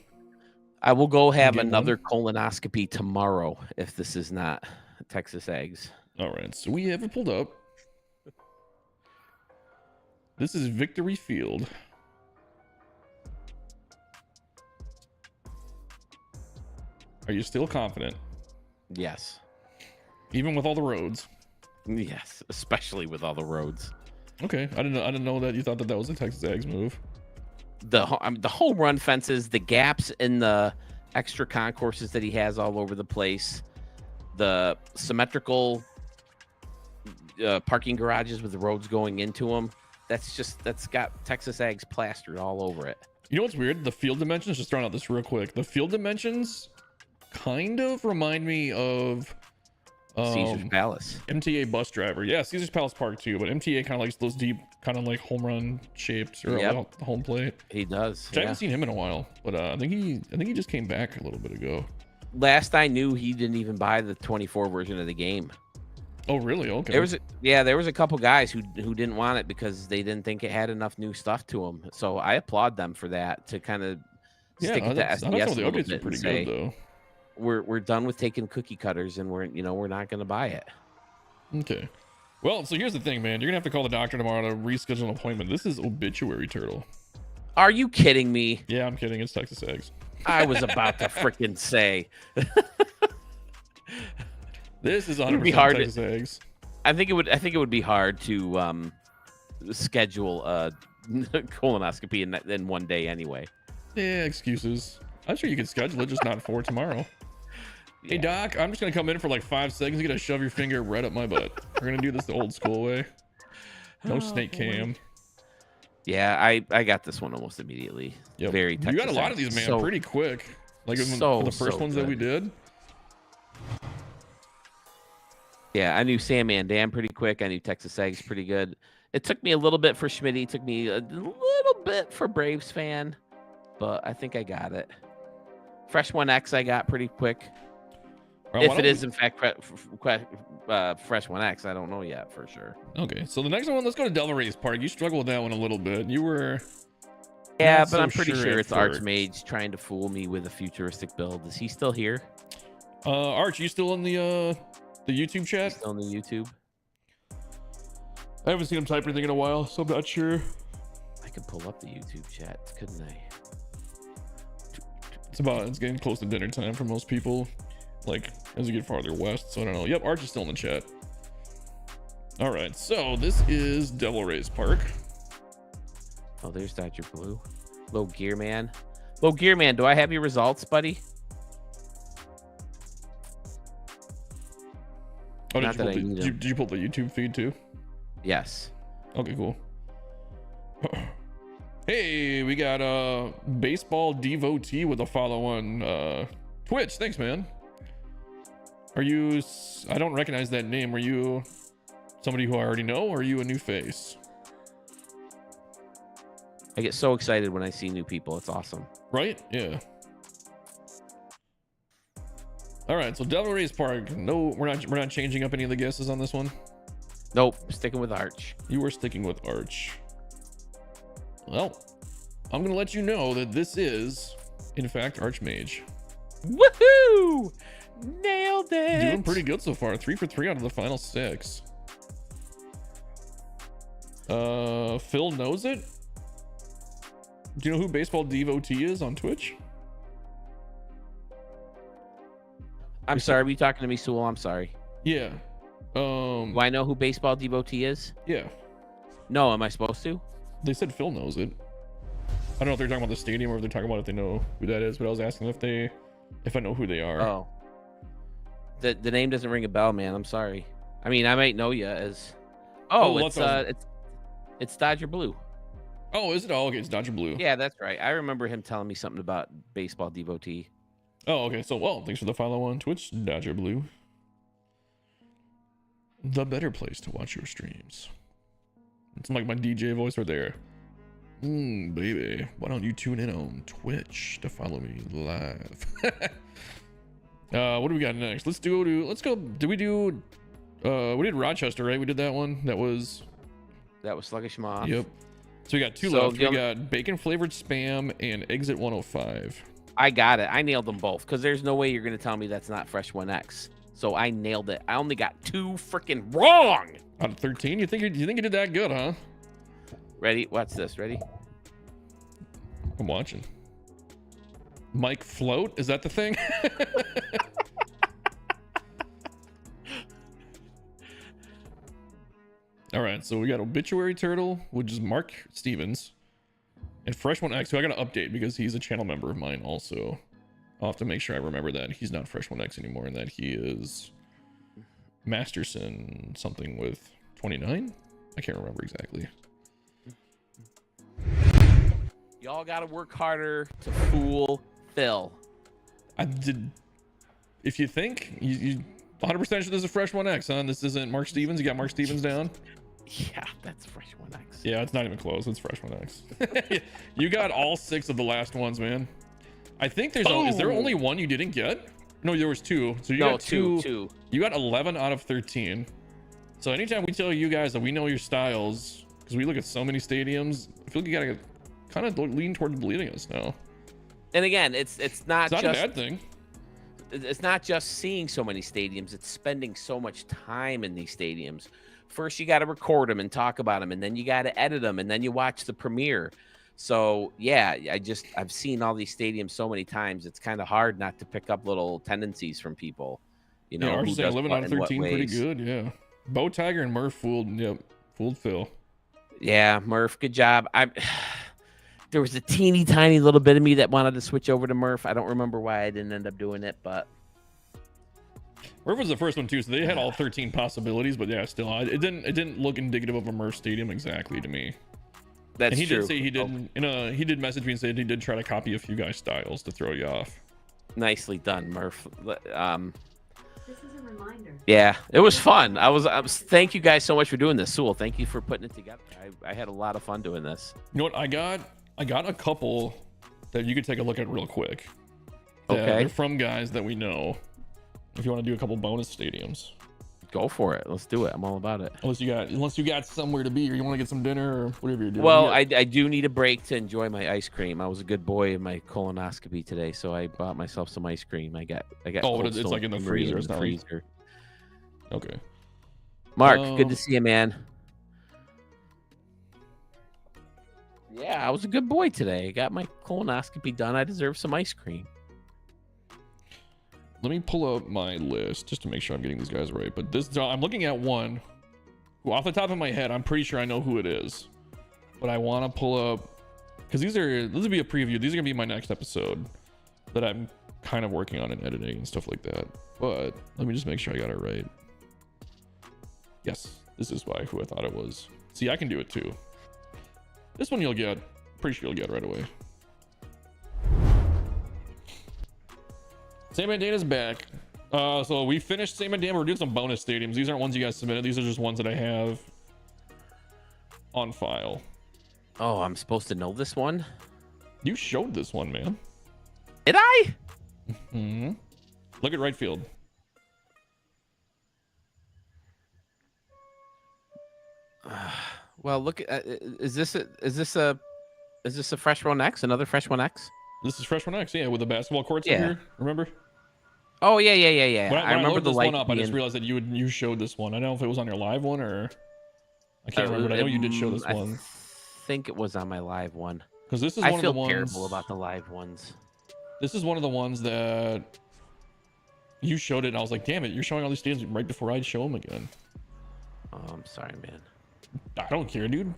I will go have another colonoscopy tomorrow if this is not Texas Eggs. All right, so we have it pulled up. This is Victory Field. Are you still confident? Yes. Even with all the roads? Yes, especially with all the roads. Okay, I didn't know that you thought that was a Texas Eggs move. The home run fences, the gaps in the extra concourses that he has all over the place, the symmetrical parking garages with the roads going into them. That's got Texas Eggs plastered all over it. You know what's weird? The field dimensions, just throwing out this real quick. The field dimensions kind of remind me of Caesar's Palace. MTA bus driver. Yeah, Caesar's Palace Park too, but MTA kind of likes those deep, kind of like home run shaped or home plate. He does. I haven't seen him in a while, but I think he just came back a little bit ago. Last I knew, he didn't even buy the 24 version of the game. Oh, really? Okay. There was a couple guys who didn't want it because they didn't think it had enough new stuff to them. So I applaud them for that, to kind of stick it to SDS a little bit and say, good, though. We're done with taking cookie cutters, and we're not going to buy it. Okay. Well, so here's the thing, man. You're gonna have to call the doctor tomorrow to reschedule an appointment. This is Obituary Turtle. Are you kidding me? Yeah, I'm kidding. It's Texas Eggs. I was about to freaking say. This is 100% Texas Eggs. I think it would be hard to schedule a colonoscopy in one day anyway. Yeah, excuses. I'm sure you can schedule it, just not for tomorrow. Yeah. Hey doc, I'm just gonna come in for like 5 seconds. You're gonna shove your finger right up my butt. We're gonna do this the old school way. No snake cam. Yeah, I got this one almost immediately. Yep. Very Texas. You got a lot of these, man, pretty quick. Like the first ones that we did. Yeah, I knew Sam and Dan pretty quick. I knew Texas Eggs pretty good. It took me a little bit for Schmitty. It took me a little bit for Braves fan, but I think I got it. Fresh 1X I got pretty quick. Right, if it is in fact Fresh 1X, I don't know yet for sure. Okay, so the next one, let's go to Devil Rays Park. You struggled with that one a little bit. You were... Yeah, but I'm pretty sure it's Archmage trying to fool me with a futuristic build. Is he still here? Arch, you still in the YouTube chat? Still on the YouTube. I haven't seen him type anything in a while, so I'm not sure. I could pull up the YouTube chat, couldn't I? It's getting close to dinner time for most people, like as you get farther west. So I don't know. Yep, Arch is still in the chat. All right, so this is Devil Rays Park. Oh, there's Dr. Blue. Low Gear Man. Low Gear Man, do I have your results, buddy? Oh, did you pull the YouTube feed too? Yes. Okay, cool. Hey, we got a baseball devotee with a follow on Twitch. Thanks, man. Are you... I don't recognize that name. Are you somebody who I already know, or are you a new face? I get so excited when I see new people. It's awesome. Right? Yeah. All right, so Devil Rays Park. No, we're not changing up any of the guesses on this one. Nope, sticking with Arch. You were sticking with Arch. Well, I'm gonna let you know that this is, in fact, Archmage. Woohoo! Nailed it. Doing pretty good so far. 3 for 3 out of the final 6. Phil knows it. Do you know who Baseball Devotee is on Twitch? I'm sorry, were you talking to me, Sewell? I'm sorry. Yeah. Do I know who Baseball Devotee is? Yeah. No, am I supposed to? They said Phil knows it. I don't know if they're talking about the stadium or if they're talking about if they know who that is, but I was asking if I know who they are. Oh. The name doesn't ring a bell, man. I'm sorry. I mean, I might know you as Oh, that's what I was- it's Dodger Blue. Oh, is it? Oh, okay, it's Dodger Blue. Yeah, that's right. I remember him telling me something about baseball devotee. Oh, okay. So, well, thanks for the follow on Twitch, Dodger Blue. The better place to watch your streams. It's like my DJ voice right there. Baby, why don't you tune in on Twitch to follow me live? What do we got next? Let's go. Did we do? We did Rochester, right? We did that one. That was Sluggish Moth. Yep. So we got two So left. We got bacon flavored spam and Exit 105. I got it. I nailed them both because there's no way you're gonna tell me that's not Fresh 1X. So I nailed it. I only got 2 freaking wrong. Out of 13, you think you did that good, huh? Ready? What's this? Ready? I'm watching. Mike Float, is that the thing? All right, so we got Obituary Turtle, which is Mark Stevens, and Fresh One X, who I got to update because he's a channel member of mine also. I'll have to make sure I remember that he's not Fresh One X anymore and that he is Masterson something with 29. I can't remember exactly. Y'all got to work harder to fool Phil. I did. If you think you 100% sure this is a Fresh One X, huh? This isn't Mark Stevens. You got Mark Stevens down. Yeah, that's Fresh 1X. Yeah, it's not even close. It's Fresh One X. You got all 6 of the last ones, man. I think there's. Is there only one you didn't get? No, there was 2. So you got two. You got 11 out of 13. So anytime we tell you guys that we know your styles, because we look at so many stadiums, I feel like you gotta kind of lean toward believing us now. And again, it's not It's not just a bad thing. It's not just seeing so many stadiums, it's spending so much time in these stadiums. First you got to record them and talk about them, and then you got to edit them, and then you watch the premiere. So yeah, I've seen all these stadiums so many times, it's kind of hard not to pick up little tendencies from people, you know. Yeah, who ours say does 11 what out of in what 13 pretty ways. good. Yeah, Bo Tiger and Murph fooled Phil. Yeah, Murph, good job. There was a teeny tiny little bit of me that wanted to switch over to Murph. I don't remember why I didn't end up doing it, but Murph was the first one too, so they had all 13 possibilities. But yeah, still, it didn't look indicative of a Murph stadium exactly to me. that's And he true. did say he didn't. He did message me and said he did try to copy a few guys' styles to throw you off. Nicely done, Murph. This is a reminder. Yeah, it was fun. I was. Thank you guys so much for doing this, Sewell. Thank you for putting it together. I had a lot of fun doing this. You know what? I got a couple that you could take a look at real quick. Okay. They're from guys that we know. If you want to do a couple bonus stadiums. Go for it. Let's do it. I'm all about it. Unless you got somewhere to be or you want to get some dinner or whatever you're doing. Well, You got- I do need a break to enjoy my ice cream. I was a good boy in my colonoscopy today, so I bought myself some ice cream. I got. Oh, but Cold it's Stone like in the Creamery freezer, it's not like- freezer. Okay. Mark, Oh. good to see you, man. Yeah, I was a good boy today. I got my colonoscopy done. I deserve some ice cream. Let me pull up my list just to make sure I'm getting these guys right. But I'm looking at one who, off the top of my head, I'm pretty sure I know who it is. But I want to pull up because this will be a preview. These are gonna be my next episode that I'm kind of working on and editing and stuff like that. But let me just make sure I got it right. Yes, this is who I thought it was. See, I can do it too. This one you'll get. Pretty sure you'll get right away. Sam and Dana's back. So we finished Sam and Dan. We're doing some bonus stadiums. These aren't ones you guys submitted. These are just ones that I have on file. Oh, I'm supposed to know this one? You showed this one, man. Did I? Mm-hmm. Look at right field. Well, look. Is this a Fresh One X? Another Fresh One X? This is Fresh One X, yeah, with the basketball courts in Yeah. here. Remember? Oh yeah. When I remember loaded the this light. one up, I just being- realized that you showed this one. I don't know if it was on your live one or I can't remember. But I know you did show this I one think it was on my live one. because this is I one feel of the ones. terrible about the live ones. This is one of the ones that you showed it, and I was like, "Damn it! You're showing all these stadiums right before I show them again." Oh, I'm sorry, man. I don't care, dude.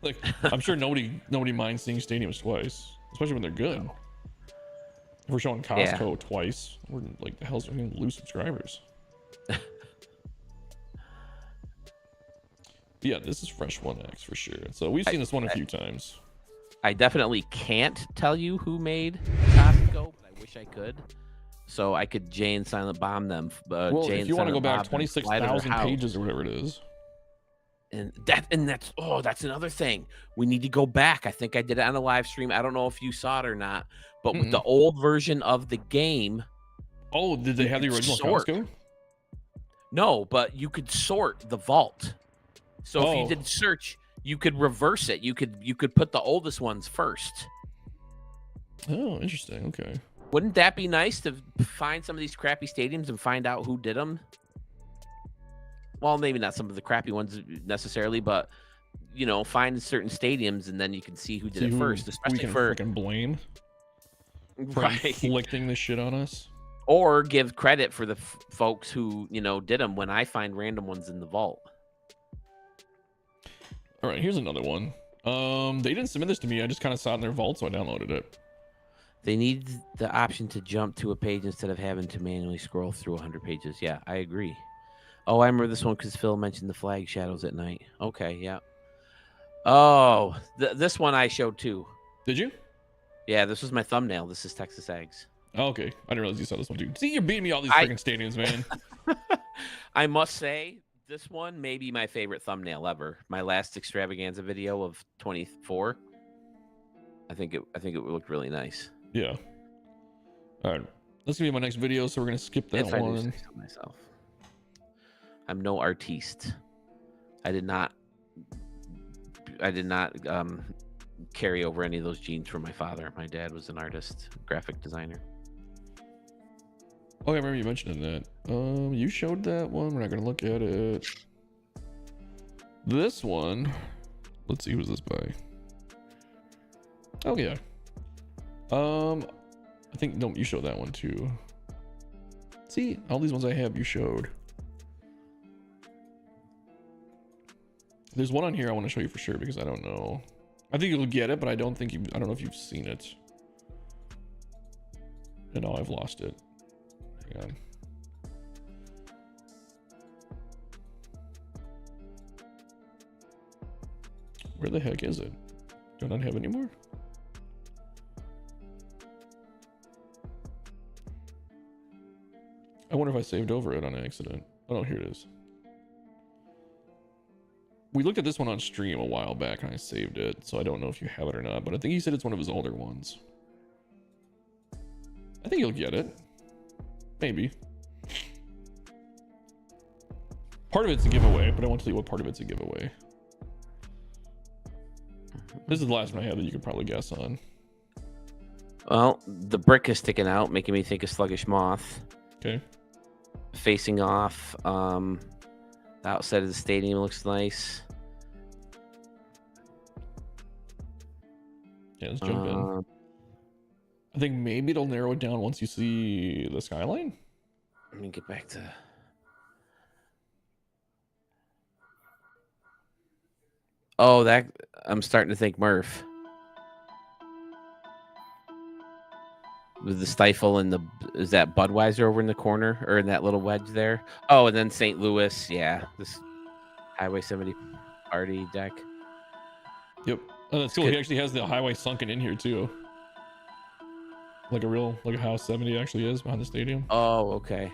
Like, I'm sure nobody minds seeing stadiums twice, especially when they're good. If we're showing Costco twice, we're like, the hell's we're gonna lose subscribers. Yeah, this is Fresh 1X for sure. So we've seen this one a few times. I definitely can't tell you who made Costco, but I wish I could. So I could Jay and Silent Bomb them. Well, Jay if and you want to go Silent back Bob them, fly to their 26,000 house. pages or whatever it is. And that's another thing. We need to go back. I think I did it on a live stream. I don't know if you saw it or not, but with the old version of the game. Oh, did they have the original Costco? No, but you could sort the vault. So if you did search, you could reverse it. You could put the oldest ones first. Oh, interesting. Okay. Wouldn't that be nice to find some of these crappy stadiums and find out who did them? Well, maybe not some of the crappy ones necessarily, but you know, find certain stadiums and then you can see who did it first, especially for freaking blame for right. inflicting this shit on us. Or give credit for the folks who, you know, did them when I find random ones in the vault. All right, here's another one. They didn't submit this to me. I just kind of saw it in their vault, so I downloaded it. They need the option to jump to a page instead of having to manually scroll through 100 pages. Yeah, I agree. Oh, I remember this one because Phil mentioned the flag shadows at night. Okay, yeah. Oh, this one I showed too. Did you? Yeah, this was my thumbnail. This is Texas Eggs. Oh, okay, I didn't realize you saw this one too. See, you're beating me all these freaking stadiums, man. I must say, this one may be my favorite thumbnail ever. My last extravaganza video of 24. I think it looked really nice. Yeah. All right, that's gonna be my next video, so we're gonna skip that if one. I do say so myself. I'm no artiste. I did not carry over any of those genes from my father. My dad was an artist, graphic designer. Oh, I remember you mentioning that. You showed that one. We're not gonna look at it. This one. Let's see, who's this by? Oh yeah. I think no, you showed that one too. See, all these ones I have, you showed. There's one on here I want to show you for sure because I don't know. I think you'll get it, but I don't know if you've seen it. And now I've lost it. Hang on. Where the heck is it? Do I not have it anymore? I wonder if I saved over it on accident. Oh no, here it is. We looked at this one on stream a while back and I saved it, so I don't know if you have it or not, but I think he said it's one of his older ones. I think you'll get it. Maybe. Part of it's a giveaway, but I won't tell you what part of it's a giveaway. This is the last one I have that you could probably guess on. Well, the brick is sticking out, making me think of Sluggish Moth. Okay. Facing off, the outside of the stadium looks nice. Yeah, let's jump in. I think maybe it'll narrow it down once you see the skyline. Let me get back to... Oh, that... I'm starting to think Murph. With the stifle and the... Is that Budweiser over in the corner? Or in that little wedge there? Oh, and then St. Louis. Yeah. This Highway 70 party deck. Yep. Oh, that's cool. He actually has the highway sunken in here too. Like a house 70 actually is behind the stadium. Oh, okay.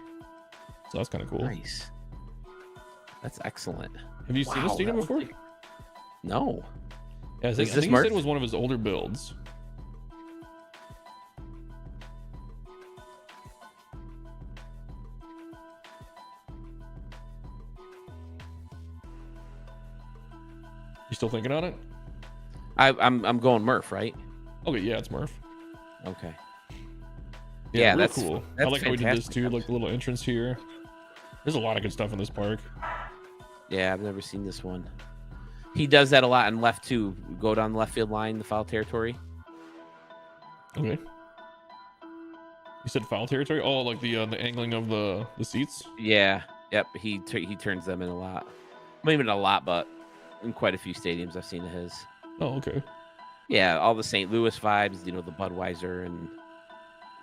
So that's kind of cool. Nice. That's excellent. Have you seen the stadium before? No. Yeah, I think he said it was one of his older builds. You still thinking on it? I'm going Murph, right? Okay, yeah, it's Murph. Okay. Yeah, that's cool. That's I like how we did this fantastic. too, like the little entrance here. There's a lot of good stuff in this park. Yeah, I've never seen this one. He does that a lot in left too. Go down the left field line, the foul territory. Okay. You said foul territory? Oh, like the angling of the seats? Yeah. Yep. He turns them in a lot. Maybe not a lot, but in quite a few stadiums I've seen of his. Oh, okay. Yeah, all the St. Louis vibes, you know, the Budweiser and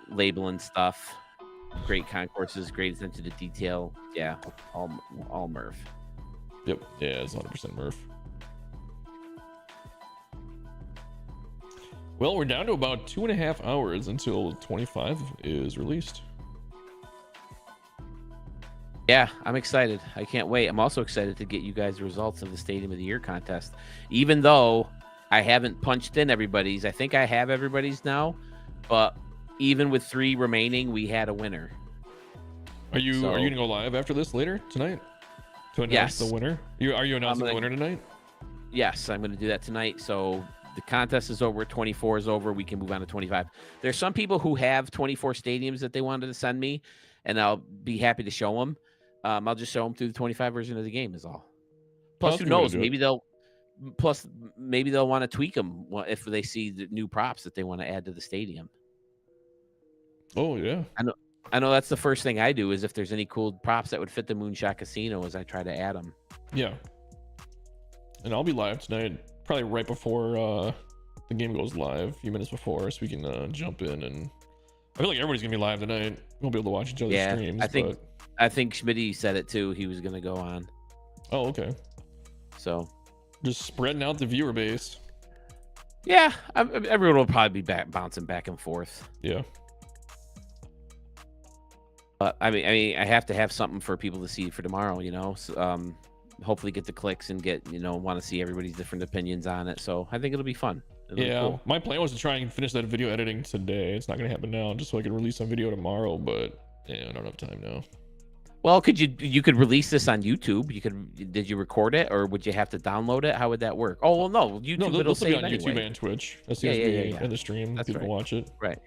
labeling stuff. Great concourses, great attention to detail. Yeah, all Murph. Yep. Yeah, it's 100% Murph. Well, we're down to about 2.5 hours until 25 is released. Yeah, I'm excited. I can't wait. I'm also excited to get you guys the results of the Stadium of the Year contest. Even though I haven't punched in everybody's, I think I have everybody's now. But even with 3 remaining, we had a winner. Are you gonna go live after this later tonight to announce the winner? Are you announcing the winner tonight? Yes, I'm going to do that tonight. So the contest is over. 24 is over. We can move on to 25. There's some people who have 24 stadiums that they wanted to send me, and I'll be happy to show them. I'll just show them through the 25 version of the game is all. Plus, who knows? Maybe they'll want to tweak them if they see the new props that they want to add to the stadium. Oh yeah, I know that's the first thing I do is if there's any cool props that would fit the Moonshot Casino, as I try to add them. Yeah, and I'll be live tonight, probably right before the game goes live, a few minutes before, so we can jump in. And I feel like everybody's gonna be live tonight. We'll be able to watch each other's streams. I think Schmitty said it too. He was gonna go on. Oh, okay. So just spreading out the viewer base. Yeah, everyone will probably be bouncing back and forth. Yeah. But I mean, I have to have something for people to see for tomorrow, you know. So, hopefully, get the clicks and get want to see everybody's different opinions on it. So I think it'll be fun. Yeah, cool. My plan was to try and finish that video editing today. It's not going to happen now, just so I can release some video tomorrow. But yeah, I don't have time now. Well, you could release this on YouTube? Did you record it, or would you have to download it? How would that work? Oh well, no, YouTube. No, it'll be on anyway. YouTube and Twitch. As soon as we end the stream, That's people watch it. Right.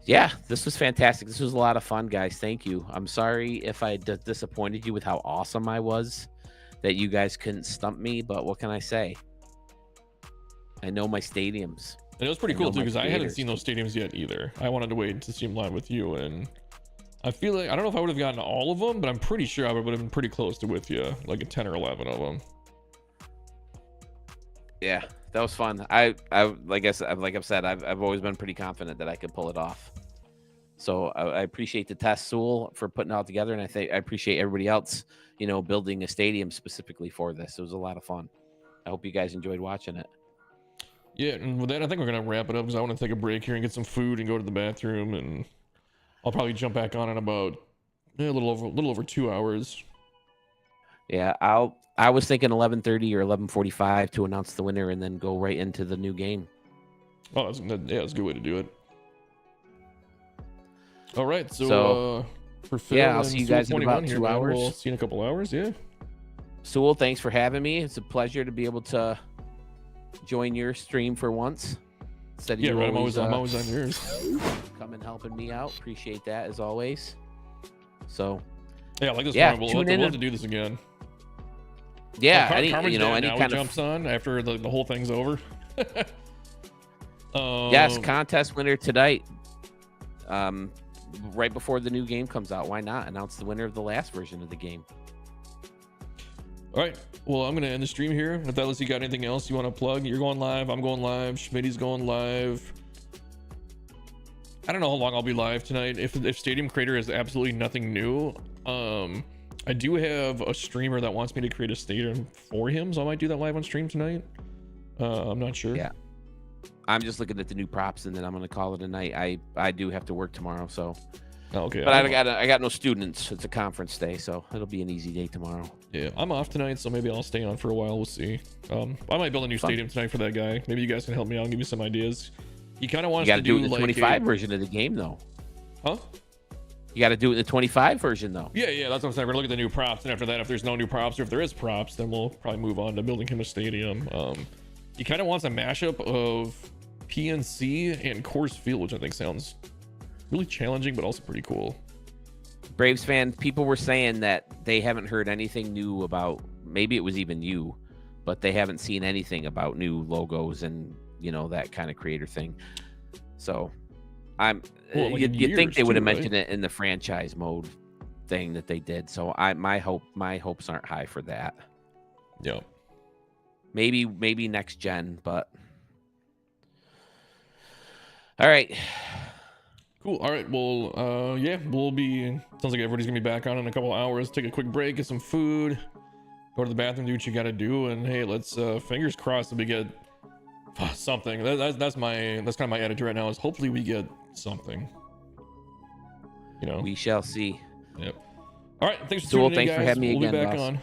Yeah, this was fantastic. This was a lot of fun, guys. Thank you. I'm sorry if I disappointed you with how awesome I was, that you guys couldn't stump me, but what can I say? I know my stadiums. And it was pretty cool too, because I hadn't seen those stadiums yet either. I wanted to wait to see them live with you, and I feel like I don't know if I would have gotten all of them, but I'm pretty sure I would have been pretty close to with you, like a 10 or 11 of them. Yeah, that was fun. Like I've said, I've always been pretty confident that I could pull it off. So I appreciate the test, Sewell, for putting it all together, and I appreciate everybody else, building a stadium specifically for this. It was a lot of fun. I hope you guys enjoyed watching it. Yeah, and with that, I think we're gonna wrap it up because I want to take a break here and get some food and go to the bathroom, and I'll probably jump back on in about a little over 2 hours. Yeah, I was thinking 11:30 or 11:45 to announce the winner, and then go right into the new game. Oh, that's a good way to do it. All right, so for Phil, I'll see you guys in about 2 hours. We'll see you in a couple hours. Yeah. Sewell, thanks for having me. It's a pleasure to be able to join your stream for once. I'm always on yours. Come and helping me out. Appreciate that as always. So yeah, I like this one. We'll have to do this again. Yeah, any kind of jumps on after the whole thing's over. Yes, contest winner tonight. Right before the new game comes out. Why not announce the winner of the last version of the game? All right. Well, I'm going to end the stream here. If that you got anything else you want to plug, you're going live. I'm going live. Schmitty's going live. I don't know how long I'll be live tonight. If Stadium Creator is absolutely nothing new, I do have a streamer that wants me to create a stadium for him, so I might do that live on stream tonight. I'm not sure. Yeah. I'm just looking at the new props, and then I'm going to call it a night. I do have to work tomorrow, so. Okay. But I got no students. It's a conference day, so it'll be an easy day tomorrow. Yeah, I'm off tonight, so maybe I'll stay on for a while. We'll see. I might build a new stadium tonight for that guy. Maybe you guys can help me out and give me some ideas. He kind of wants to do the 25 version of the game, though. Huh? You got to do it in the 25 version, though. Yeah, that's what I'm saying. We're looking at the new props, and after that, if there's no new props, or if there is props, then we'll probably move on to building him a stadium. He kind of wants a mashup of PNC and Coors Field, which I think sounds really challenging, but also pretty cool. Braves fan, people were saying that they haven't heard anything new about, maybe it was even you, but they haven't seen anything about new logos and that kind of creator thing. So you'd think they would have mentioned it in the franchise mode thing that they did. So my hopes aren't high for that. Yeah. Maybe next gen, but all right. Cool. All right. Well, yeah, we'll be. Sounds like everybody's gonna be back on in a couple hours. Take a quick break, get some food, go to the bathroom, do what you gotta do, and hey, let's fingers crossed that we get something. That's kind of my attitude right now. Is hopefully we get something. You know. We shall see. Yep. All right. Thanks for Sewell, tuning in, thanks for guys. having me We'll again, be back boss. on.